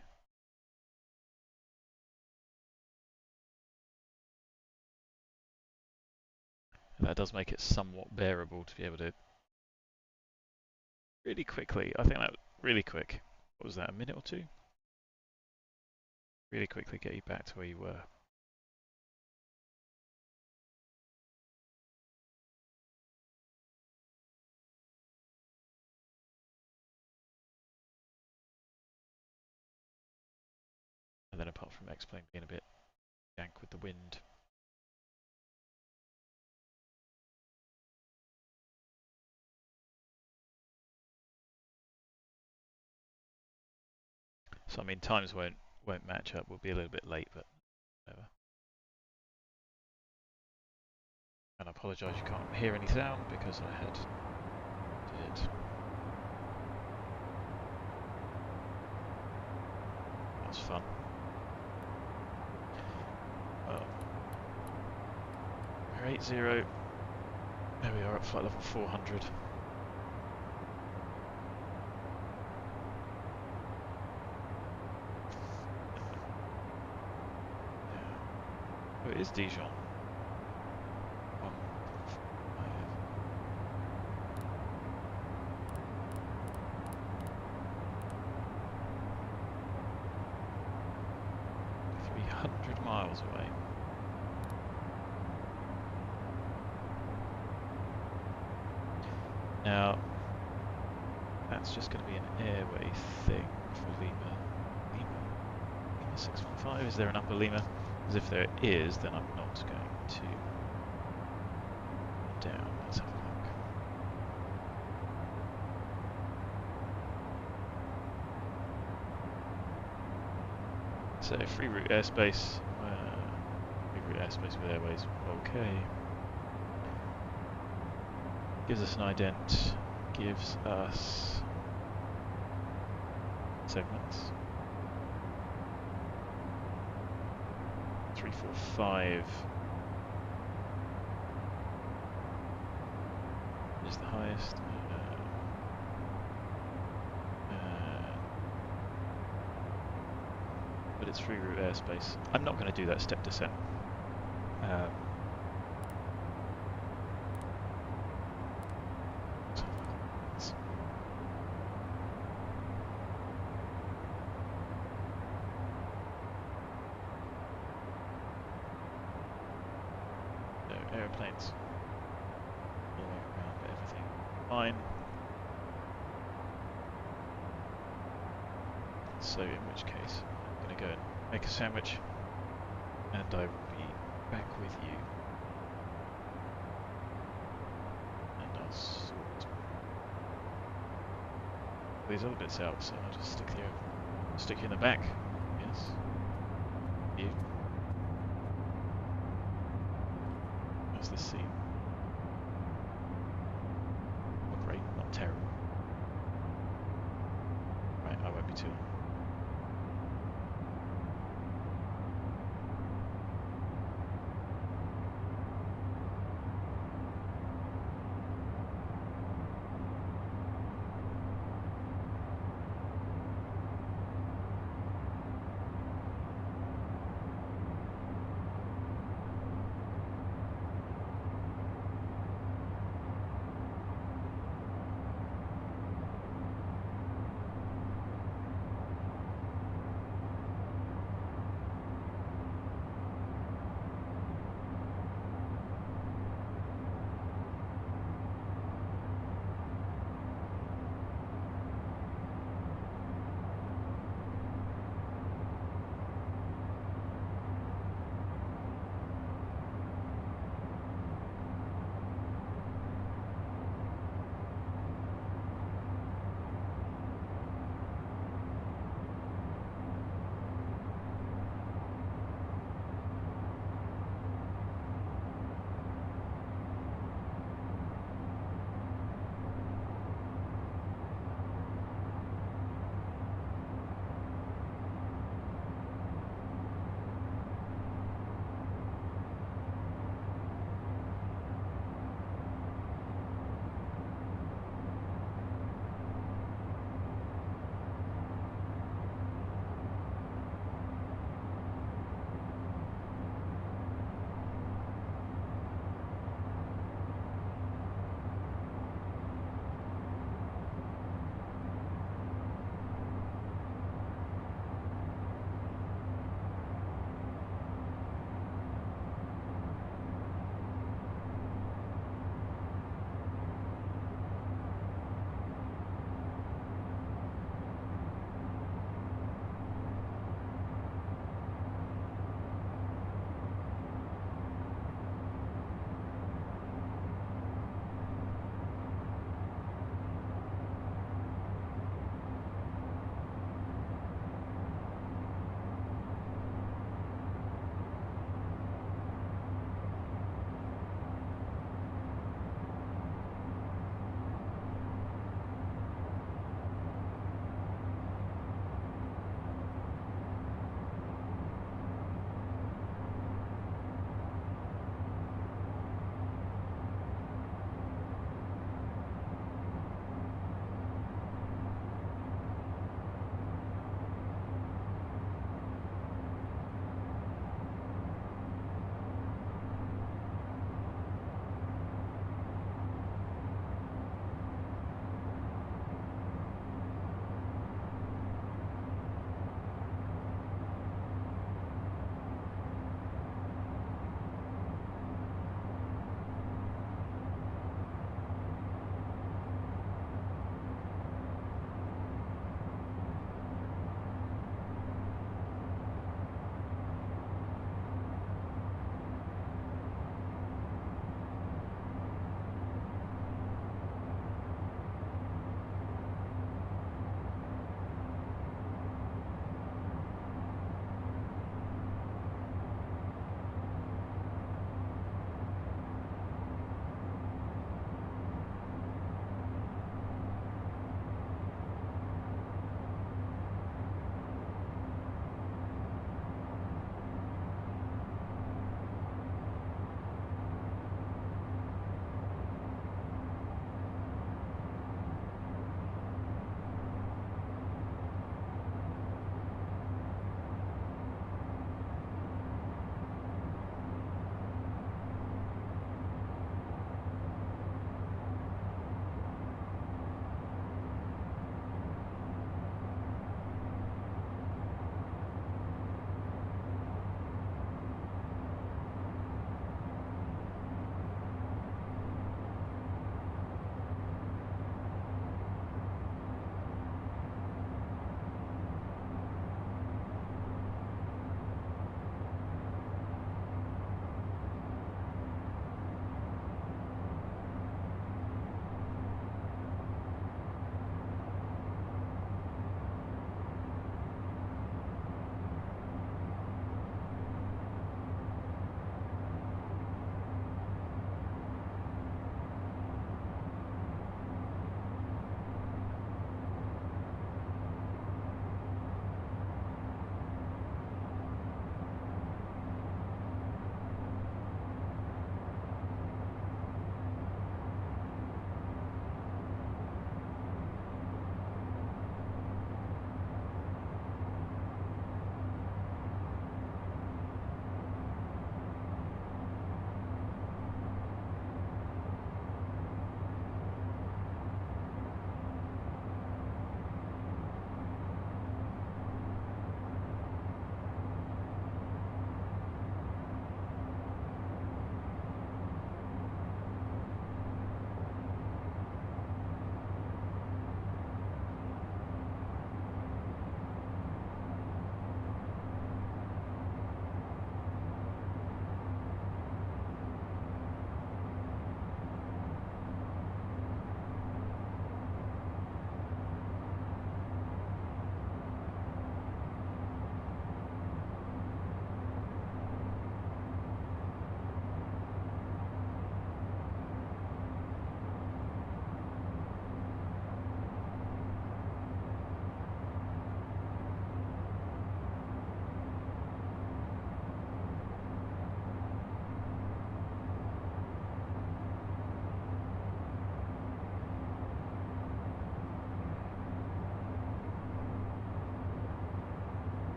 S1: And that does make it somewhat bearable to be able to really quickly, I think that was really quick. What was that, a minute or two? Really quickly get you back to where you were. And then apart from X-plane being a bit jank with the wind. So I mean times won't match up, we'll be a little bit late, but whatever. And I apologise you can't hear any sound because I had did it. That was fun. Well, we're 80. There we are at flight level 400. Oh, it is Dijon. 300 miles away. Now, that's just going to be an airway thing for Lima. Lima 615, is there an upper Lima? Because if there is, then I'm not going to go down. Let's have a look. So free route airspace. Free route airspace with airways. Okay. Gives us an ident. Gives us segments. 3, 4, 5 is the highest. But it's free route airspace. I'm not going to do that step descent. Aeroplanes all the way around, but everything fine. So in which case I'm going to go and make a sandwich and I will be back with you and I'll sort these other bits out, so I'll just stick you in the back. Yes. You. How's this scene? Not great, not terrible. Right, I won't be too long.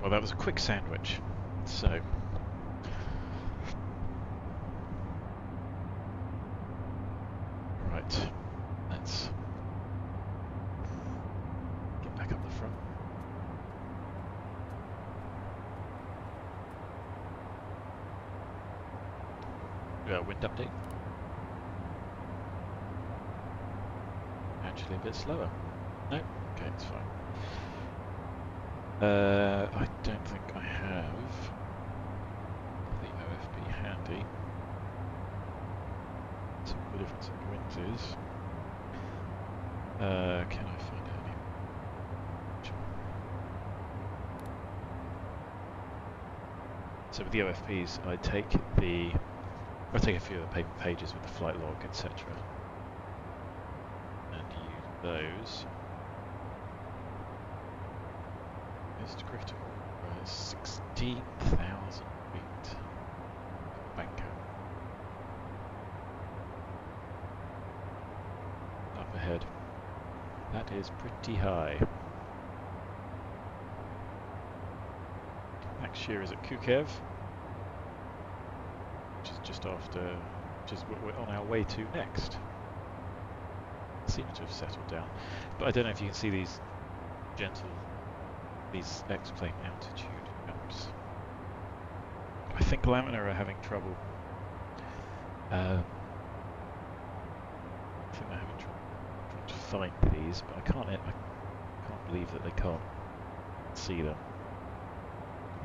S1: Well, that was a quick sandwich. So. Right. Let's get back up the front. Wind update. Actually a bit slower. No? Okay, it's fine. I don't think I have the OFB handy. So the difference in the winds is. Can I find it anywhere? So with the OFPs, I take a few of the paper pages with the flight log, etc. and use those. Most critical 16,000 feet. BANKO. Up ahead. That is pretty high. Next shear is at KUKEV, which is just after, which is what we're on our way to next. Seems to have settled down, but I don't know if you can see these X-plane altitude jumps. I think Laminar are having trouble. I think they're having trouble trying to find these, but I can't believe that they can't see them.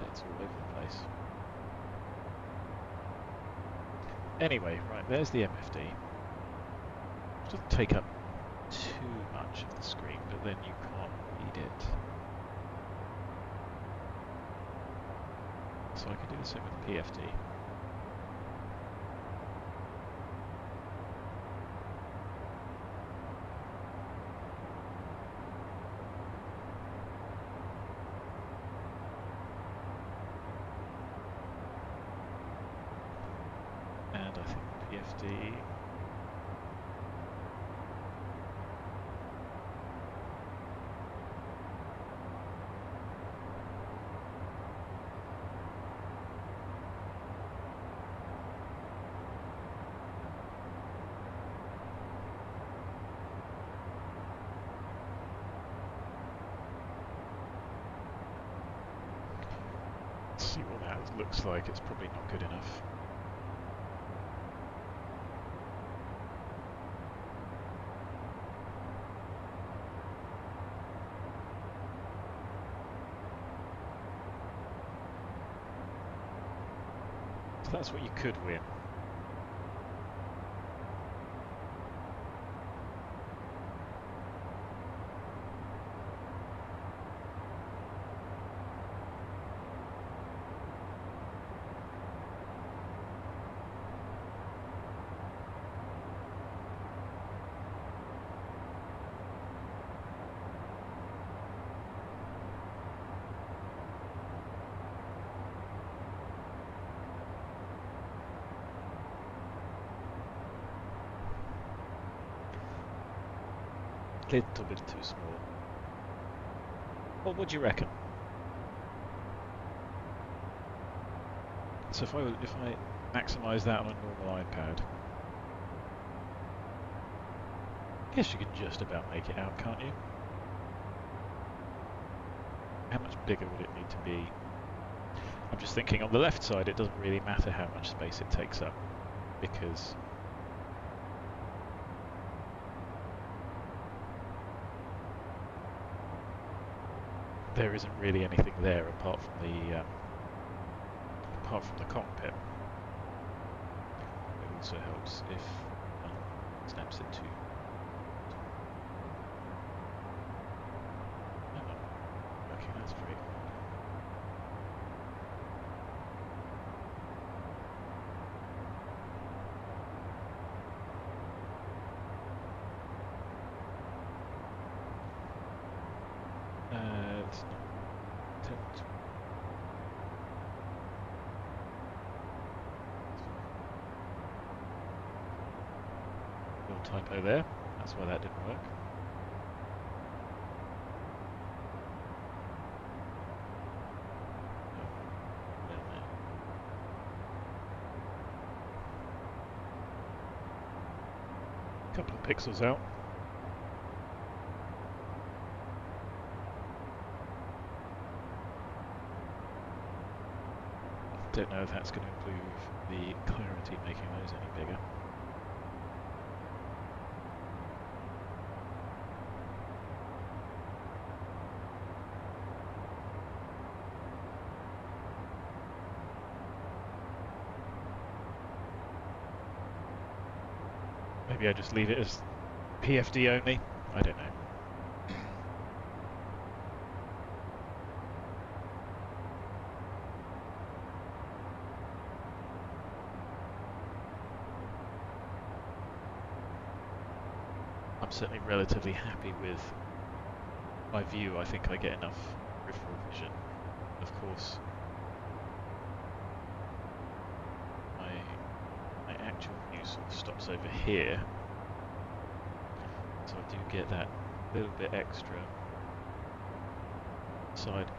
S1: It's all over the place. Anyway, right, there's the MFD. It doesn't take up too much of the screen, but then you can't read it. So I can do the same with the PFD. And I think PFD. See what that looks like. It's probably not good enough. So that's what you could win. Little bit too small. What would you reckon? So if I maximise that on a normal iPad, I guess you could just about make it out, can't you? How much bigger would it need to be? I'm just thinking on the left side it doesn't really matter how much space it takes up, because there isn't really anything there apart from the cockpit. It also helps if one snaps it to. Okay, that's great. It's not attempt. Little typo there. That's why that didn't work. Couple of pixels out. Don't know if that's going to improve the clarity, making those any bigger. Maybe I just leave it as PFD only. I don't know. I'm certainly relatively happy with my view. I think I get enough peripheral vision. Of course, my actual view sort of stops over here, so I do get that little bit extra side.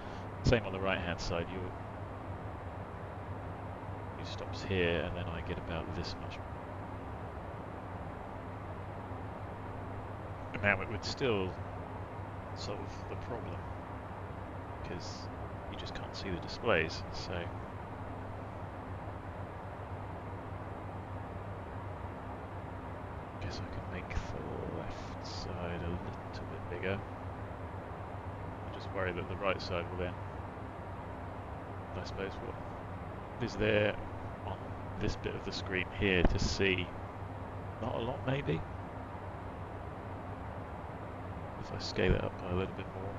S1: Same on the right hand side, your view stops here, and then I get about this much. Now it would still solve the problem because you just can't see the displays, so I guess I can make the left side a little bit bigger. I just worry that the right side will then, I suppose, what is there on this bit of the screen here to see? Not a lot, maybe? If I scale it up by a little bit more.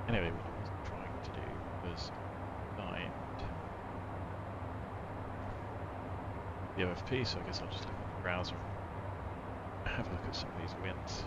S1: Anyway, what I was trying to do was find the OFP, so I guess I'll just look at the browser and have a look at some of these wins.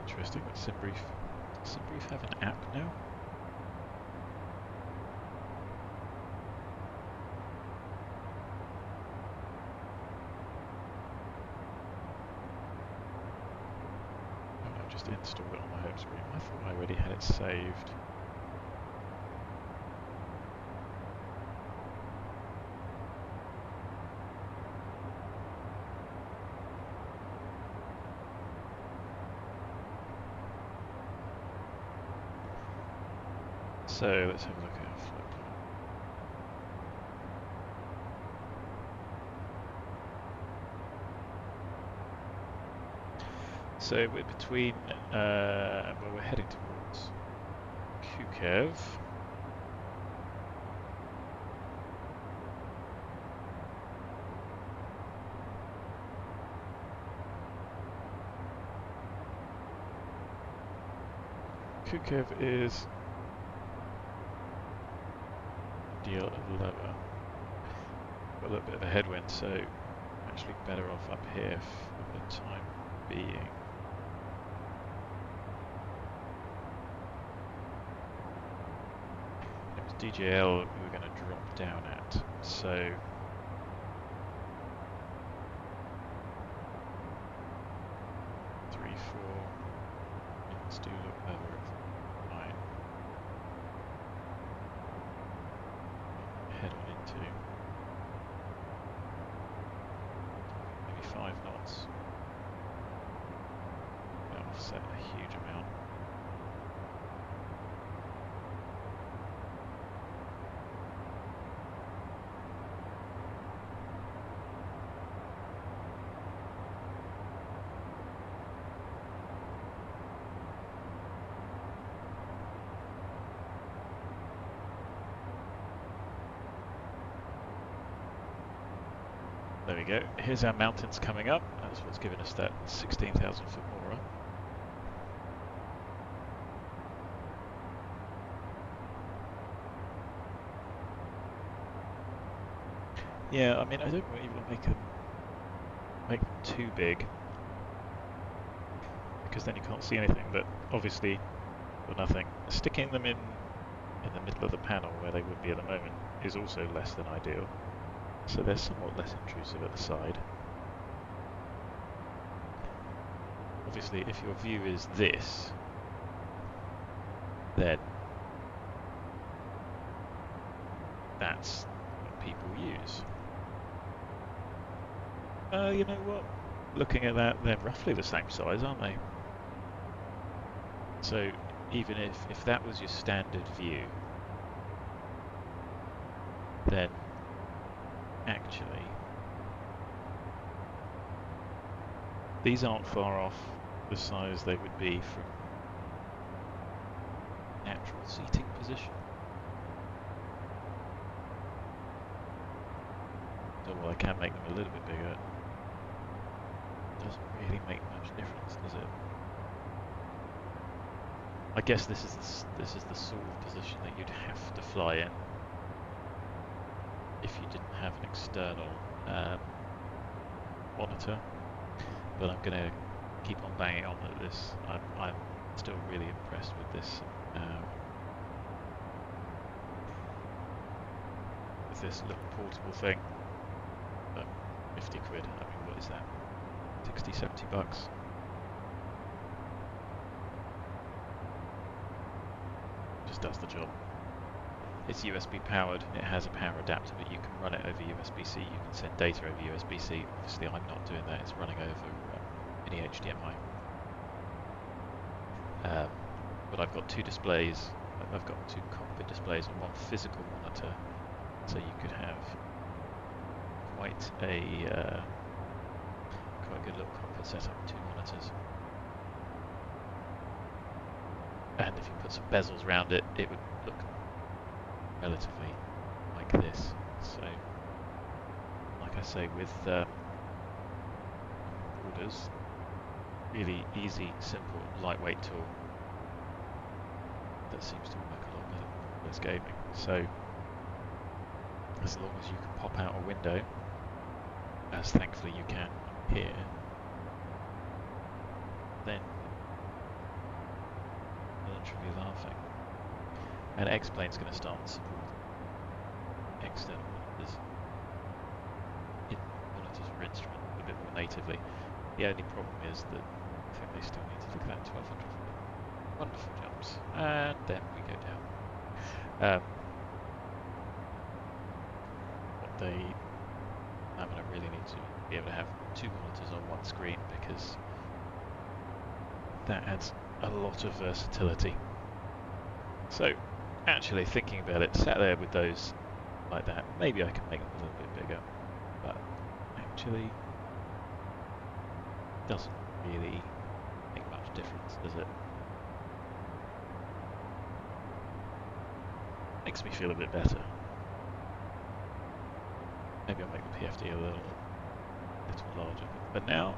S1: Interesting, but SimBrief have an app now? Oh, I've just installed it on my home screen. I thought I already had it saved. So let's have a look at our flow plan. So we're between, well, we're heading towards KUKEV. KUKEV is deal of lower. Got a little bit of a headwind, so actually better off up here for the time being. It was DJL we were going to drop down at, so let's do look over at 9. Head on into maybe 5 knots. That'll offset a huge amount. There we go. Here's our mountains coming up. That's what's given us that 16,000 foot more up. Yeah, I mean, I don't really want to make a make them too big, because then you can't see anything, but obviously for nothing. Sticking them in the middle of the panel where they would be at the moment is also less than ideal, so they're somewhat less intrusive at the side. Obviously if your view is this, then that's what people use. You know what? Looking at that, they're roughly the same size, aren't they? So even if that was your standard view, then actually these aren't far off the size they would be from natural seating position. So while I can make them a little bit bigger, it doesn't really make much difference, does it? I guess this is the sort of position that you'd have to fly in if you didn't have an external monitor. But I'm going to keep on banging on at this. I'm still really impressed with this. With this little portable thing. 50 quid. I mean, what is that? 60, 70 bucks. Just does the job. It's USB powered, it has a power adapter, but you can run it over USB-C, you can send data over USB-C. Obviously I'm not doing that, it's running over any HDMI. But I've got two displays, I've got two cockpit displays and one physical monitor, so you could have quite a good little cockpit setup with two monitors. And if you put some bezels around it, it would look relatively like this. So, like I say, with borders, really easy, simple, lightweight tool that seems to work a lot better than this gaming. So, as long as you can pop out a window, as thankfully you can here, then you're literally laughing. And X-Plane's going to start supporting external monitors in monitors for instrument a bit more natively. The only problem is that I think they still need to look at that 1200. Wonderful jumps, and then we go down. I'm going to really need to be able to have two monitors on one screen, because that adds a lot of versatility. So, actually thinking about it, sat there with those like that, maybe I can make them a little bit bigger, but actually doesn't really make much difference, does it? Makes me feel a bit better. Maybe I'll make the PFD a little larger, but now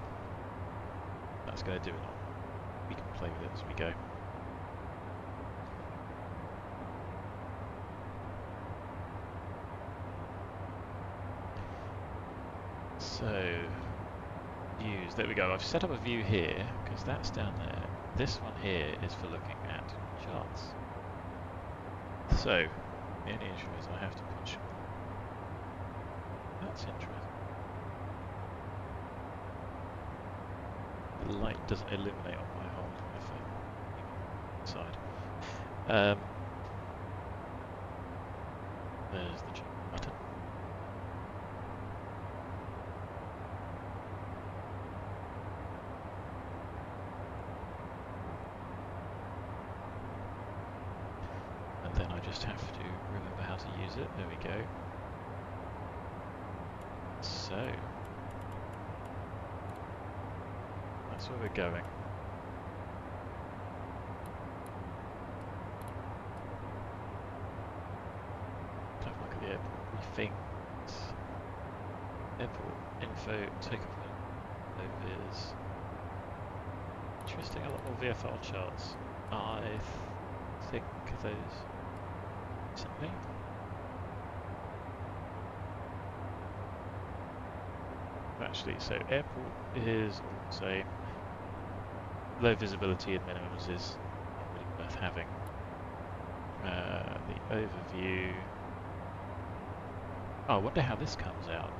S1: that's going to do it all. We can play with it as we go. So, views, there we go. I've set up a view here, because that's down there. This one here is for looking at charts. So, the only issue is I have to push. That's interesting. The light doesn't illuminate on my whole side. There's the G button. And then I just have to remember how to use it. There we go. So, that's where we're going. Have a look at the airport briefings. Airport info, takeoff overviews. Interesting, a lot more VFR charts. I think those recently. But actually. So airport is all the same. Low visibility and minimums is not really worth having. The overview. Oh, I wonder how this comes out.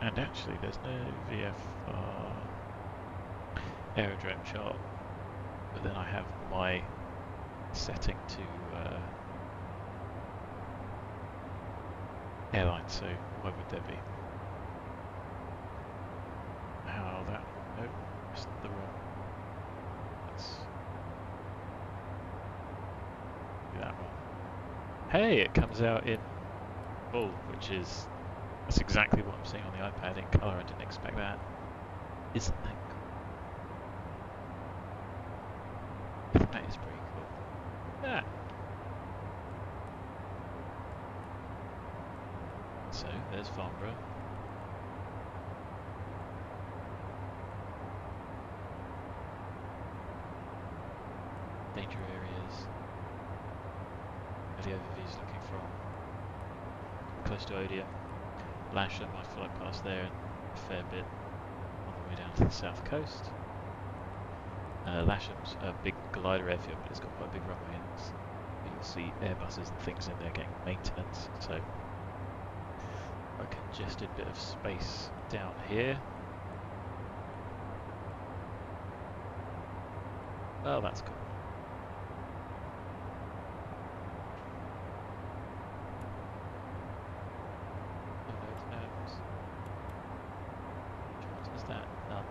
S1: And actually, there's no VFR aerodrome chart, but then I have my setting to airline, so why would there be? How that? Nope, it's the wrong. Let's do that one. Hey, it comes out in full, which is that's exactly what I'm seeing on the iPad in colour. I didn't expect that. Isn't that cool? I think that is pretty cool. Yeah. So there's Farnbrough. Danger areas. Where the overview is looking from. Close to Odeon. Lasham, I fly past there and a fair bit on the way down to the south coast. Lasham's a big glider airfield, but it's got quite a big runway, and you'll see Airbuses and things in there getting maintenance. So a congested bit of space down here. Oh, that's cool. What is that? None.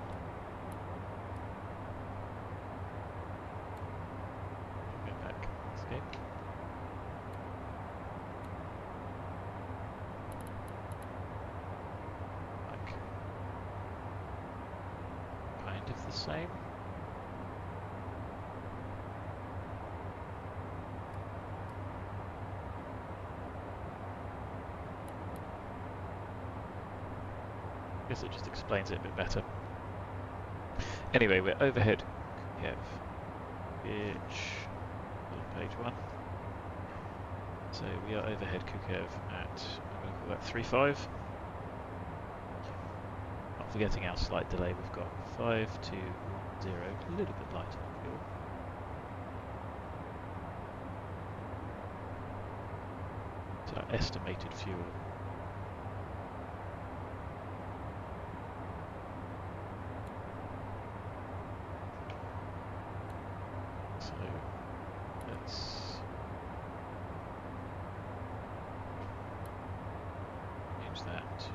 S1: Go back. Escape. Like, kind of the same. I guess it just explains it a bit better. Anyway, we're overhead KUKEV, which on page 1. So we are overhead KUKEV at, I'm going to call that 3.5. Not forgetting our slight delay, we've got 5.210, a little bit light on fuel. So our estimated fuel. So let's change that to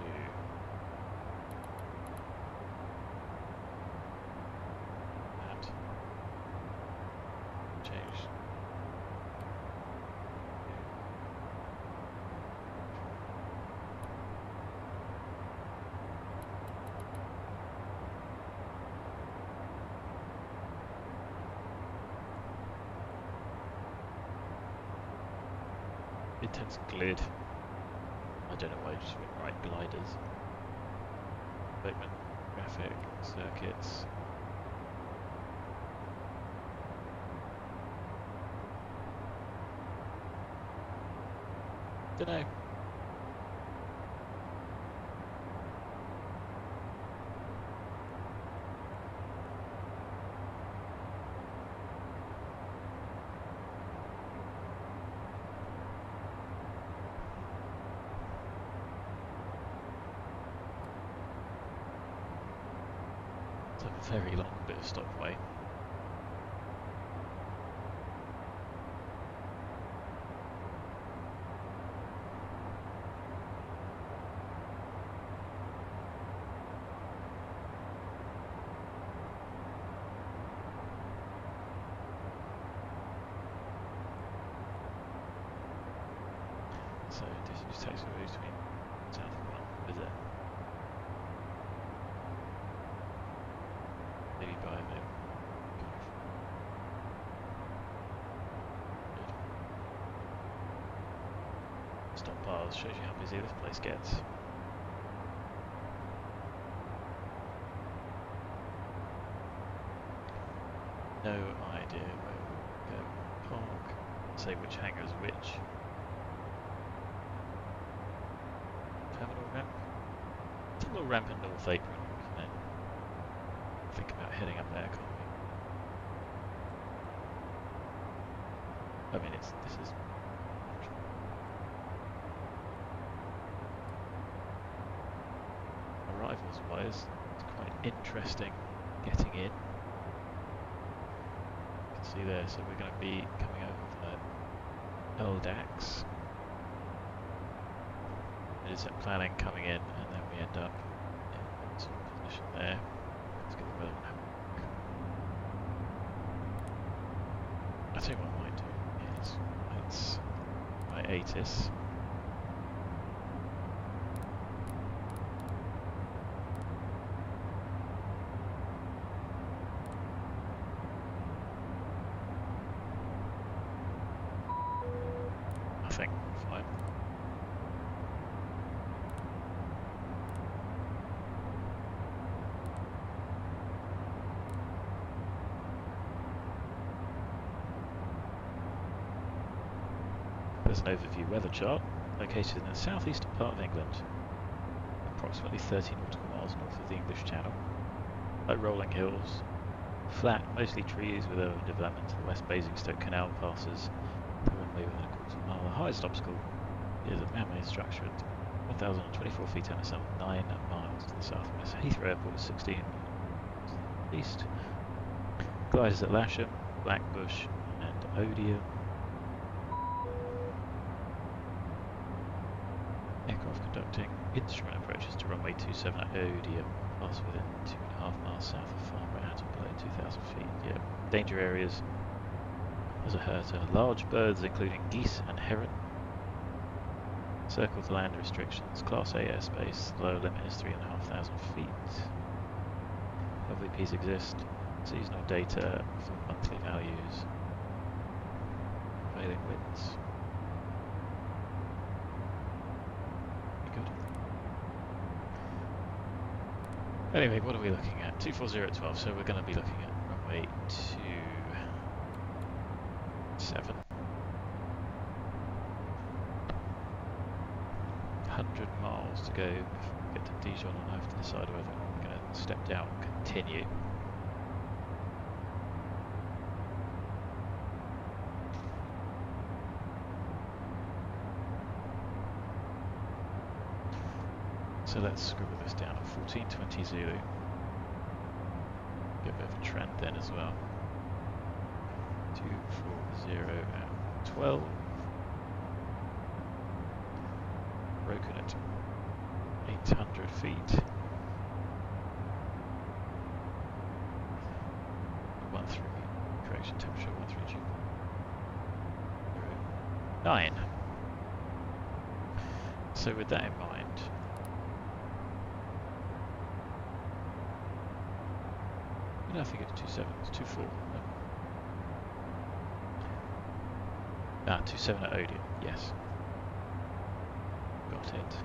S1: that. Change. Intense glid. I don't know why I just went right gliders. Statement, graphic, circuits. Don't know. It's a very long bit of stopway. So this just takes away between south and one with it. Maybe by a bit. Good. Stop bars shows you how busy this place gets. No idea where we'll go. Park. Say which hangar is which. little ramp in North Apron, we can then think about heading up there, can't we? I mean, this is arrivals wise, it's quite interesting getting in. You can see there, so we're going to be coming over the LDAX. It is planning coming in, and then we end up in sort of position there. Let's get the weather map. I tell you what I might do is let's my ATIS. Nothing. Fine. There's an overview weather chart located in the southeastern part of England, approximately 30 nautical miles north of the English Channel. Low rolling hills, flat, mostly trees with urban development to the west. Basingstoke Canal passes the runway within a quarter mile. The highest obstacle is a man-made structure at 1,024 feet and some 9 miles to the southwest. Heathrow Airport is 16 miles to the east. Gliders at Lasham, Blackbush and Odeon. Aircraft conducting instrument approaches to runway 27 at Odeon, pass within 2.5 miles south of Farnbrough out of below 2,000 feet. Yeah. Danger areas as a herter. Large birds including geese and heron. Circle to land restrictions. Class A airspace. Lower limit is 3,500 feet. LVPs exist. Seasonal data for monthly values. Prevailing winds. Good. Anyway, what are we looking at? 240 at 12, so we're going to be looking at runway 27. 100 miles to go before we get to Dijon, and I have to decide whether we're going to step down and continue. So let's scribble this down at 1420 Zulu. Get a bit of a trend then as well. 240 at 12. Broken at 800 feet. 13, correction temperature 13 9. So with that in mind, I think it's 27, it's 24. Ah, 27 at Odeon, yes. Got it.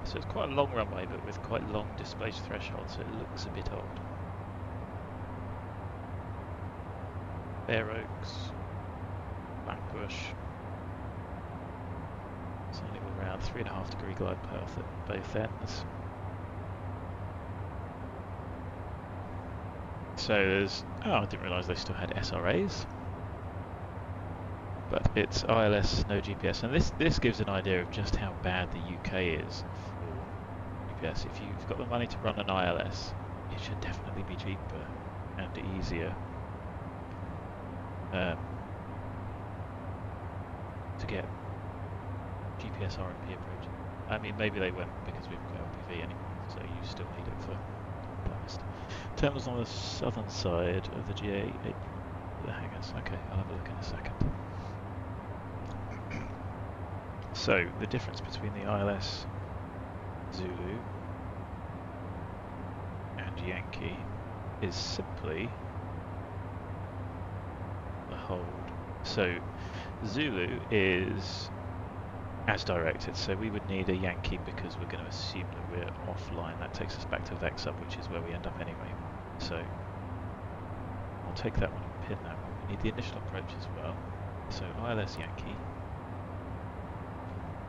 S1: So it's quite a long runway, but with quite long displaced thresholds, so it looks a bit odd. Bare Oaks, Blackbush. Something around 3.5 degree glide path at both ends. So there's, oh, I didn't realise they still had SRAs. But it's ILS, no GPS, and this gives an idea of just how bad the UK is for GPS. If you've got the money to run an ILS, it should definitely be cheaper and easier to get GPS RMP approach. I mean, maybe they won't because we've got LPV anyway, so you still need it for blast. Terminals on the southern side of the GA the hangars. Okay, I'll have a look in a second. So the difference between the ILS Zulu and Yankee is simply the hold. So Zulu is as directed, so we would need a Yankee because we're going to assume that we're offline. That takes us back to VEXUP, which is where we end up anyway. So I'll take that one and pin that one. We need the initial approach as well. So ILS Yankee.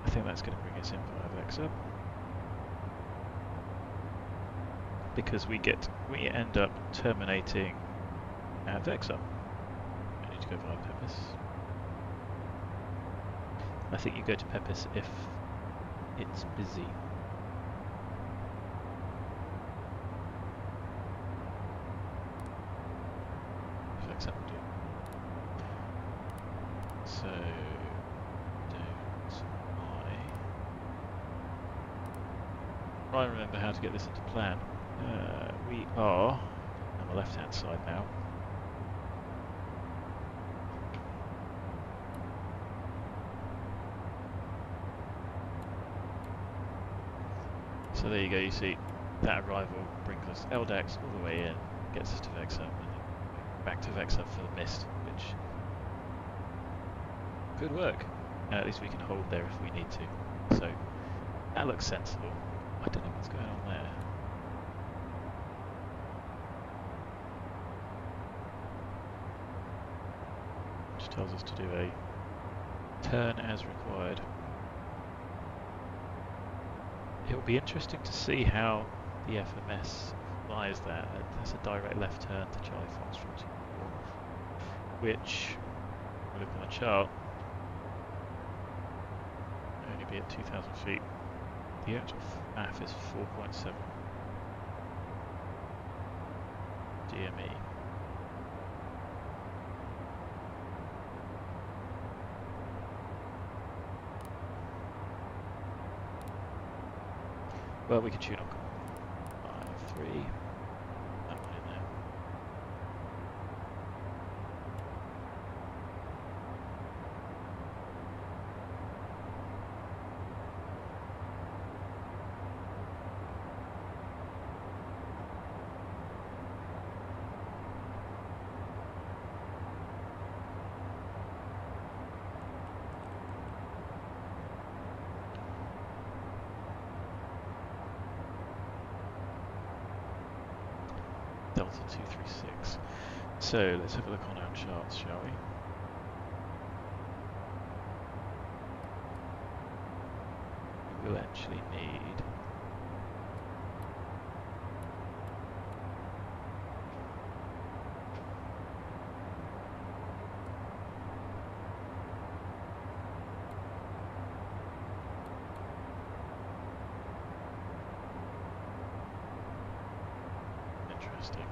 S1: I think that's going to bring us in via VEXA. Because we end up terminating at VEXA. I need to go via Pepis. I think you go to Pepis if it's busy. VEXA will do. So I remember how to get this into plan. We are on the left hand side now. So there you go, you see that arrival brings us ELDAX all the way in, gets us to VEXA, and then back to VEXA for the mist, which could work. At least we can hold there if we need to. So that looks sensible. I don't know what's going on there. Which tells us to do a turn as required. It will be interesting to see how the FMS flies that. There's a direct left turn to Charlie Foxtrot 24, which, if we look on the chart, only be at 2,000 feet. The actual FAF is 4.7 GME. Well, we can tune on 5.3. That one in there. Delta 236. So let's have a look on our charts, shall we? We will actually need interesting.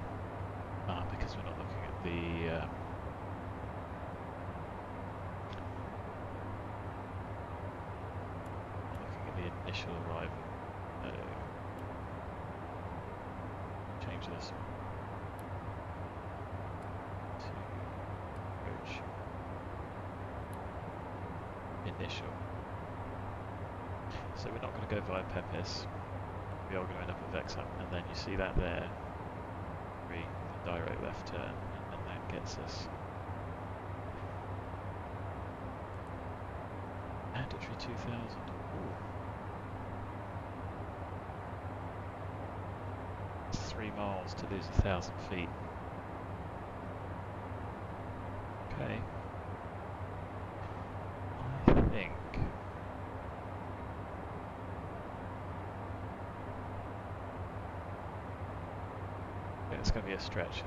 S1: Because we're not looking at the initial arrival. Change this to approach initial. So we're not going to go via Pepis. We are going to end up at VEXA, and then you see that there. The direct left turn, and then that gets us mandatory 2,000. Ooh. It's 3 miles to lose 1,000 feet. Okay. I think it's going to be a stretch.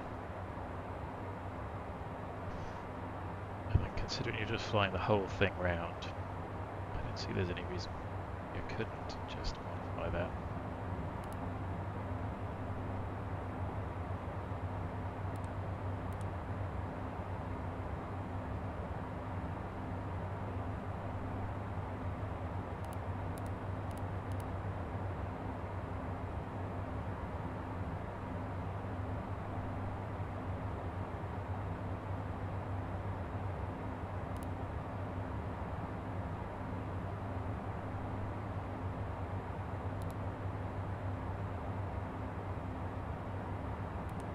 S1: And then considering you're just flying the whole thing round, I don't see there's any reason you couldn't just modify that.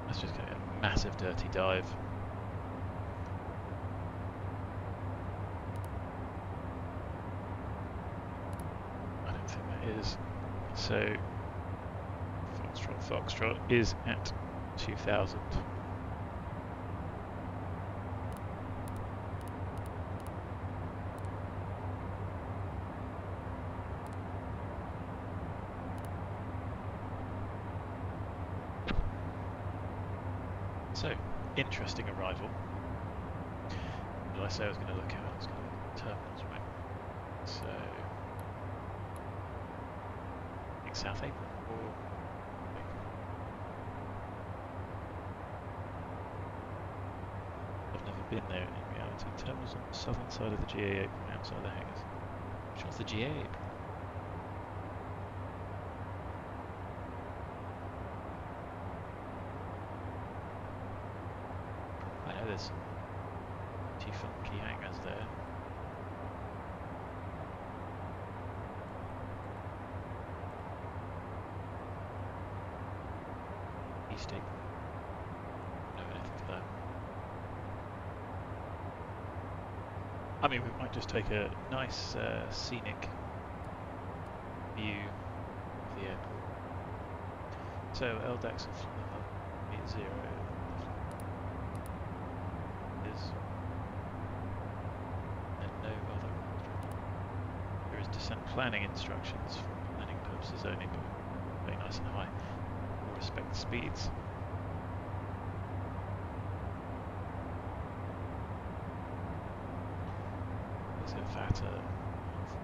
S1: Let's just get a massive dirty dive. I don't think that is. So Foxtrot is at 2,000. So, interesting arrival. What did I say I was going to look at? I was going to look at the terminals, right? So, I think South April or April. I've never been there in reality. Terminals on the southern side of the GA apron outside the hangars. Which one's the GA apron? I know there's some pretty funky hangars there. East apron. Don't know anything for that. I mean, we might just take a nice scenic view of the airport. So LDAX and 80 is and no other. There is descent planning instructions for planning purposes only, but very nice and high. We'll respect the speeds. VATA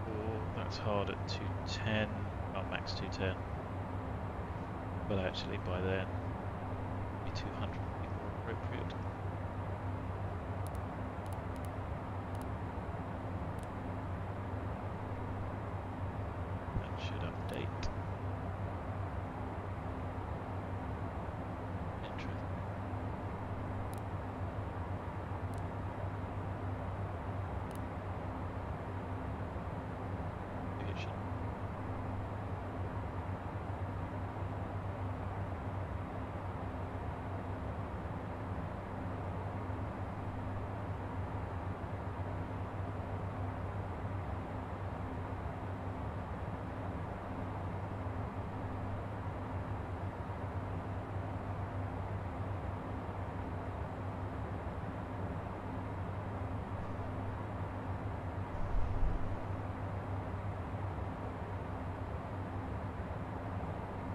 S1: 4, that's hard at 210, well max 210, but actually by then maybe 200 would be more appropriate. That should update. Interesting.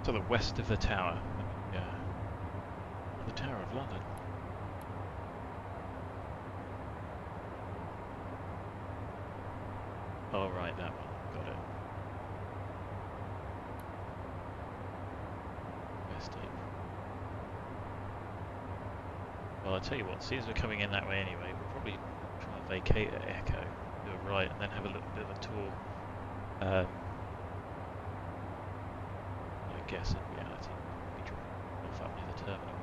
S1: To the west of the tower, the Tower of London. Oh right, that one, got it. West Apron. Well, I'll tell you what, since we're coming in that way anyway, we'll probably try and vacate at Echo, do a right, and then have a little bit of a tour. I guess in reality, we drop off up near the terminal.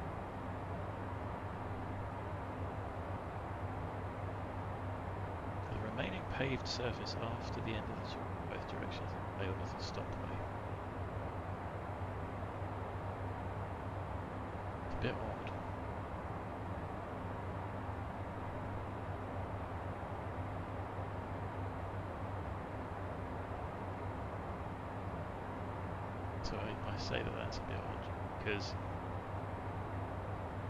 S1: The remaining paved surface after the end of the tour in both directions is available for stopway. It's a bit odd. So I say that that's a bit odd because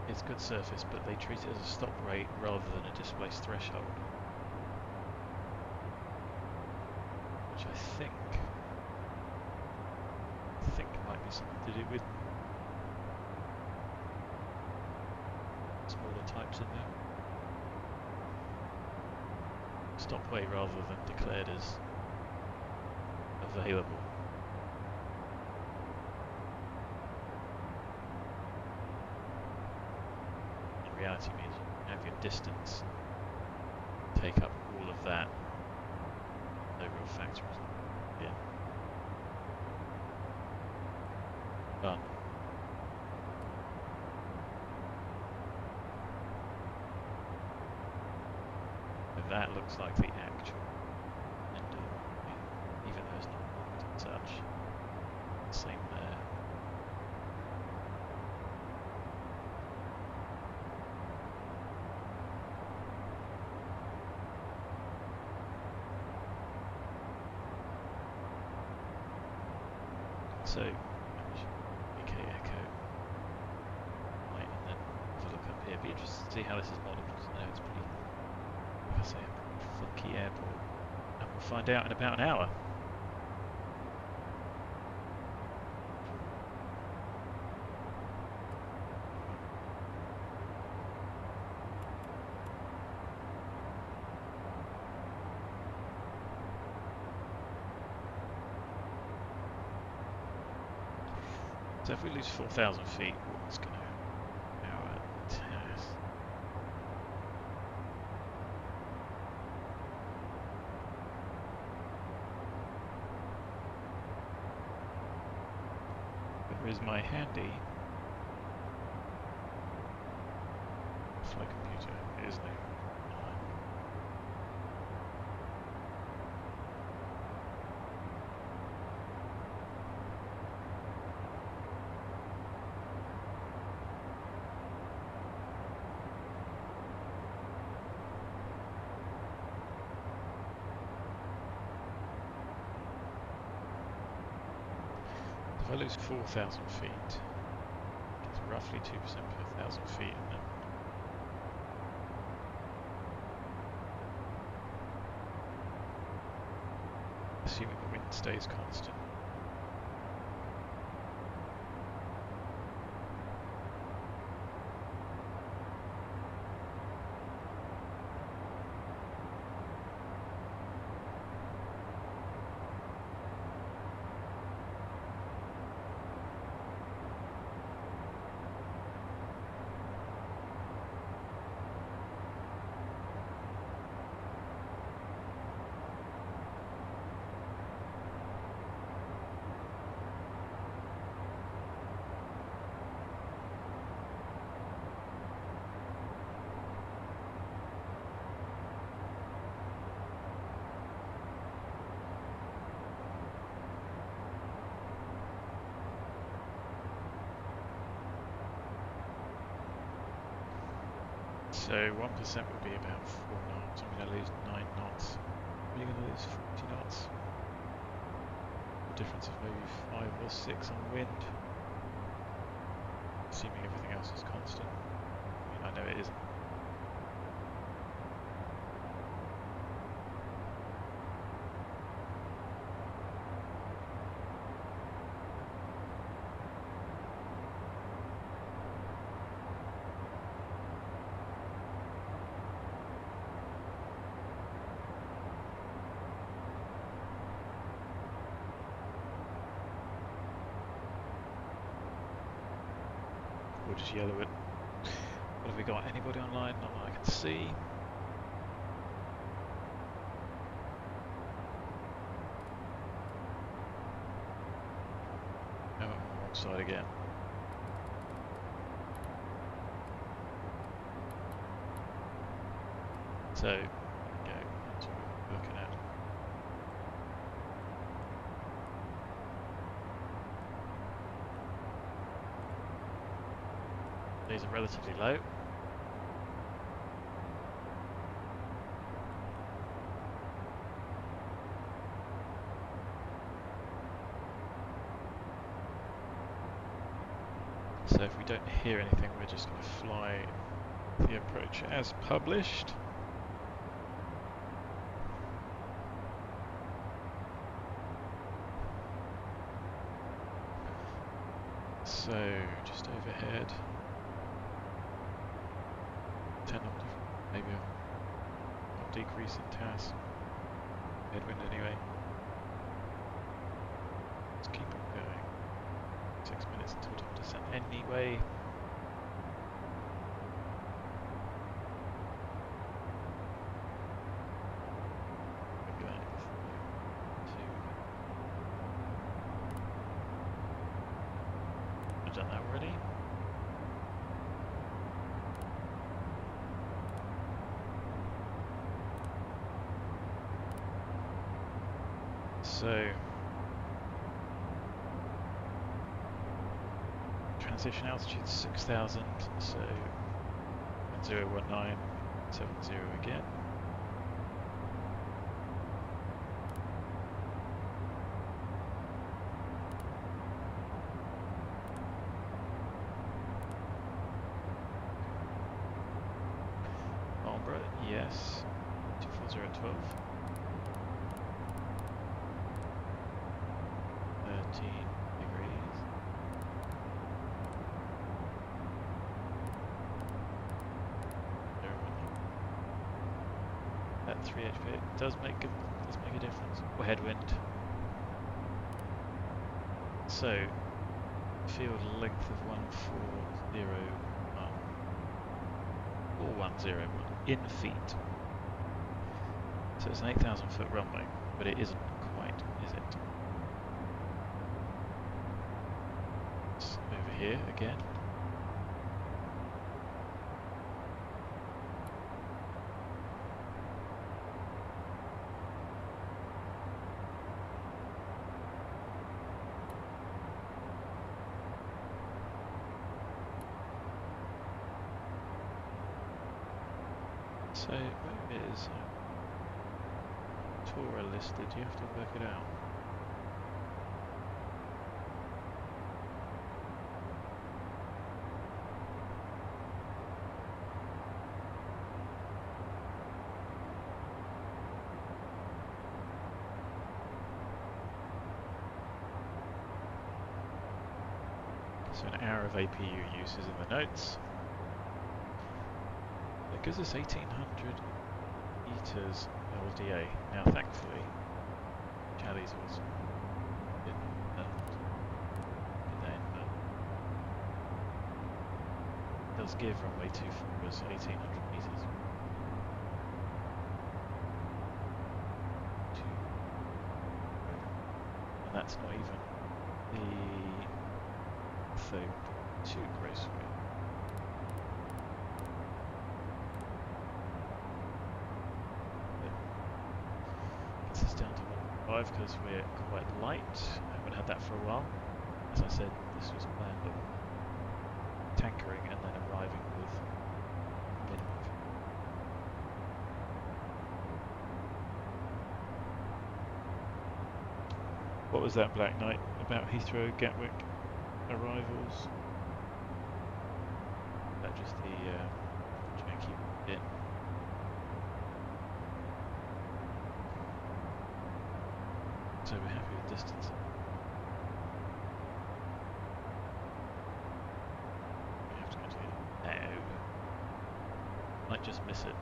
S1: it's good surface, but they treat it as a stop rate rather than a displaced threshold, which I think might be something to do with smaller types in there. Stopway rather than declared as available. Reality means you have your distance take up all of that. No real factor. Yeah. Done. So that looks like the actual end of the runway, even though it's not marked as such. Same there. So, UK Echo, right, and then have a look up here. Be interested to see how this is modelled, because I know it's pretty, like I say, a pretty funky airport. And we'll find out in about an hour. So if we lose 4,000 feet, what's going to happen? Our TAS. Where is my handy flight computer? It isn't even online. If I lose 4,000 feet, it's roughly 2% per 1,000 feet, and then assuming the wind stays constant. So 1% would be about 4 knots. I'm going to lose 9 knots. Are you going to lose 40 knots? The difference of maybe 5 or 6 on wind. Assuming everything else is constant. I mean, I know it isn't. We'll just yellow it. What have we got? Anybody online? Not that I can see. Oh, I'm on the wrong side again. So, there we go. That's what we're looking at. These are relatively low. So if we don't hear anything, we're just going to fly the approach as published. So just overhead. 10 knot, maybe a decrease in TAS. Headwind anyway. Let's keep on going. 6 minutes until top descent anyway. Maybe that before 2. I've done that already. So, transition altitude 6,000, so 101970 again. Farnbrough, yes, 24012. 13 degrees. That 3 HP does make a difference. Or headwind. So field length of 4101 in feet. So it's an 8,000 foot runway, but it isn't quite, is it? It's over here again. So where is Tora listed? You have to work it out. So an hour of APU use is in the notes. It gives us 1800 meters LDA. Now thankfully, Charlie's was it does give runway 24 as 1800 meters. And that's not even the 32 gross weight. Gets us down to 1.5 because we're quite light. I haven't had that for a while. As I said, this was planned on tankering and then arriving with minimum. What was that, Black Knight, about Heathrow, Gatwick arrivals? That just the janky bit. So we're happy with distance. We have to go to the no. Might just miss it.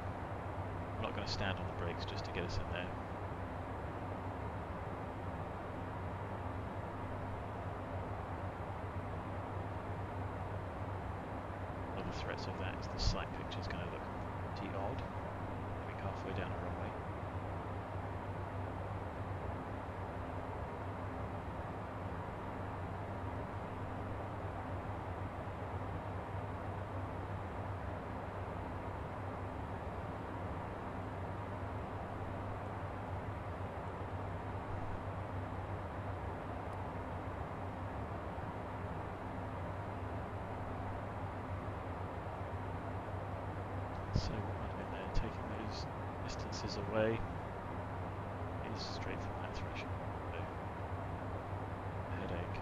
S1: I'm not going to stand on the brakes just to get us in there. Other threats of that is the sight picture is going to look pretty odd. Maybe halfway down a runway. So what I'm in there, taking those distances away is straight from that threshold. So, a headache.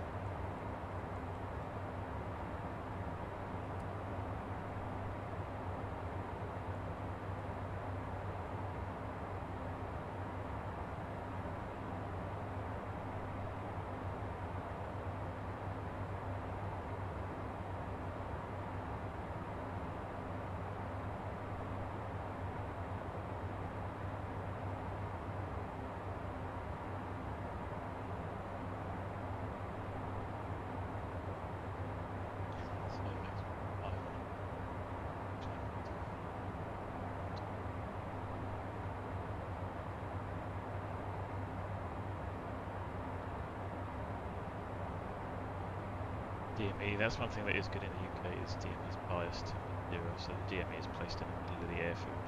S1: DME, that's one thing that is good in the UK, is DME is biased to 0, so the DME is placed in the middle of the airfield.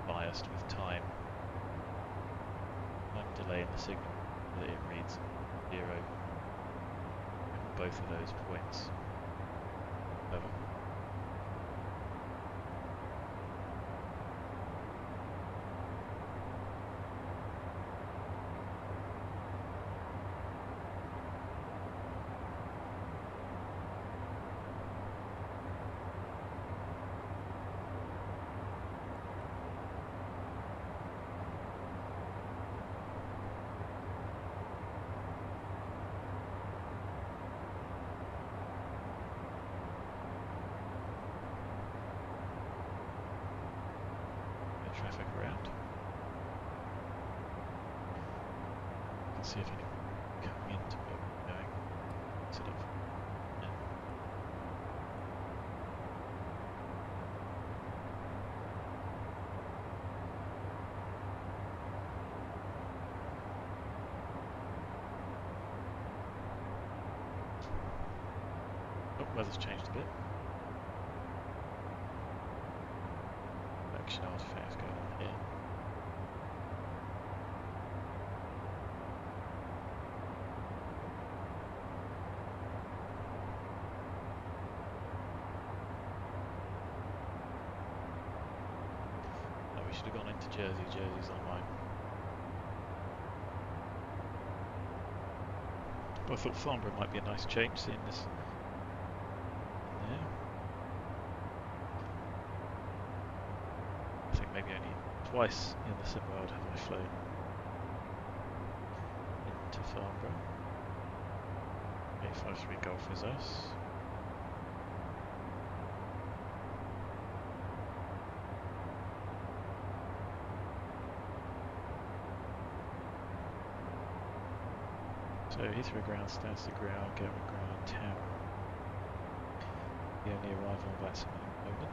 S1: Biased with time delay in the signal, so that it reads 0 at both of those points. Over. Traffic around. You can see if anyone coming into it. weather's changed a bit. Action artifacts going on here. Oh, we should have gone into Jersey. Jersey's online. But I thought Farnbrough might be a nice change, seeing this in there. I think maybe only twice in the sim world have I flown into Farnbrough. A53 Golf is us. So Heathrow ground, Stansted ground, Gatwick ground, town. The only arrival on VATSIM at the moment.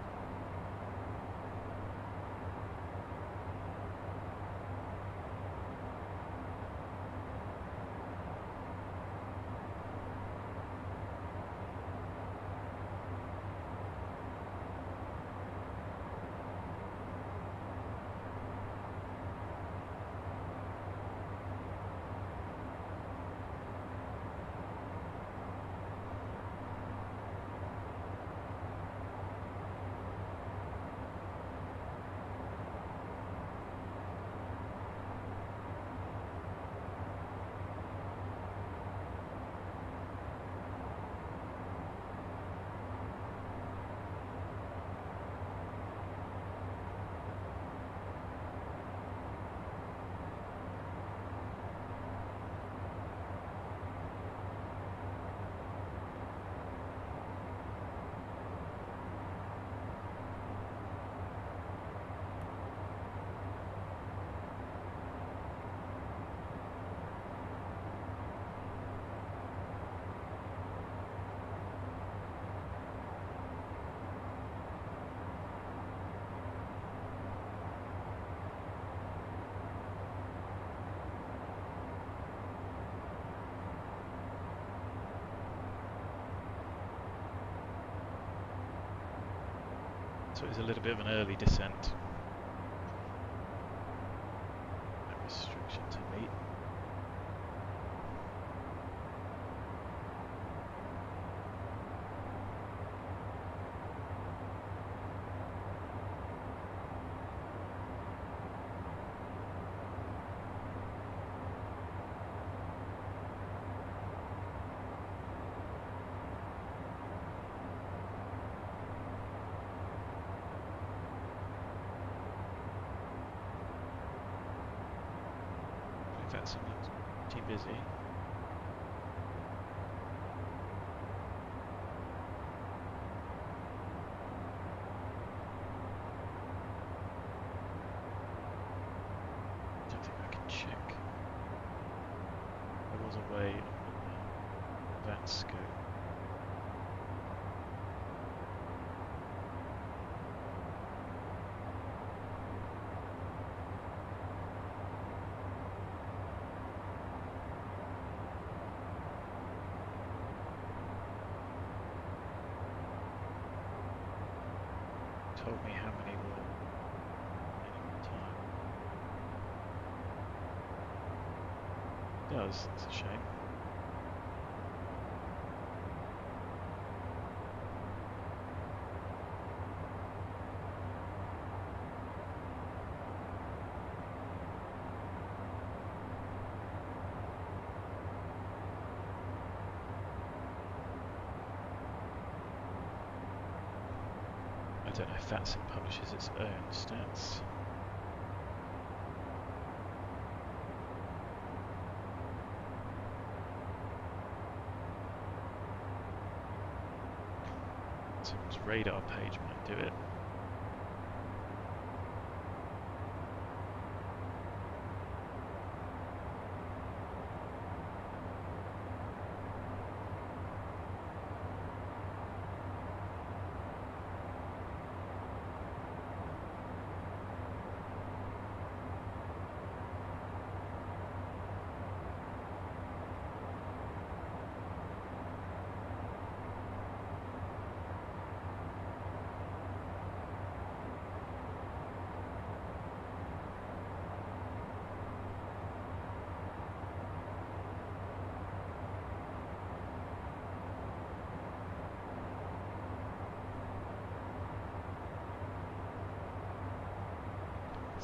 S1: So it was a little bit of an early descent. No restriction to meet. VATSIM looks pretty busy. Don't think I can check. There was a way on the VATScope. Told me how many were at any one time. It does, it's a shame. I don't know if VATSIM publishes its own stats. VATSIM's radar page might do it.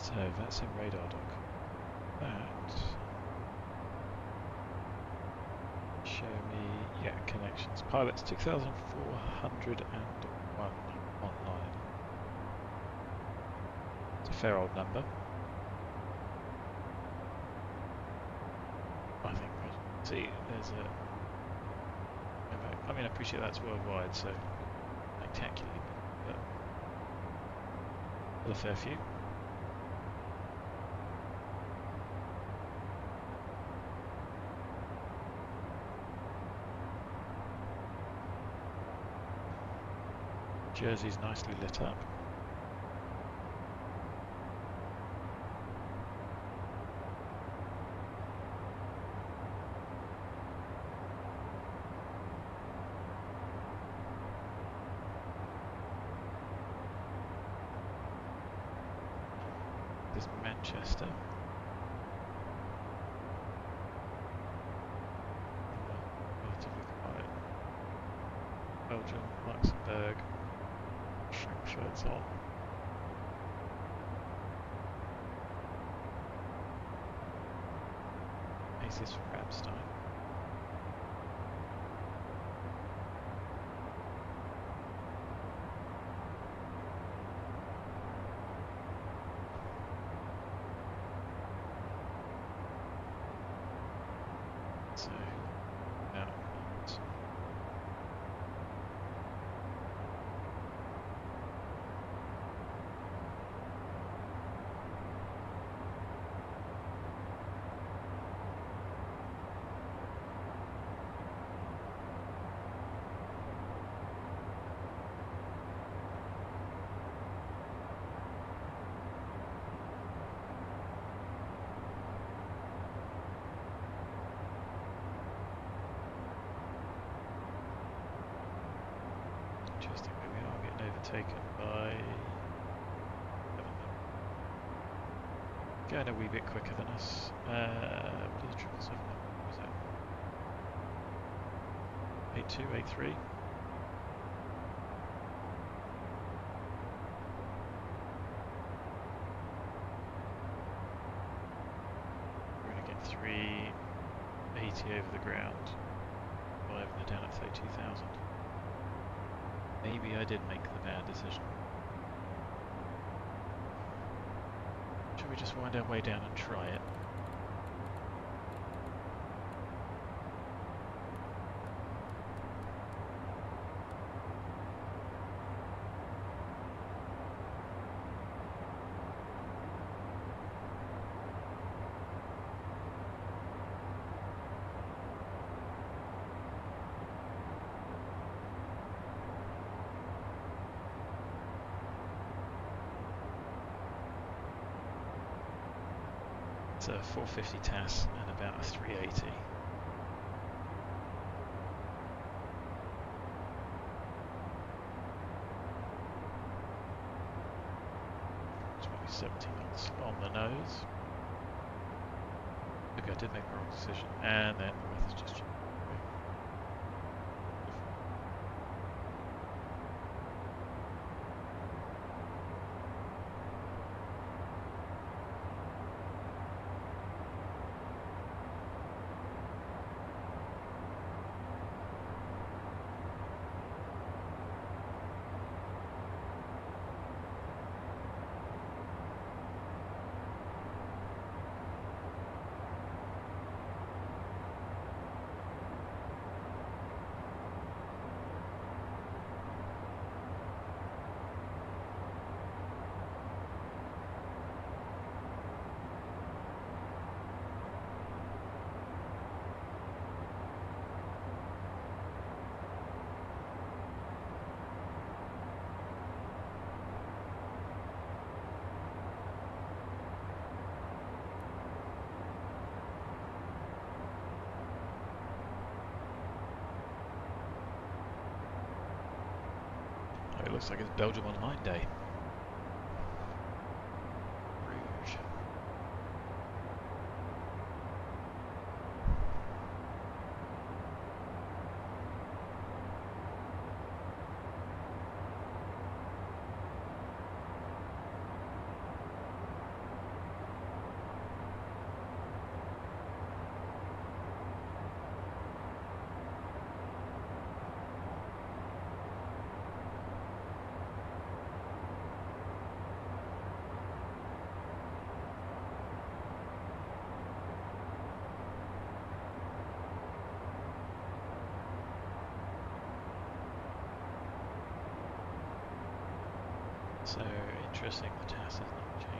S1: So VATSIMradar.com. That show me, yeah, connections. Pilots 2,401 online. It's a fair old number. I think see there's a. I mean, I appreciate that's worldwide, so spectacularly, but still a fair few. Jersey's nicely lit up. This is Manchester. Relatively quiet. Belgium, Luxembourg. Shrink shirts on. Aces from Ramstein. So, now. Interesting, we are getting overtaken by going a wee bit quicker than us. What is 777? What was that? 82, 83. We're going to get 380 over the ground. 5 and they're down at 32,000. Maybe I did make the bad decision. Shall we just wind our way down and try it? It's a 450 TAS and about a 380. It's maybe 70 knots on the nose. Okay, I did make the wrong decision, and then the weather's just changed. It looks like it's Belgium Online Day. Bruges. So interesting, the TAS is not changed.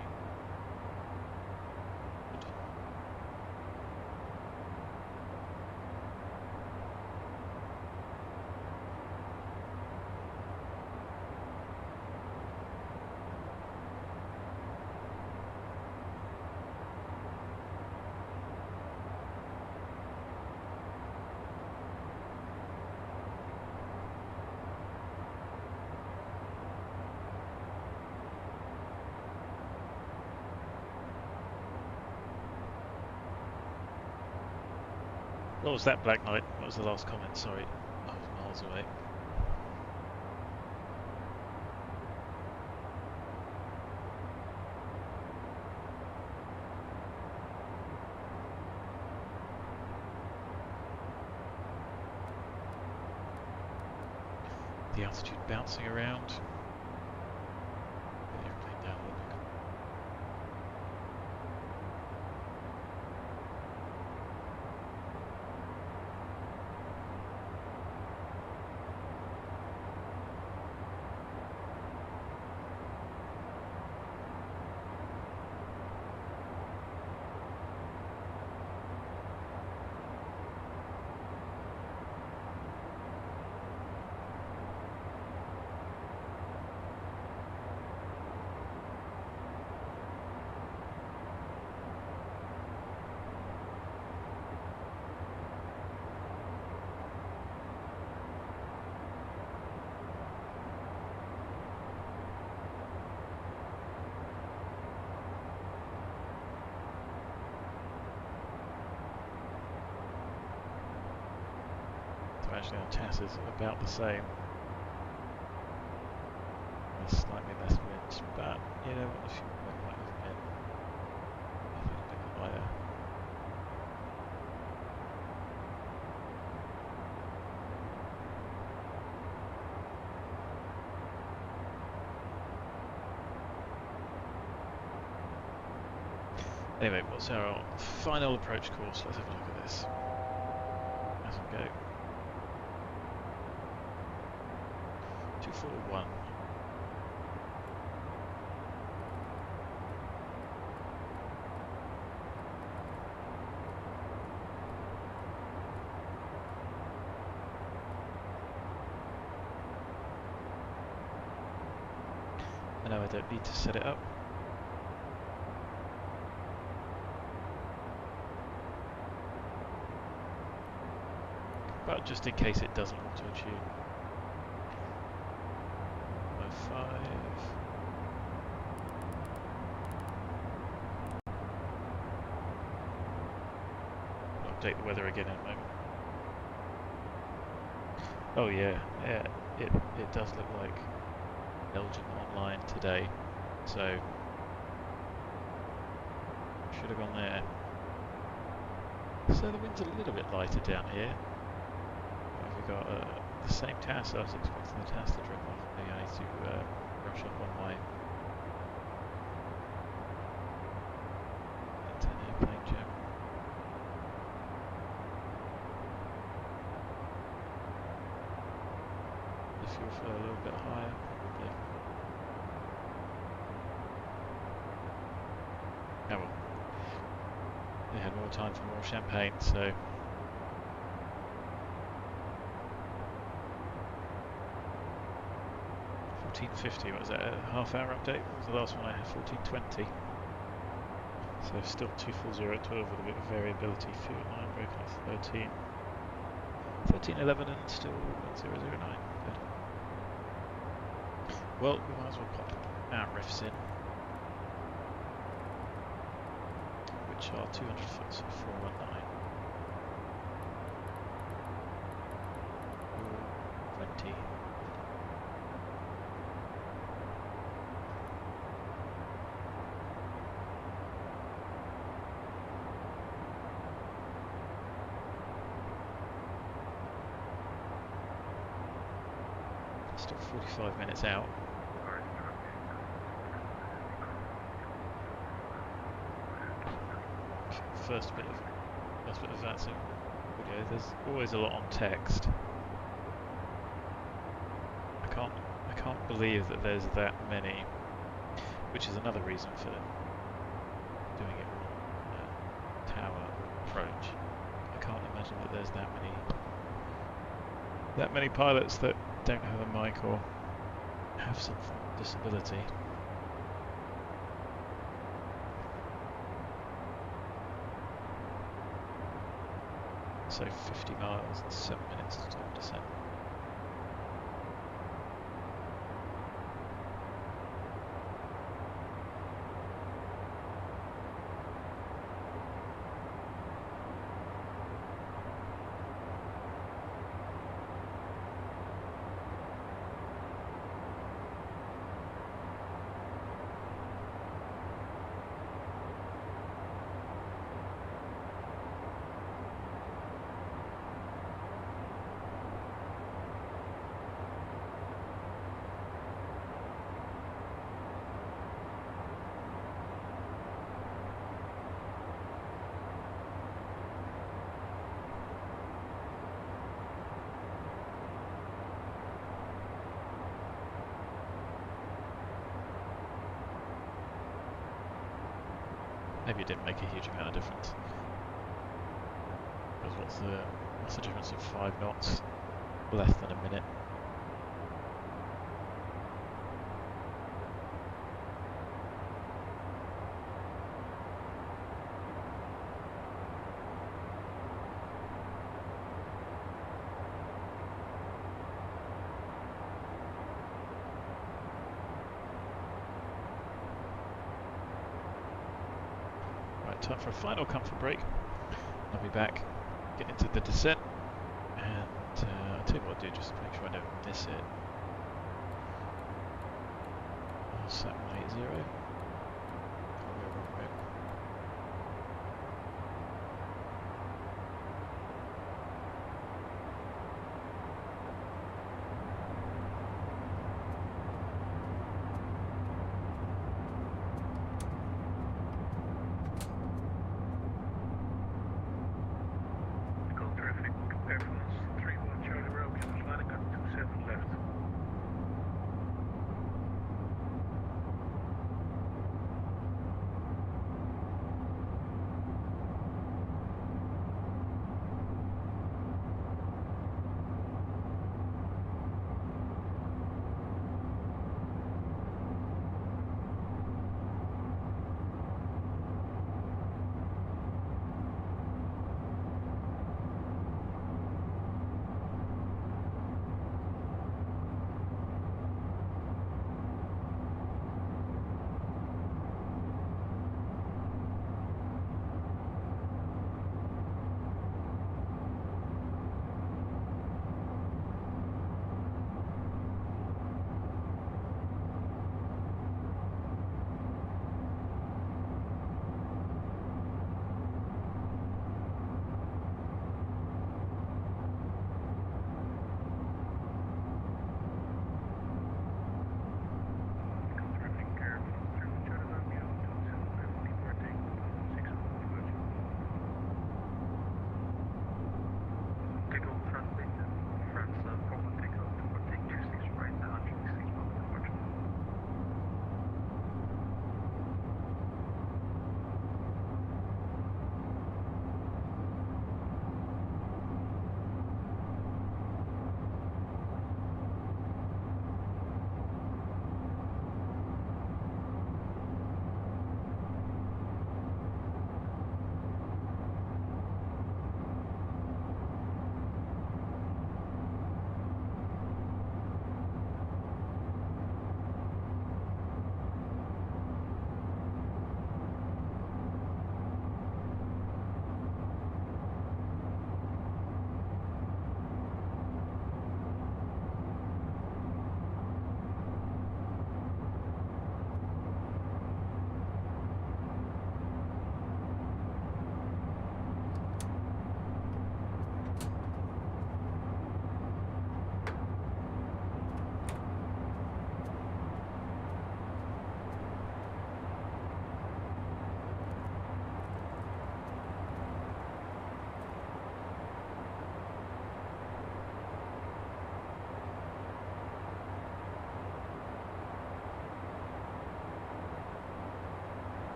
S1: What was that, Black Knight? What was the last comment? Sorry, I was miles away. The altitude bouncing around. Get the airplane down a little bit. Actually, our TAS is about the same. There's slightly less wind, but you know what, the fuel might have been a little bit higher. Anyway, what's our final approach course? Let's have a look at this as we go. 241. I know I don't need to set it up. But just in case it doesn't auto-tune. 5. I'll update the weather again in a moment. Oh yeah, it does look like Belgium online today, so should have gone there. So the wind's a little bit lighter down here. We've got the same TAS. I was expecting the TAS to drop off. Maybe I need to brush up on my airplane jam. The fuel flow a little bit higher, probably. Oh well. They had more time for more champagne, so. 1450, what was that, a half-hour update? What was the last one I had? 1420. So still 240 at 12 with a bit of variability. Fuel line broken off 13. 1311 and still 1009. Good. Well, we might as well pop our riffs in, which are 200 foot, so 419. 20. Still 45 minutes out. First bit of VATSIM audio. There's always a lot on text. I can't believe that there's that many which is another reason for doing it all tower approach. I can't imagine that there's that many pilots that don't have a mic or have some form of disability. So 50 miles and 7 minutes to top descent. Maybe it didn't make a huge amount of difference. Because what's the difference of 5 knots? Less than a minute. Time for a final comfort break. I'll be back, get into the descent, and I'll tell you what I'll do just to make sure I don't miss it. I'll set 180. Can't go wrong with it.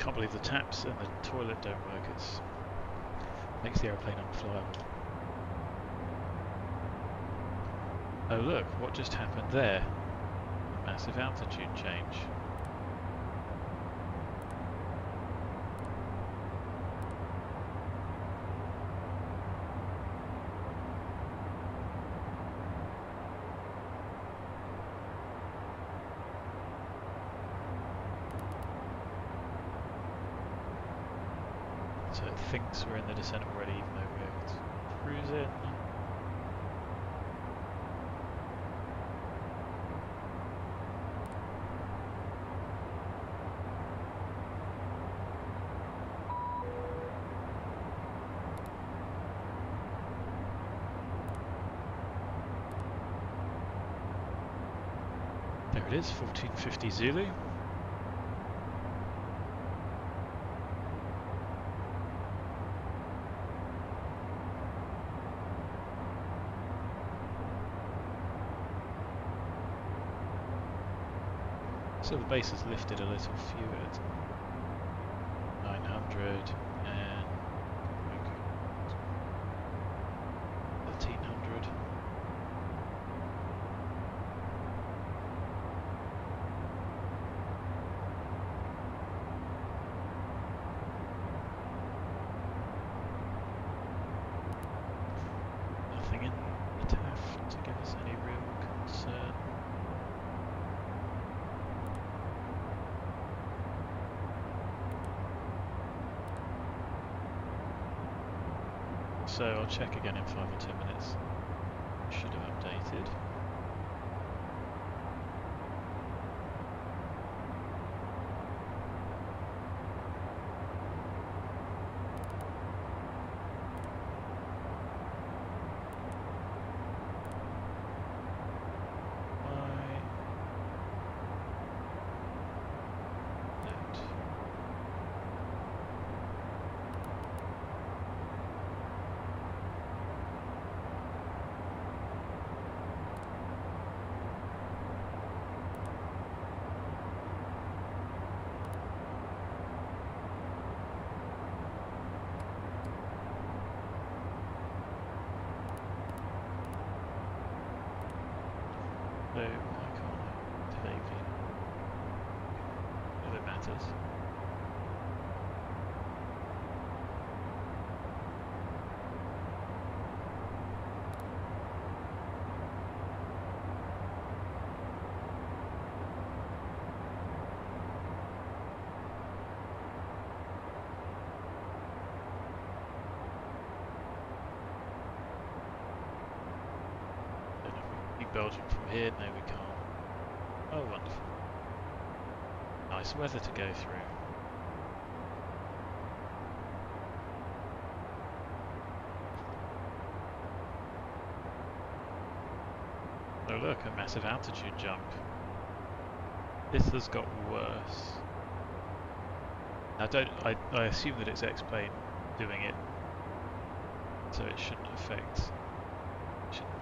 S1: can't believe the taps and the toilet don't work. It makes the airplane unflyable. Oh look, what just happened there? A massive altitude change. So it thinks we're in the descent already, even though we're cruising. There it is, 1450 Zulu. So the base has lifted a little fewer, 900 and 1300. Nothing in the TAF to give us any real concern. So I'll check again in 5 or 10 minutes. Should have updated. So why can't I save it? If it matters. Belgium from here? No, we can't. Oh, wonderful. Nice weather to go through. Oh look, a massive altitude jump. This has got worse. I assume that it's X-Plane doing it, so it shouldn't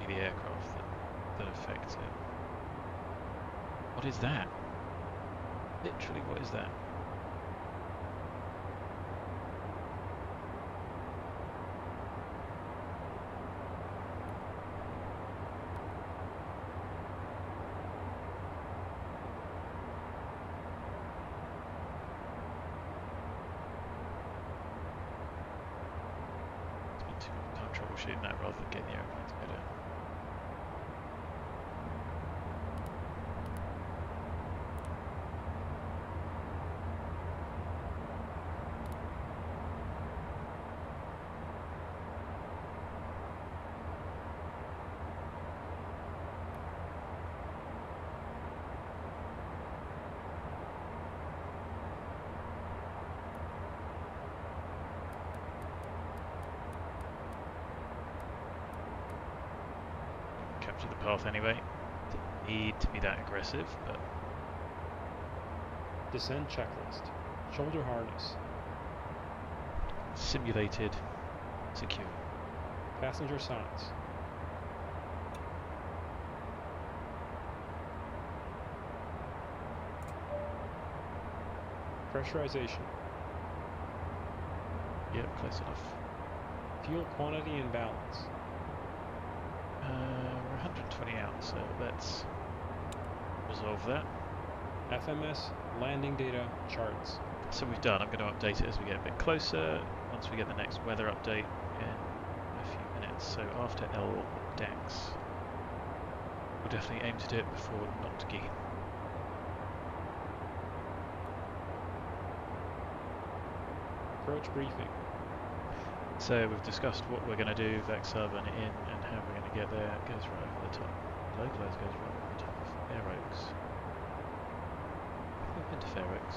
S1: be the aircraft that affects it. What is that? Literally, what is that? Spend too much time troubleshooting that rather than getting the airplane to go down. Capture the path anyway. Didn't need to be that aggressive, but
S5: Descent checklist. Shoulder harness.
S1: simulated, secure.
S5: Passenger signs. Pressurization.
S1: Yep, close enough.
S5: Fuel quantity and balance.
S1: We're 120 out, so let's resolve that.
S5: FMS, landing data, charts.
S1: So we've done. I'm going to update it as we get a bit closer, once we get the next weather update in a few minutes. So after ELDAX, we'll definitely aim to do it before not GIKIN.
S5: Approach briefing.
S1: So we've discussed what we're going to do, VEX-7 in, and how we're going to get there. It goes right over the top. Localize goes right over the top of Fair Oaks. We've been to Fair Oaks.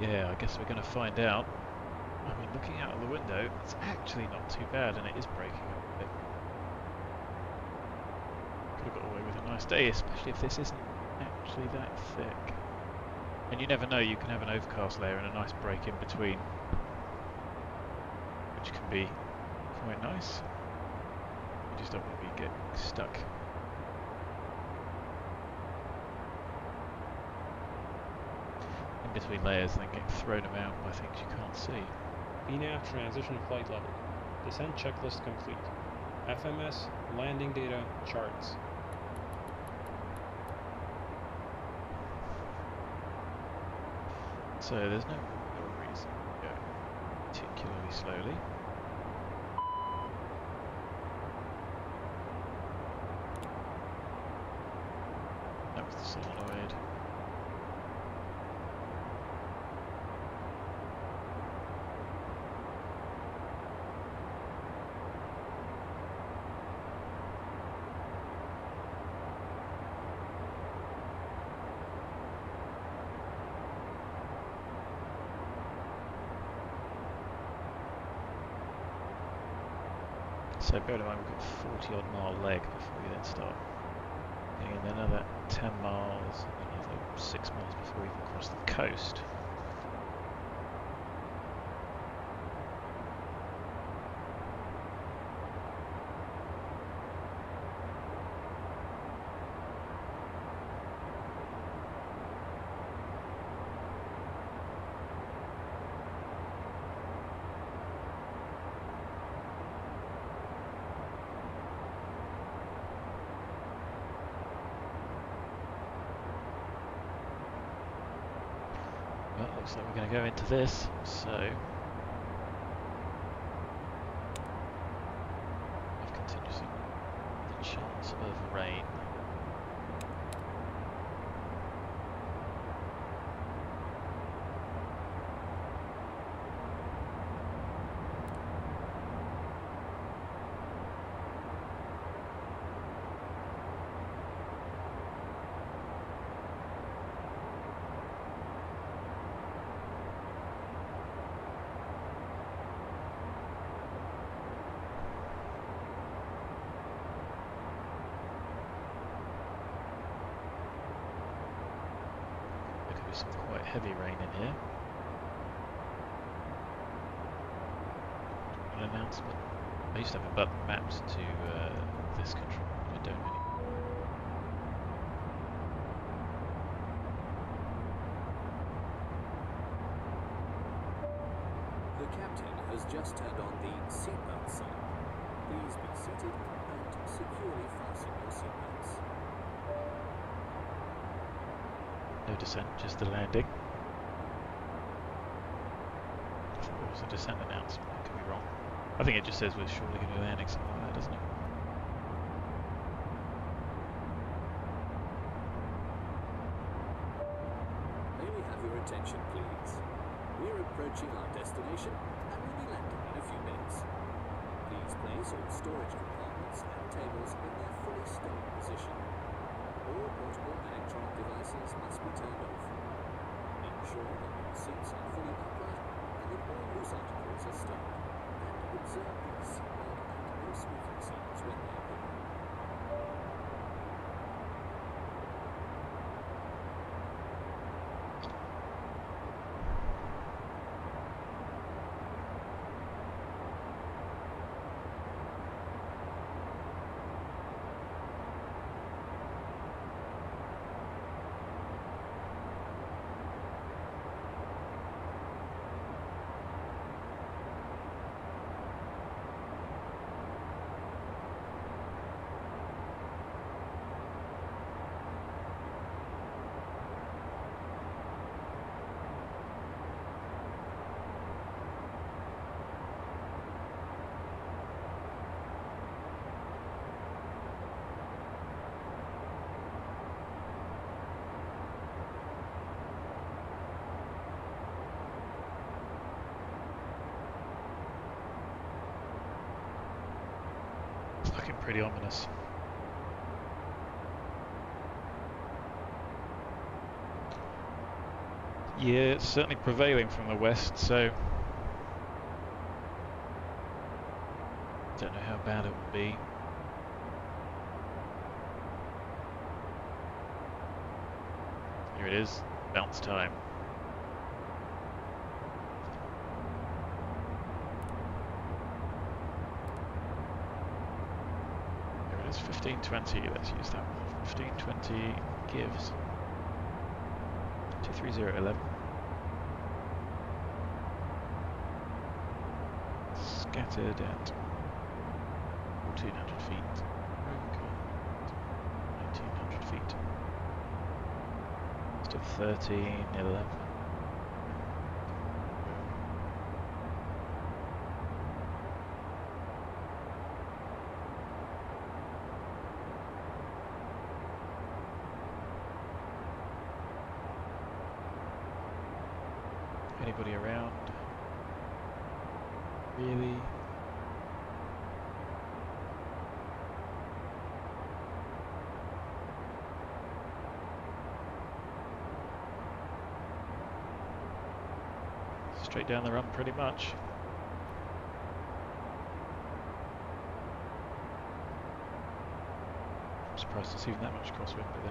S1: Yeah, I guess we're going to find out. I mean, looking out of the window, it's actually not too bad, and it is breaking up a bit. Could have got away with a nice day, especially if this isn't actually that thick. And you never know, you can have an overcast layer and a nice break in between, which can be quite nice. You just don't want to be getting stuck. In between layers and then getting thrown about by things you can't see.
S5: VNAV transition flight level. Descent checklist complete. FMS, landing data, charts.
S1: So there's no real reason to go particularly slowly. That was the solenoid. So bear in mind we've got 40 odd mile leg before we then start getting in another 10 miles and another 6 miles before we even cross the coast. Well, looks like we're going to go into this, so I've continuously the chance of rain. Some quite heavy rain in here. An announcement. I used to have a button mapped to this control, but I don't anymore.
S9: The captain has just turned on the seatbelt sign. Please be seated and securely fasten your seatbelts.
S1: No descent, just the landing. I thought it was a descent announcement, I could be wrong. I think it just says we're surely going to be landing something like that, doesn't it?
S9: May we have your attention, please? We're approaching our destination and will be landing in a few minutes. Please place all storage compartments and tables in their fully stowed position. All portable electronic devices must be turned off. Ensure that your seats are fully upright and that all loose articles are stowed. And observe the seatbelt and no smoking signs when they appear.
S1: looking pretty ominous. Yeah, it's certainly prevailing from the west, so don't know how bad it will be. Here it is, bounce time. Here it is, 1520, let's use that one. 1520 gives 23011. Scattered at 1400 feet. 1900 feet. Still 1311. Anybody around? Really? Straight down the run pretty much. I'm surprised it's even that much crosswind, but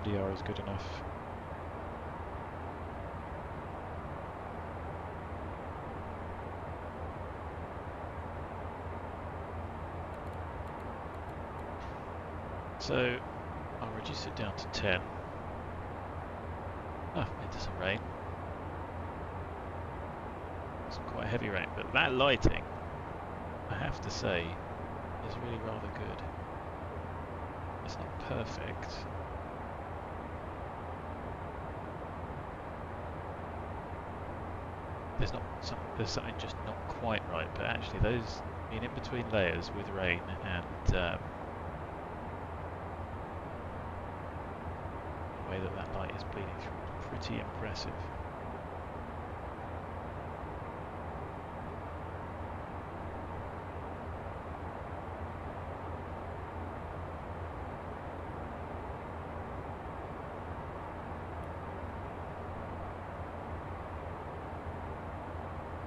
S1: then MDR is good enough. So I'll reduce it down to 10. Ah, it doesn't rain. It's quite a heavy rain, but that lighting, I have to say, is really rather good. It's not perfect. There's something just not quite right, but actually those being in between layers with rain and the way that light is bleeding through is pretty impressive.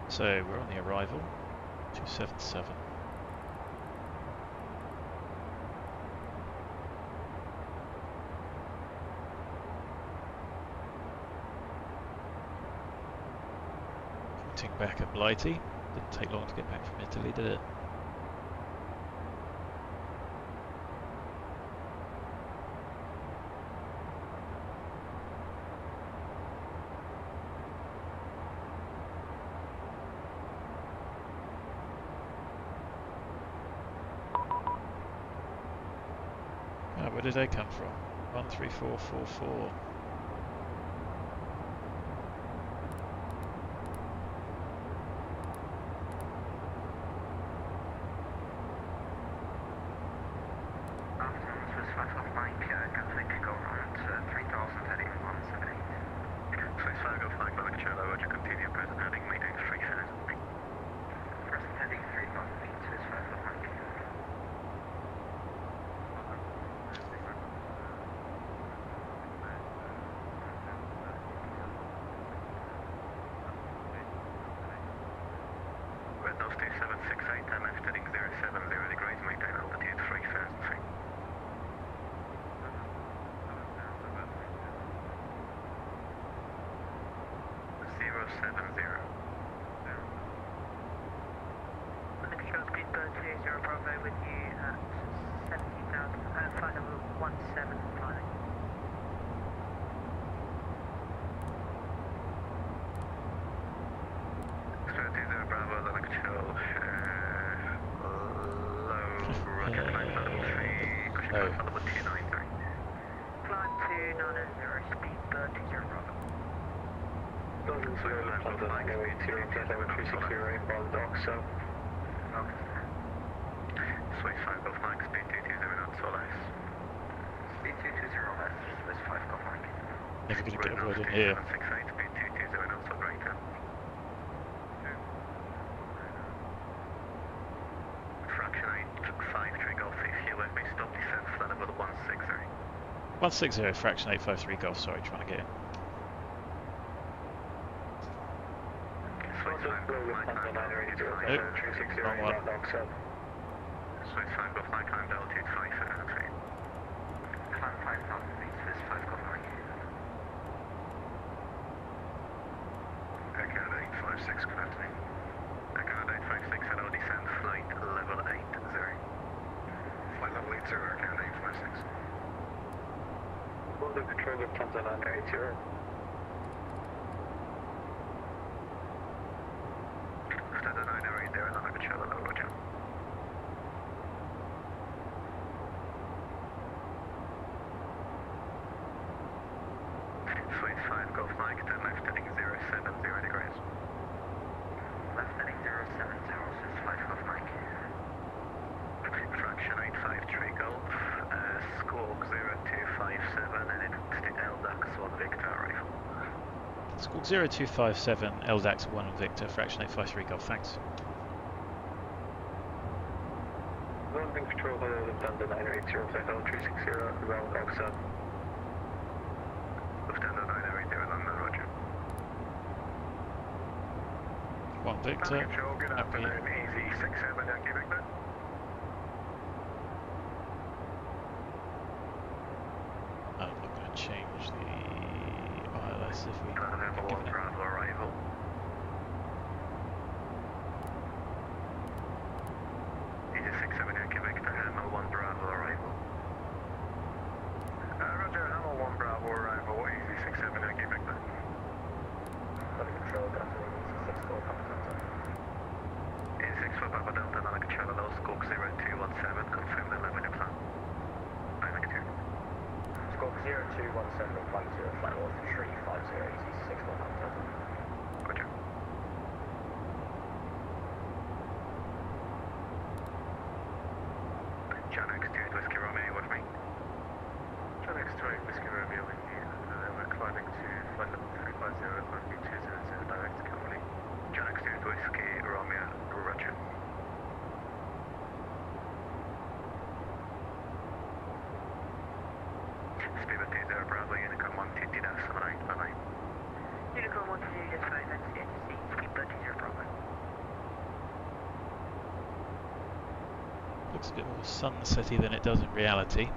S1: So we're on the arrival, 277. Pointing back at Blighty. Didn't take long to get back from Italy, did it? Where did they come from? 13444. Never going to get a word in here.
S10: fraction 853 Golf, if you let me stop descent flight level 160.
S1: 160, fraction 853 Golf, sorry, trying to get in.
S10: Sweet time, Golf flight time, altitude 5,
S1: Nope, wrong one.
S10: Sweet time, Golf flight time, altitude 5, feet. Climb 5,000 feet, this 5 Golf Mike. Echo 856, good afternoon. Echo 856, hello, descent flight level 80. Flight level 80, Echo 856.
S6: Hold the control of Tanzania 80.
S10: Standard 908 there, and I'm going to show the low, roger. Sweet 5 Golf Mike, turn left heading 070 degrees. Left heading 070, this 5 Golf Mike. Fraction 853 Golf, Squawk 0257, and it's the LDAX 1 Victor rifle.
S1: Squawk 0257, LDAX 1 Victor, fraction 853 Golf, thanks.
S6: London control hold of Thunder 980, Hotel 360, around Oxford.
S10: Lufthansa 908 there, London, roger.
S1: 1 Victor,
S10: Control, good
S1: happy.
S10: afternoon, easy 67, Yankee Victor.
S1: I'm not going to change the ILS if we
S10: Level 1 Bravo arrival. Easy 67, Yankee Victor, Hammer 1 Bravo arrival. Roger, Hammer 1 Bravo arrival, easy 67, Yankee Victor. Under control, good afternoon, easy 6 4 Papa Delta. Easy 6 4 Papa Delta, Nana control, low Squawk 0217, confirm the 11 in plan. I think it's
S11: Squawk 0217, flight 0, flight level 350, easy 6 4 Papa Delta.
S10: Roger. John X2 Whiskey Romeo with me. John X2 Whiskey Romeo with you. We're climbing to flight level 350, runway 200 direct to company. John X2 Whiskey Romeo, roger. Speedbird 20 Bravo, Unicom 150, that's 79, bye-bye. Unicom 150, that's 5, that's NC, Speedbird 20 Bravo.
S1: Looks a bit more sunsetty than it does in reality.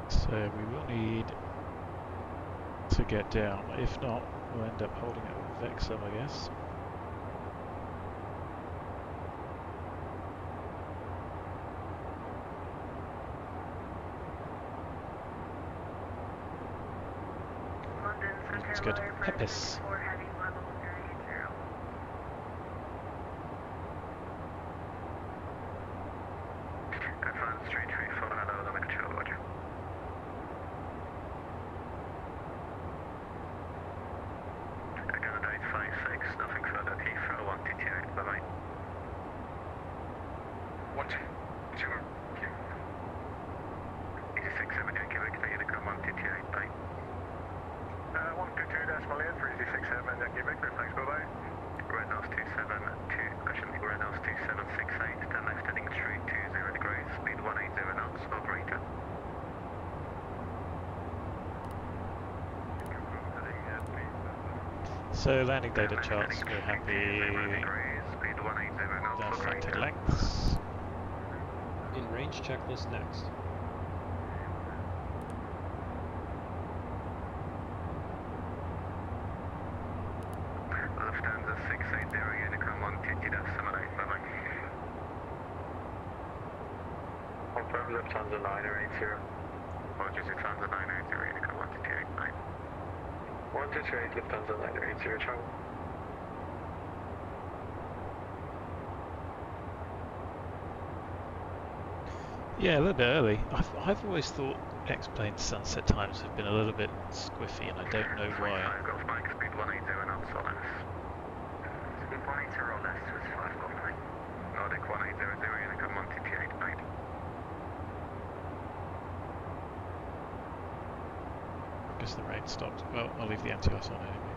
S1: So we will need to get down. If not, we'll end up holding it with VATSIM, I guess. It's good. Pepis. So landing data charts, we're happy with our fronted lengths.
S5: In range checklist next.
S10: Lufthansa 680 Unicom 150, that's 78, bye-bye.
S6: Confirm Lufthansa 980.
S10: Apologies, Lufthansa 980 Unicom 158, bye.
S6: 128, Lufthansa 980 travel.
S1: Yeah, a little bit early. I've always thought X-plane sunset times have been a little bit squiffy, and I don't know why.
S10: 5 Golf Mike, speed 180 knots or less. Speed 180 or less with 5 Golf Mike. Nordic 1800, Unicum 128, 90.
S1: I guess the rain stopped. Well, I'll leave the anti-ice on anyway.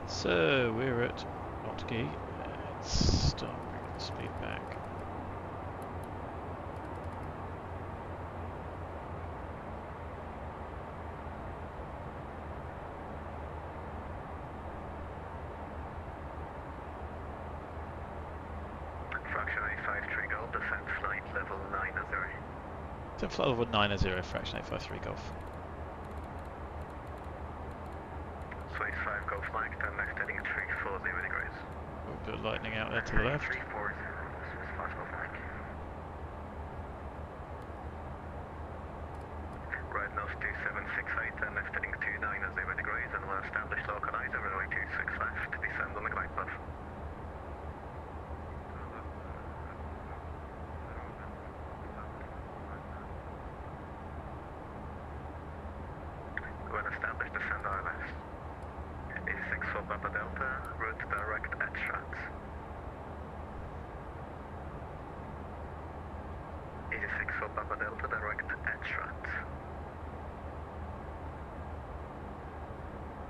S1: So we're at Hotkey. Let's start bringing the speed back.
S10: Fraction 853 Golf, descent flight level 90.
S1: Descent flight level 90, fraction 853 Golf.
S10: Swiss 5 Golf Mike, turn left heading 340 degrees.
S1: Oh, a bit of lightning out there to the left.
S10: 340, Swiss 5 Golf Mike. Right nose 2768, turn left heading 290 degrees, and we'll establish localizer runway 26 left, descend on the glide path. When established, descend ILS. 86 for Papa Delta, route direct at Strat. 86 for Papa Delta, direct at Strat.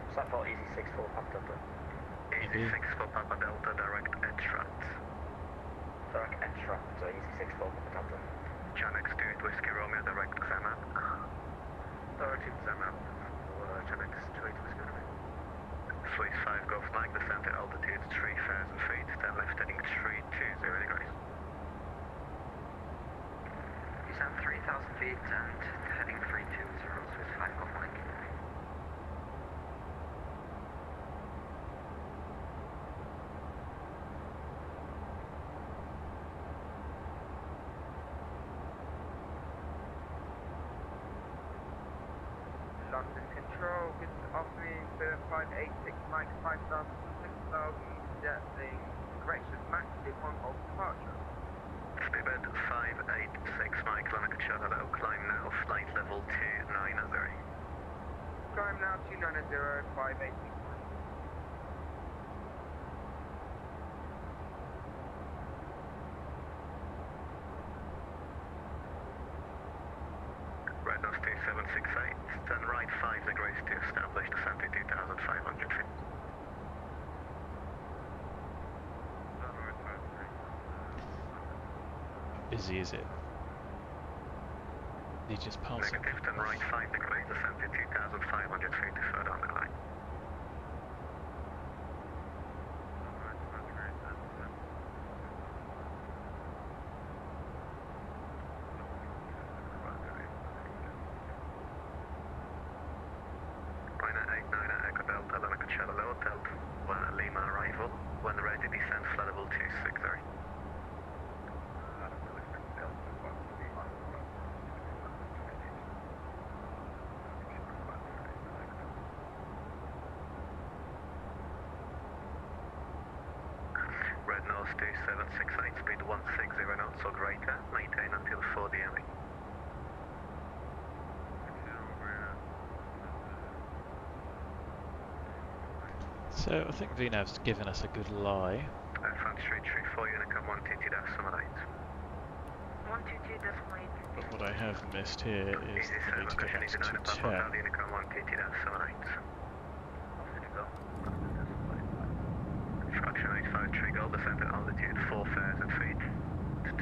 S11: Was that for easy 6 for Papa Delta?
S10: 86 for Papa Delta, direct at Strat.
S11: Direct at Strat, so easy 6 for Papa Delta.
S10: Chanex 2 Whiskey Romeo, direct Xamap.
S11: Direct Xamap for Chanex 2 Whiskey Romeo.
S10: Swiss 5 Golf Mike, descent to altitude 3,000 feet, then left heading 320 degrees.
S12: Descent 3,000 feet and heading 320, Swiss 5 Golf Mike.
S13: London Control, good afternoon, 586 Mike, 5,000, jetting, correction, max, did 1 off departure.
S10: Speedbird 586 Mike, London Control, hello, climb now, flight level 290.
S13: Climb now, 290, 586 Mike.
S10: Red nose 2768, turn right 5 degrees to establish descent to 2,500 feet.
S1: Busy is it? Did you just pass it?
S10: Negative, turn right 5 degrees, descent to 2,500 feet to further on the line. Ryanair 89 Echo Delta, Lana Conchella Low, Delta 1 Lima arrival, when ready, descent flight level 260. Red nose 2768, speed 160 knots or greater, maintain until 4 DME.
S1: So I think VNav's given us a good lie.
S10: Front Street 34, Unicum 1TT-8.
S12: 122.8.
S1: But what I have missed here is the need to get back to 210.
S10: Unicum 1TT-8. Fraction 853 Gold, descent at altitude 4,000 feet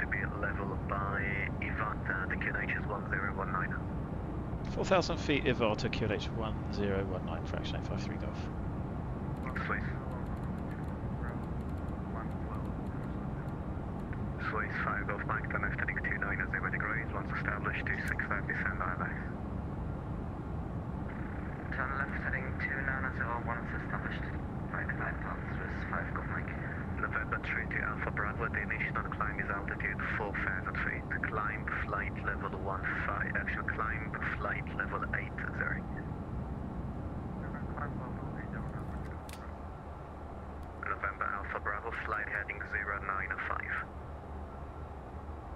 S10: to be level by IVATA, the QNH is 1019.
S1: 4,000 feet Ivata QLH 1019 fraction 853 Golf.
S10: Swiss 5 Golf Mike, turn left heading 290 degrees, once established 265 descend ILS.
S12: Turn left heading 290 once established. Right glide path Swiss 5 Golf Mike.
S10: November 3 to Alpha Bravo, the initial climb is altitude 4,000 feet. Climb flight level 15, actual climb flight level 80. November Alpha Bravo, flight heading 095.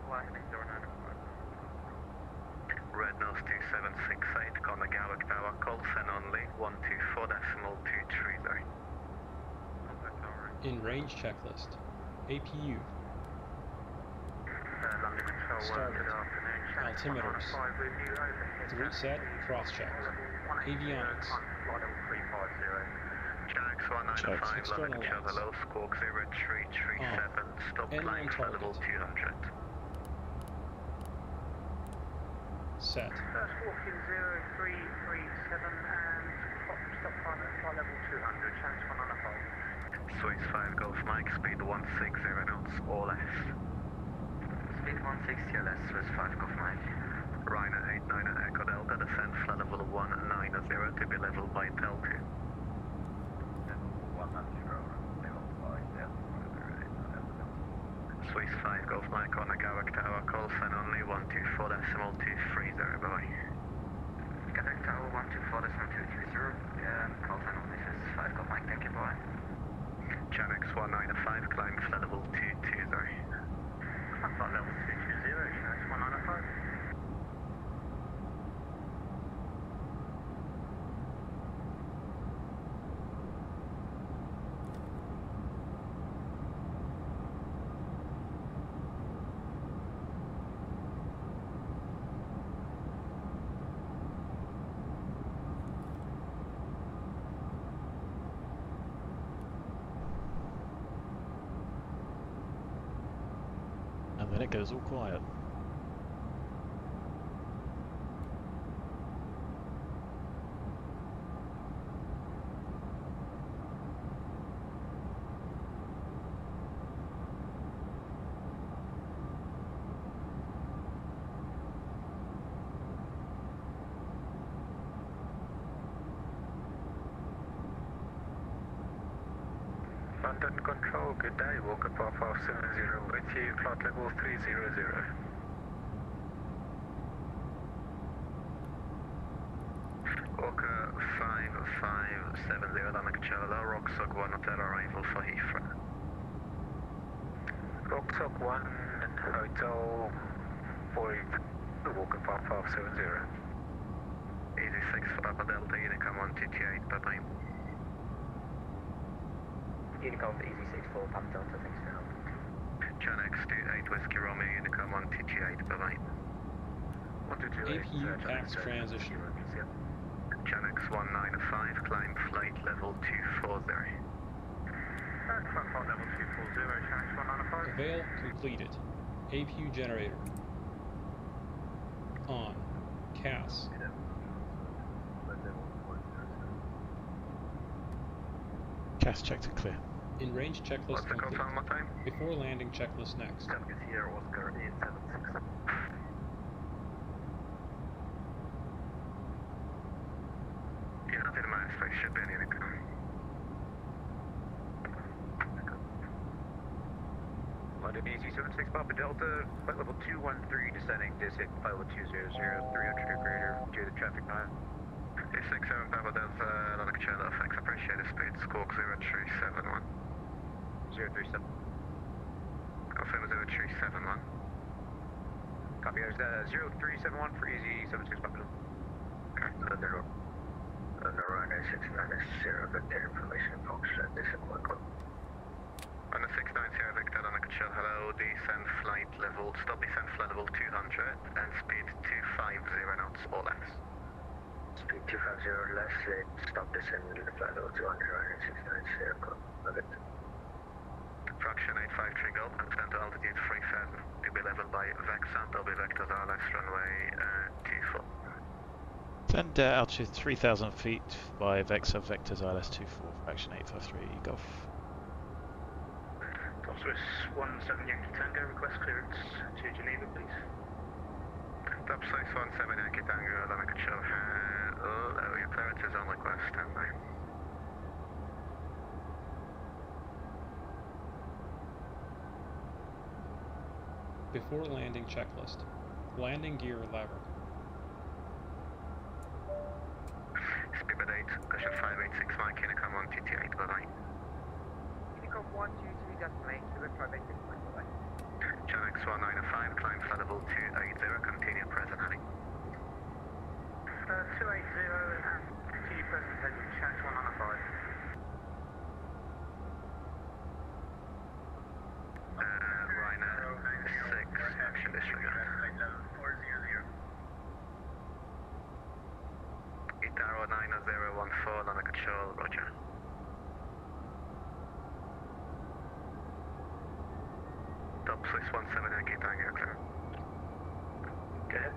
S12: Flight heading 095.
S10: Red nose 2768, Konagawa Tower, call send only 124.230.
S5: In range checklist. APU.
S10: London Control,
S5: Started.
S10: good afternoon.
S5: Altimeters. 3 set, cross-checked. Avionics.
S10: Jax 195,
S5: External
S10: London Control,
S5: lights.
S10: hello, Squawk 0337, stop
S5: And
S10: climb
S5: on
S10: for level
S5: target.
S10: 200.
S5: Set.
S13: Squawking 0337 and stop climb at flight level 200, chance 195.
S10: Swiss 5 Golf Mike, speed 160 knots, all S.
S12: Speed 160 LS Swiss 5 Golf Mike.
S10: Ryder 89 Echo Delta, descend flight level 190 to be leveled by Tel2. Swiss 5 Golf Mike on Nagawa Tower, call sign only 124.230, bye-bye.
S12: Quebec Tower 124.230. Call sign only Swiss 5 Golf Mike, thank you, bye.
S10: Janex 195, climb flight level 220.
S13: Flight level 220, chance 195.
S1: And then it goes all quiet.
S6: London Control, good day. Walker Par 570 with you, flight level 300.
S10: Walker 5570, London Control, Rocksock 1 hotel arrival for Heathrow.
S6: Rocksock 1 Hotel 4 Walker Par 570.
S10: Easy 6 for Papa Delta, Unicom 128, bye-bye.
S11: Unicom Easy 64, Papa Delta, thanks for help.
S10: Janex 28 Whiskey Romeo, Unicom 128, bye-bye.
S5: APU path transition.
S10: Janex 195, climb flight level 240.
S13: Flight level 240, chance 195.
S5: Avail completed. APU generator. On. CAS.
S1: CAS checked and clear.
S5: In range checklist
S10: What's the
S5: complete.
S10: confirm time?
S5: Before landing checklist next.
S6: Here, Oscar 876.
S10: United Master should be in Unicom.
S6: London Easy 76 Papa Delta, flight level 213 descending, descent flight level 200, 300 or greater to the traffic line.
S10: 867 Papa Delta, London Control, thanks, appreciate the speed, Squawk 0371.
S6: 037.
S10: Confirm 0371.
S6: Copy, there's 0371 for Easy 76 Papa Delta.
S10: Okay.
S6: London Ryder 690, good day information, folks, descent flight level.
S10: On the 690 Victor, London Control, hello, descend flight level, stop descend flight level 200 and speed 250 knots or less.
S6: Speed 250 less, stop descend flight level 200, Ryder 690, perfect.
S10: Fraction 853 Golf, descend to altitude 3000 to be leveled by VATSIM, will be vectors RLS runway 24.
S1: And altitude 3,000 feet by Vector Vectors ILS-24, fraction 853 Golf.
S10: Top Swiss 17 Yankee Tango, request clearance to Geneva, please.
S6: Top Swiss 17 Yankee Tango, Lima Control, hello, your clearance is on request, standby.
S5: Before landing checklist. Landing gear lever.
S6: Speedbird 8, cushion 586 Mike, Unicom 1TT8, bye-bye.
S13: Unicom 123 destination, Speedbird 586 Mike, bye-bye.
S6: Channel X1905, climb flight level 280, continue present heading.
S12: 280 and continue present heading, Channel X1905.
S6: Ryanair 6, action disregard. Itaro 9014, Lima Control, roger. Top Swiss 17 Yankee Tango, clear.
S10: Go ahead.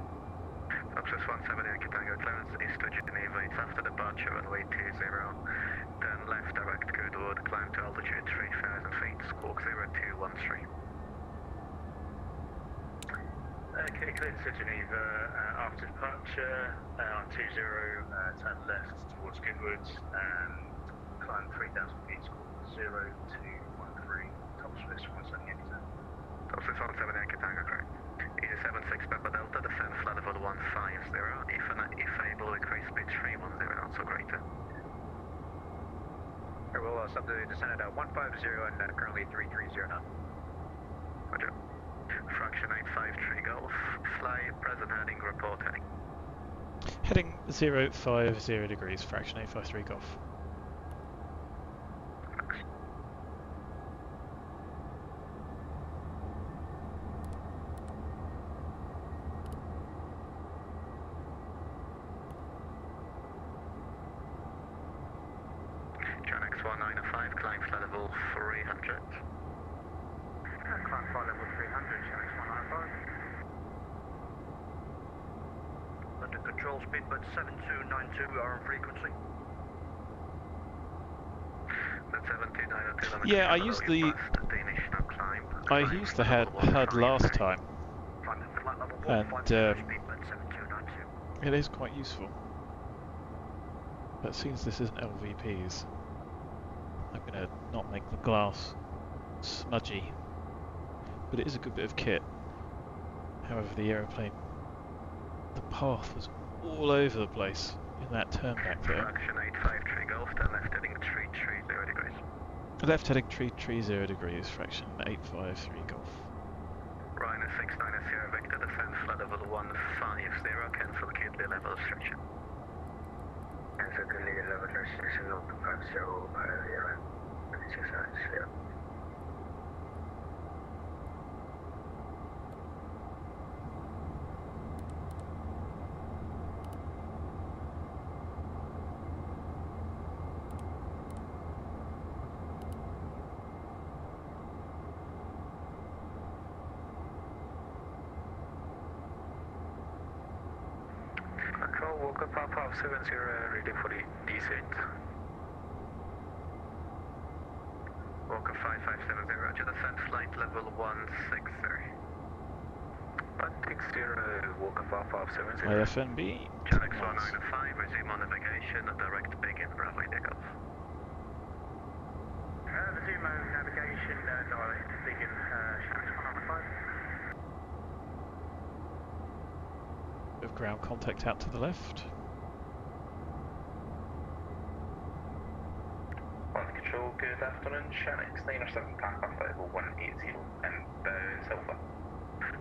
S6: Top Swiss 17 Yankee Tango, clearance east to Geneva, it's after departure, runway 20, turn left, direct Goodwood, climb to altitude 3,000 feet, squawk 0213.
S10: Okay, cleared to Geneva after departure, on 20, turn left towards Goodwood, and climb 3,000 feet, squawk 0213, Top Swiss 17 Yankee Tango.
S6: Top Swiss 17 Yankee Tango, correct. Easy 76 Papa Delta, descend flight level 150, if able, increase speed 310 knots or greater.
S11: We'll stop the descent at 150 and currently 330 now.
S6: Roger. Fraction 853 Golf, fly, present heading, report heading.
S1: Heading 050 degrees, fraction 853 Golf.
S6: Channel X1905, climb flight level 300.
S12: Climb flight level 300, Channel X1905.
S10: Under control, Speedbird 7292, are on frequency.
S6: That's 7292.
S1: Yeah, I used the HUD last time, and it is quite useful. But since this isn't LVPs, I'm going to not make the glass smudgy. But it is a good bit of kit. However, the aeroplane, the path was all over the place in that turn back there.
S6: Fraction 853 Golf, turn left heading 330 degrees.
S1: Left heading 330 degrees, fraction 853 Golf.
S6: Ryanair 690 Victor, descend flight level 150, cancel Kidley level restriction.
S12: Cancel Kidley level restriction, 150, 690.
S6: Control, Walker Papa 70, ready for the descent. Walker 5570, roger, descent flight level 160. 160, Walker 5570.
S1: IFNB.
S6: Channel X1905, resume on navigation, direct begin, Bravo India Golf.
S12: Resume on navigation, direct begin, Channel X1905.
S1: Of ground contact out to the left.
S10: Control, good afternoon. Channel X97 Papa level 180 and Silver.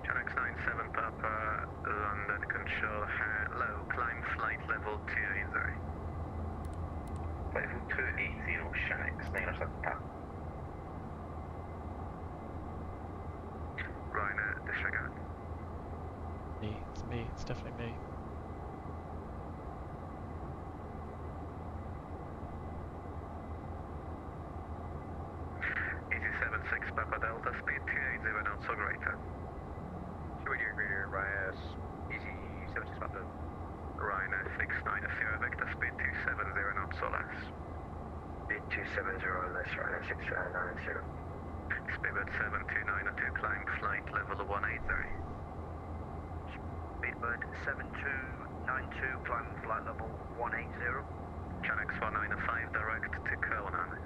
S6: Channel X97 Papa, London Control, hello, climb flight level 280.
S10: Level 280, Channel X97 Papa.
S6: Ryanair, disregard.
S1: It's me, it's definitely me.
S6: Easy 76 Papa Delta, speed 280 knots or greater.
S11: Radio Ryanair, easy 76 Papa,
S6: Ryanair 690 Victor, speed 270 knots or less.
S11: Speed 270 or less, Ryanair 690.
S6: Speedbird 7292, climb flight level 180.
S11: Speedbird 7292, climb flight level 180.
S6: Channel 195, direct to Conan.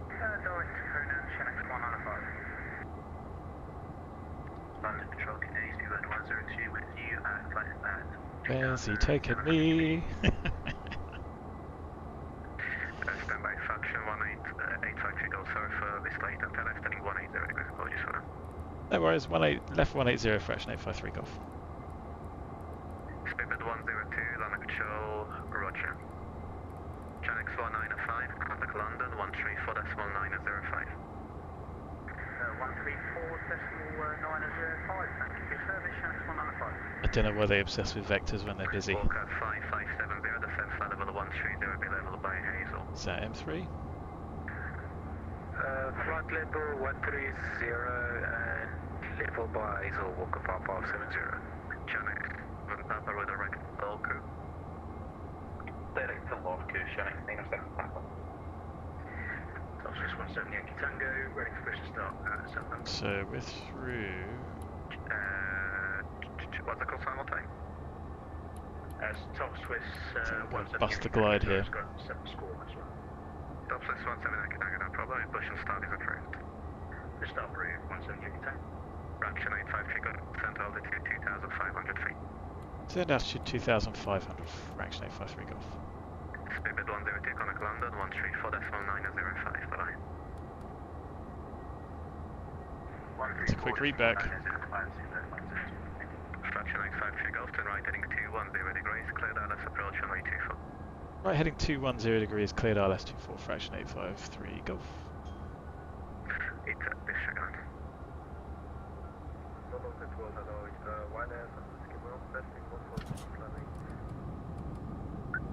S11: Direct to Conan, Channel 195.
S12: London Patrol, continue Speedbird 102 with you at flight at...
S1: Where's he taking me?
S6: Standby faction 185 go, sorry for this late until left heading 180 degrees, apologies for that.
S1: No worries, left 180, fraction 853 golf.
S6: Speedbird 102, London Patrol, roger. Channel 195, contact London 134.905.
S11: 134.905, thank you for your service, Channel 195.
S1: I don't know why they obsess with vectors when they're busy.
S6: Walker 5570, descent flight level 130, be level by Hazel.
S1: Is that M3?
S10: Flight level 130 and level by Hazel, Walker 5570.
S6: Channel Papa with direct LAKOX.
S11: Direct to LAKOX, Channel 7 Papa. Southwest 17 Yankee Tango, ready for push to start at 7.
S1: So we're through.
S6: What's the call sign time?
S11: Top Swiss 17
S1: Bust the glide here.
S11: Top
S6: Swiss 17 Yankee Tango, no problem. Push and start is approved.
S11: Push start approved, 17 Yankee Tango.
S6: Fraction 853, got descent altitude 2,500 feet.
S1: Descent altitude 2,500, fraction 853 golf.
S6: Speedbird 102, contact London 134.905, bye-bye.
S1: It's a quick readback.
S6: Fraction 853, Golf to right heading 210 degrees, cleared ILS approach runway 24.
S1: Right heading 210 degrees, cleared ILS 24, fraction 853 golf.
S6: It's disregard.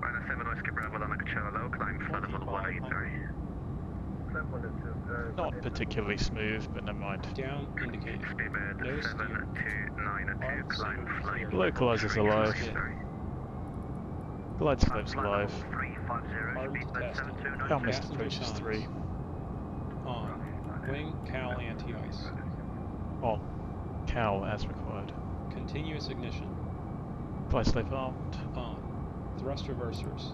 S6: Ryanair 7 Whiskey Bravo, London Control low, climb flight level 183.
S1: Not particularly smooth, but never mind.
S5: Down indicated.
S6: Speedbird
S5: No
S6: 7292, climb flight
S1: Localizer's alive. Glide slope's alive. Cal missed approach is 3.
S5: On. Wing, cowl, anti-ice.
S1: On. Cal as required.
S5: Continuous ignition.
S1: Glide slope armed.
S5: On. Thrust reversers.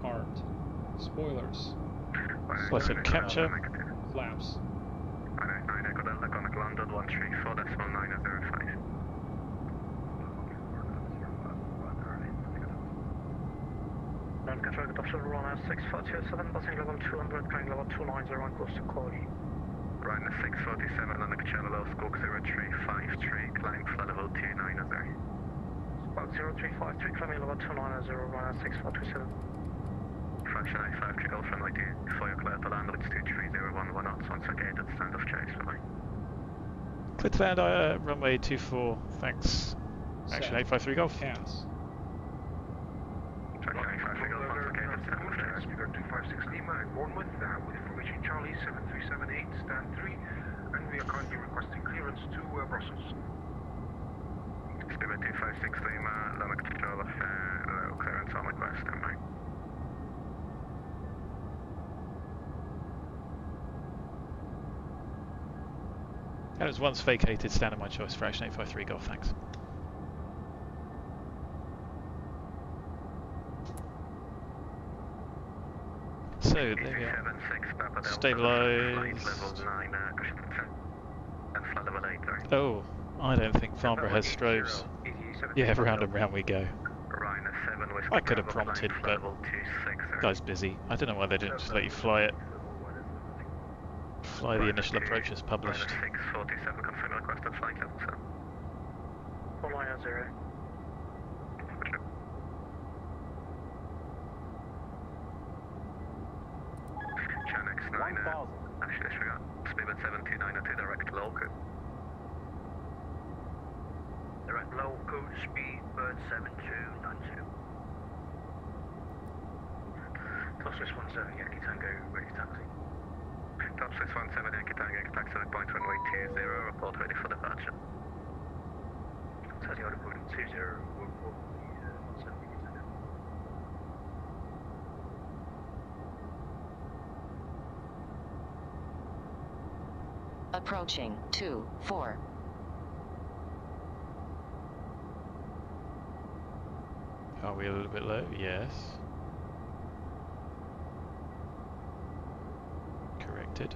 S5: Armed. Spoilers.
S1: Glide slope capture.
S5: Flaps.
S6: 9 Echo Delta, contact London 134.905.
S11: Land control, good observer, Ryanair 647, passing level 200, climb level 290, close to Cody.
S6: Ryanair 647, London Control low, squawk 0353, climb flight level 290.
S11: Squawk 0353, climbing level 290, Ryanair 6427.
S6: Fraction 853, Golf runway 2, before you're clear to land, it's 23011 knots, once again at stand of chase, bye-bye.
S1: Clear to land, runway 24, thanks. Action 853 golf.
S5: Pass.
S6: Fraction 853, Golf, once again at stand of chase.
S10: Speedbird 256 Lima and Bournemouth, with information Charlie 7378, stand 3, and we are currently requesting clearance to Brussels.
S6: Speedbird 256 Lima, London Control, clearance on request, standby.
S1: That was once vacated, standard my choice, fraction 853 golf, thanks. So, there we are. Stabilised. Oh, I don't think Farnbrough has strobes. Yeah, round and round we go. I could have prompted, but guy's busy. I don't know why they didn't just let you fly it. Fly the initial approach as published.
S6: 647, confirm requested flight level, sir.
S11: 490.
S6: Channel 9, actually disregard. Speedbird 7292, direct LAKOX.
S11: Direct LAKOX, Speedbird 7292. Top Swiss 17 Yankee Tango, ready taxi.
S6: Top Swiss 17 Yankee Tango, taxi at point runway 20, report ready for departure.
S11: touching out of 20, we're 170 meters now.
S14: Approaching 2-4.
S1: Are we a little bit low? Yes. Corrected.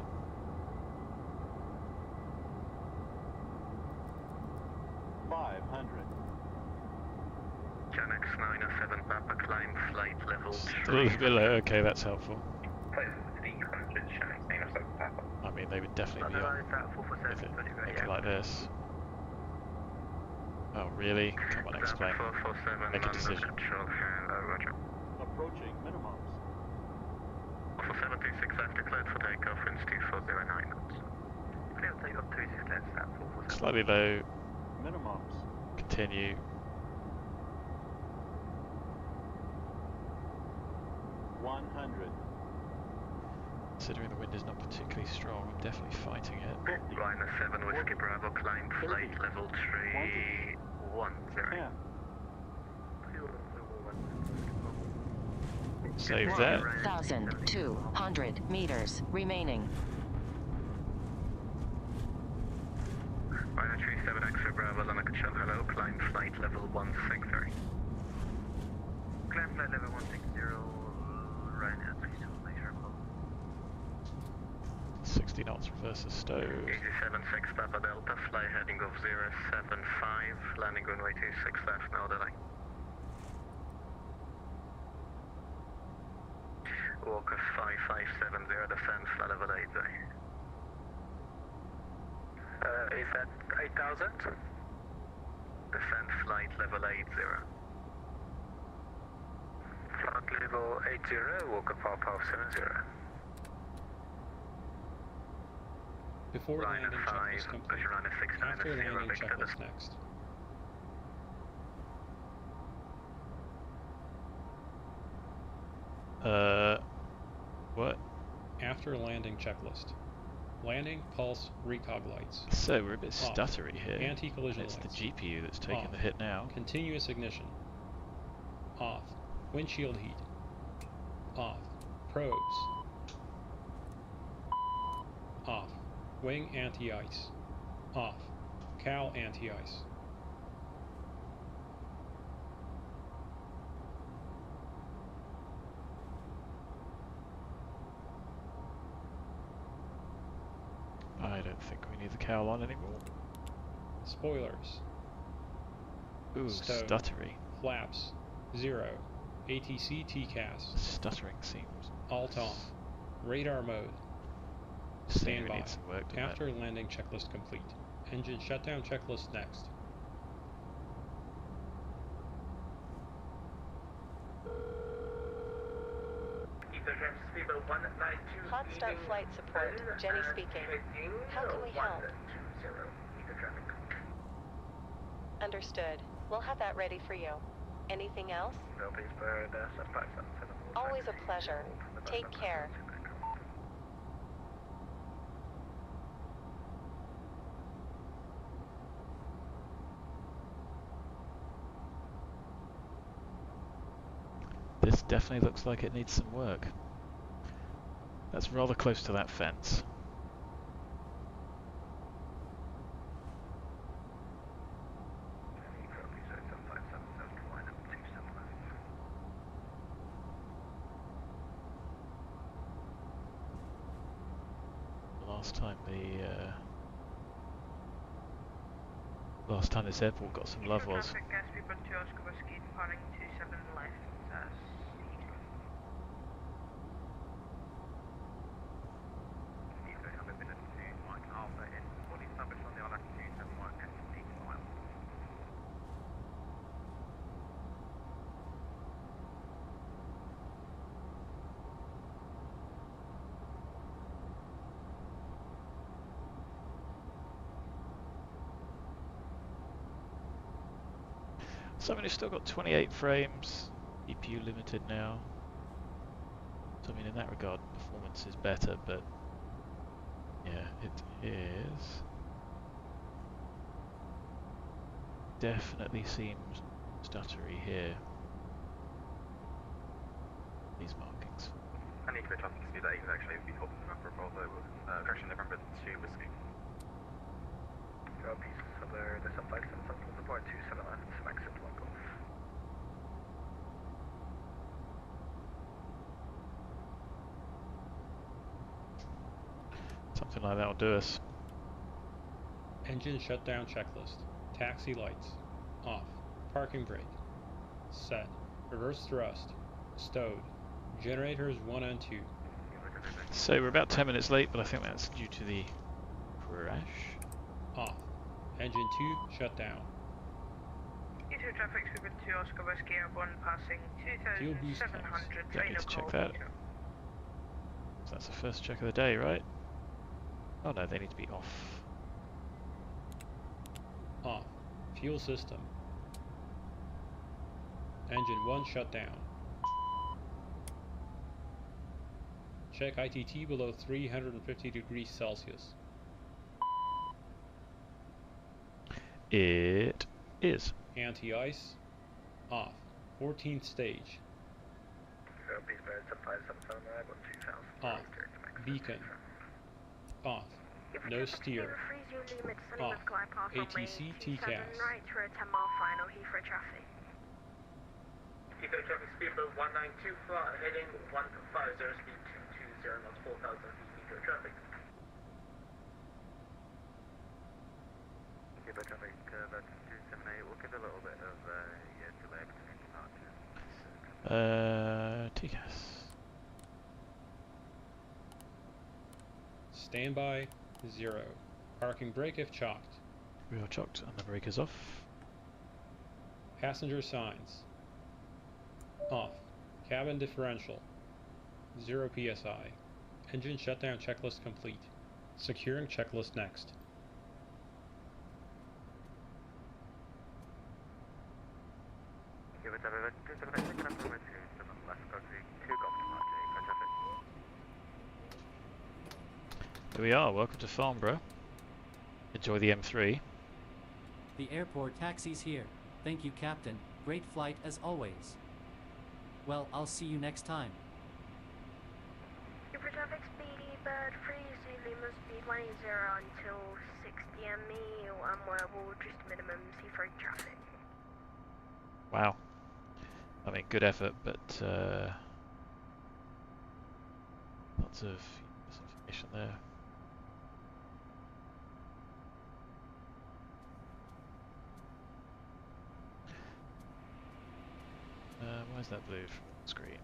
S6: Gen X 907 Papa climb flight level 3.
S1: Still a little bit low, okay, that's helpful.
S6: Flight 300, Gen X 907 Papa.
S1: I mean, they would definitely be on with it looking like this. Oh, really? Come on, explain.
S6: 447,
S1: Make a decision.
S6: control, roger.
S15: Approaching minimums.
S6: 4726 after cleared for takeoff, winds 2409 knots.
S11: Clear takeoff 26 left, snap 447.
S1: Slightly low.
S15: Minimums.
S1: Continue. Considering the wind is not particularly strong, I'm definitely fighting it.
S6: Liner 7 Whiskey Bravo, climb flight level 310.
S1: Save that.
S14: 1,200 meters remaining.
S6: Liner 37 X-ray Bravo, Lana Control, hello, climb flight level 163.
S11: Climb flight level 160, Ryanair 32, make sure I'm close.
S1: 60 knots, reverse the stove.
S6: Easy 76 Papa Delta, fly heading of 075, landing runway 26 left, no delay. Walker 5570, descent, flight level 80.
S11: Is that 8,000?
S6: Descent, flight level 80.
S11: Flight level 80, Walker Papa 70.
S5: Before
S6: Ryanair
S5: landing
S6: 5,
S5: checklist complete.
S6: Ryanair 69
S5: After
S6: is 0,
S5: landing
S6: Victor
S5: checklist next.
S1: What?
S5: After landing checklist. Landing, pulse, recog lights.
S1: So we're a bit
S5: Off.
S1: stuttery here.
S5: Anti-collision
S1: It's
S5: lights.
S1: the GPU that's taking
S5: Off.
S1: the hit now.
S5: Continuous ignition. Off. Windshield heat. Off. Probes. Off. Wing anti-ice. Off. Cowl anti-ice.
S1: I don't think we need the cowl on anymore.
S5: Spoilers.
S1: Ooh,
S5: Stove.
S1: stuttery.
S5: Flaps. 0. ATC TCAS.
S1: Stuttering seems.
S5: Alt on. Radar mode.
S1: Seems we
S5: Standby.
S1: need some work, doesn't it?
S5: After landing checklist complete. Engine shutdown checklist next.
S2: Hot start flight support. Jenny speaking. How can we help? Understood. We'll have that ready for you. Anything else? Always a pleasure. Take care.
S1: This definitely looks like it needs some work. That's rather close to that fence. Last time this airport got some love was. So I mean, it's still got 28 frames, EPU limited now. So I mean, in that regard, performance is better, but yeah, it is definitely seems stuttery here. These markings.
S10: I need to traffic speed that actually would be holding the number of Bravo, correction, November 2 whiskey.
S11: Pieces of the sub-flight from the point 279, some exit 1 golf.
S1: Something like that will do us.
S5: Engine shutdown checklist. Taxi lights. Off. Parking brake. Set. Reverse thrust. Stowed. Generators 1 and 2.
S1: So we're about 10 minutes late, but I think that's due to the crash.
S5: Off. Engine 2 shut down.
S13: Into traffic speed 2 Oscar Whiskey Airborne passing
S5: Fuel boost
S13: 2700.
S1: Don't need to check that. So that's the first check of the day, right? Oh no, they need to be off.
S5: Off. Fuel system. Engine 1 shut down. Check ITT below 350 degrees Celsius.
S1: It is.
S5: Anti-ice. Off. 14th stage. Off. Beacon. Off. No steer. Off. ATC TCAS.
S2: Right for a 10-mile final Heathrow traffic.
S11: Heathrow traffic speed boat 192 flight heading 150 speed 220 knots 4,000 feet Heathrow traffic.
S10: Heathrow traffic, that's 278. We'll give a little bit of delay between departures.
S1: TCAS.
S5: Standby 0. Parking brake if chocked.
S1: We are chocked and the brake is off.
S5: Passenger signs. Off. Cabin differential. 0 PSI. Engine shutdown checklist complete. Securing checklist next.
S1: Here we are, welcome to Farnbrough. Enjoy the M3.
S16: The airport taxi's here. Thank you, Captain. Great flight as always. Well, I'll see you next time.
S2: Heathrow traffic speedy bird 3 Zulu must be 20 until 60 ME or unwearable, just minimum Heathrow traffic.
S1: Wow. I mean, good effort, but lots of misinformation there. Why is that blue from the screen?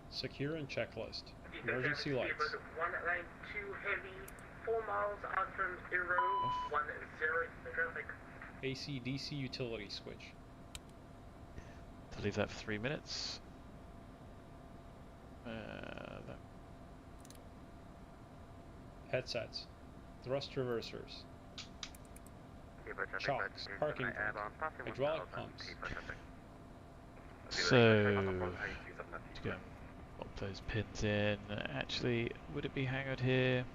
S5: Secure and checklist. Emergency lights.
S11: 192 heavy, 4 miles out from Euro 10 traffic.
S5: AC DC utility switch.
S1: To leave that for 3 minutes.
S5: Headsets. Thrust reversers. Chocks. Parking brake. Hydraulic pumps.
S1: So, to go and pop those pins in. Actually, would it be hangared here?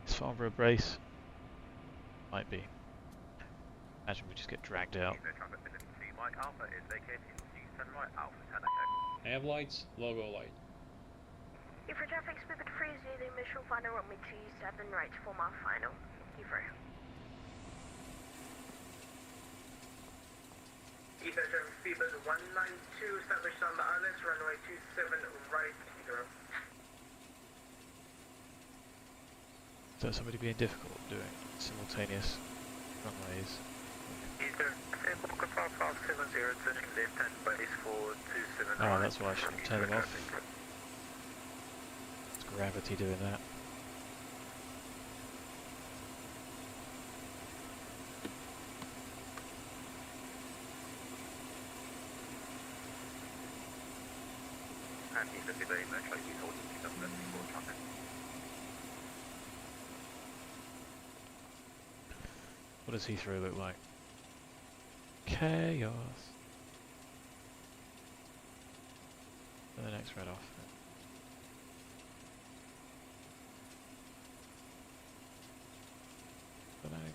S1: Is Farnbrough brace? Might be. Imagine we just get dragged out.
S5: Nav lights, logo light.
S2: Heathrow traffic speed 3 Zulu initial final runway 27 right 4 mile final. Heathrow.
S11: Heathrow traffic speed 192 established on the islands, runway 27 right Heathrow.
S1: Is that somebody being difficult doing simultaneous runways? Oh, that's why I shouldn't turn them off. It's gravity doing that. What does Heathrow look like? Chaos. And the next red off.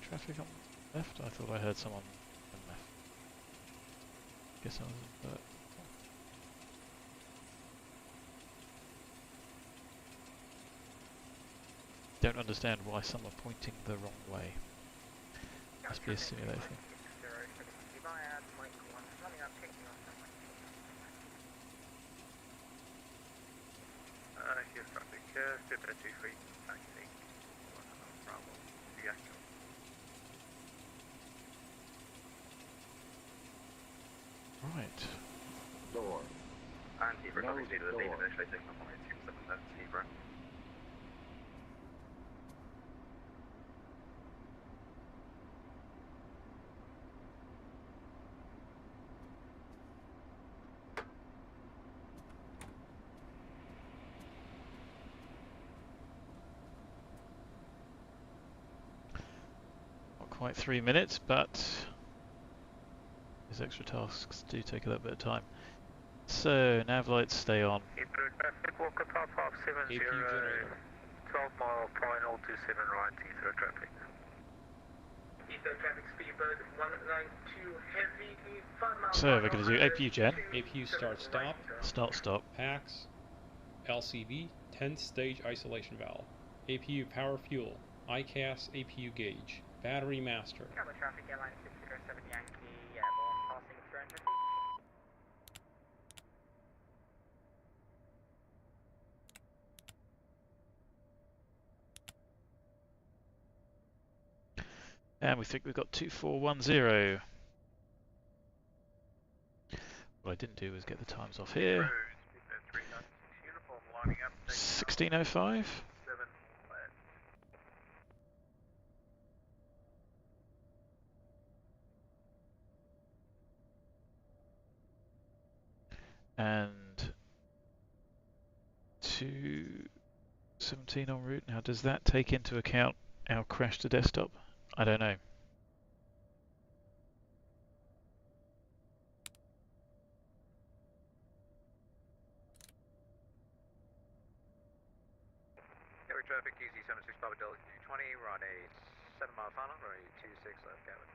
S1: traffic on the left? I thought I heard someone on the left. Guess I was don't understand why some are pointing the wrong way. Must be a simulation.
S10: Here's traffic, stay at 2 feet, taxi. Bravo, the actual.
S1: Right.
S15: Door.
S10: And Zebra, traffic speed of the lead initially, taking up on 27, that's Zebra.
S1: Quite 3 minutes, but these extra tasks do take a little bit of time. So, nav lights stay on.
S10: Traffic, walk up half 70, 12 mile point 027 right, Heathrow traffic.
S11: Heathrow traffic speedbird 192 heavy, 5 miles.
S1: So, we're going to do APU gen.
S5: APU start stop.
S1: Start stop.
S5: PAX. LCV, 10th stage isolation valve. APU power fuel. ICAS APU gauge. Battery master.
S12: Cover traffic, airline 607 Yankee, airborne, passing 300 feet.
S1: And we think we've got 2410. What I didn't do was get the times off here. 1605. And 217 en route. Now, does that take into account our crash to desktop? I don't know.
S10: Air traffic, easy 76 Papa Delta 220, we're on a 7 mile final, runway 26 left cabin.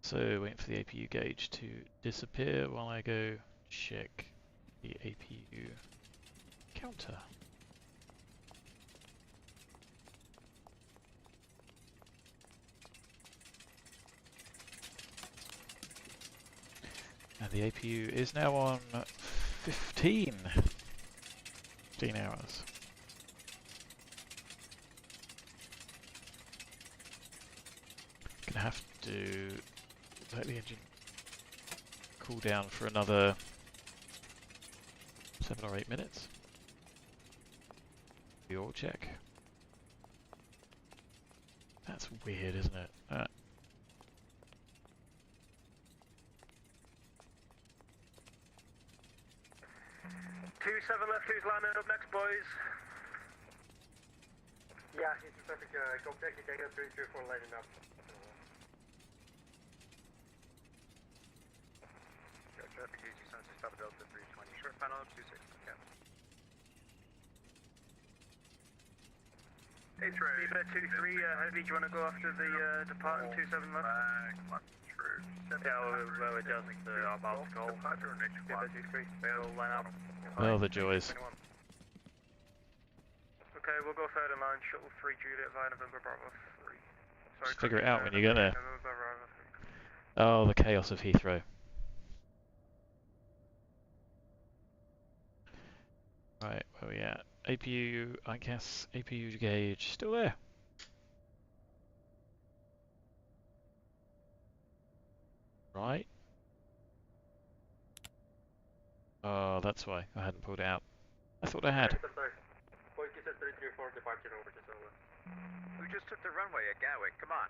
S1: So, waiting for the APU gauge to disappear while I go check the APU counter. And the APU is now on 15 hours. Gonna have to let the engine cool down for another 7 or 8 minutes. The oil check. That's weird, isn't it?
S10: 27 left, who's lining up next, boys?
S13: Yeah, he's traffic, go back to Jacob 334 lining up.
S10: Traffic, easy 76 Papa Delta 320, short final up 26 left cabin. Hey, Trey. Speedbird 23, Heavy, do you want to go after the departing 27 left? Yeah, we're just about to go. Speedbird 23, they'll line up.
S1: Well, the joys.
S10: Okay, we'll go third in line, shuttle 3 Juliet via November Bravo 3. Sorry,
S1: Just figure it out when you get there.
S10: November Bravo 3.
S1: Oh, the chaos of Heathrow. Right, where are we at? APU, I guess, APU gauge, still there. Right. Oh, that's why I hadn't pulled it out. I thought I had.
S10: We just took the runway at Gatwick, come on.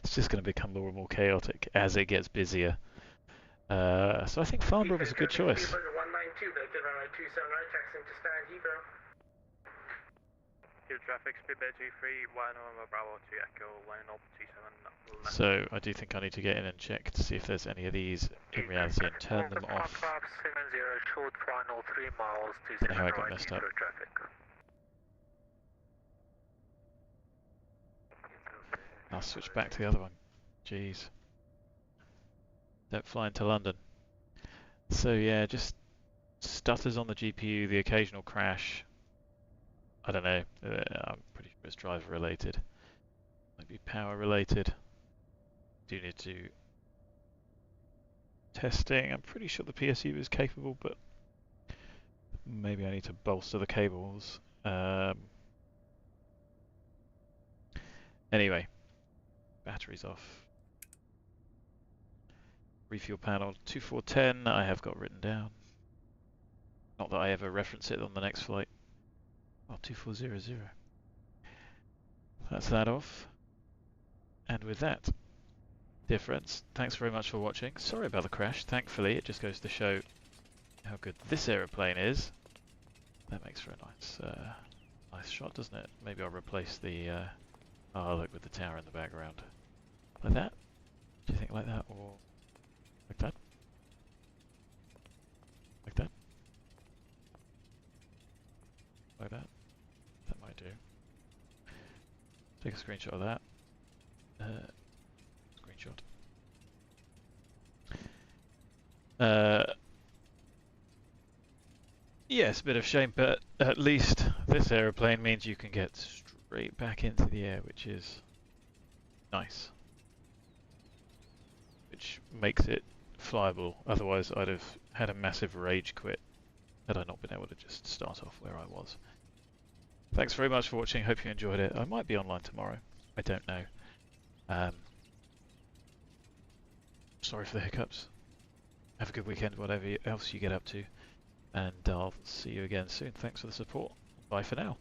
S1: It's just going to become more and more chaotic as it gets busier. So I think Farnbrough was a good choice.
S11: 192, they did runway 27 right, taxiing to stand Heathrow.
S10: Active traffic, speed by G3, 1 November Bravo to Echo, line up G7 left.
S1: So I do think I need to get in and check to see if there's any of these in reality and turn them off.
S10: 570, short final 3 miles,
S1: Don't know how I got messed up.
S10: traffic.
S1: I'll switch back to the other one. Jeez. Don't fly into London. So yeah, just stutters on the GPU, the occasional crash. I don't know. I'm pretty sure it's driver related. Might be power related. Do need to testing. I'm pretty sure the PSU is capable, but maybe I need to bolster the cables. Anyway, batteries off. Refuel panel 2410 I have got written down. Not that I ever reference it on the next flight. Oh, 2400. That's that off. And with that, dear friends, thanks very much for watching. Sorry about the crash. Thankfully, it just goes to show how good this aeroplane is. That makes for a nice shot, doesn't it? Maybe I'll replace the... oh, look, with the tower in the background. Like that? Do you think like that, or like that? Like that? Like that? That might do. Take a screenshot of that. Screenshot. Yes, a bit of shame, but at least this aeroplane means you can get straight back into the air, which is nice. Which makes it flyable. Otherwise, I'd have had a massive rage quit had I not been able to just start off where I was. Thanks very much for watching. Hope you enjoyed it. I might be online tomorrow. I don't know. Sorry for the hiccups. Have a good weekend, whatever else you get up to. And I'll see you again soon. Thanks for the support. Bye for now.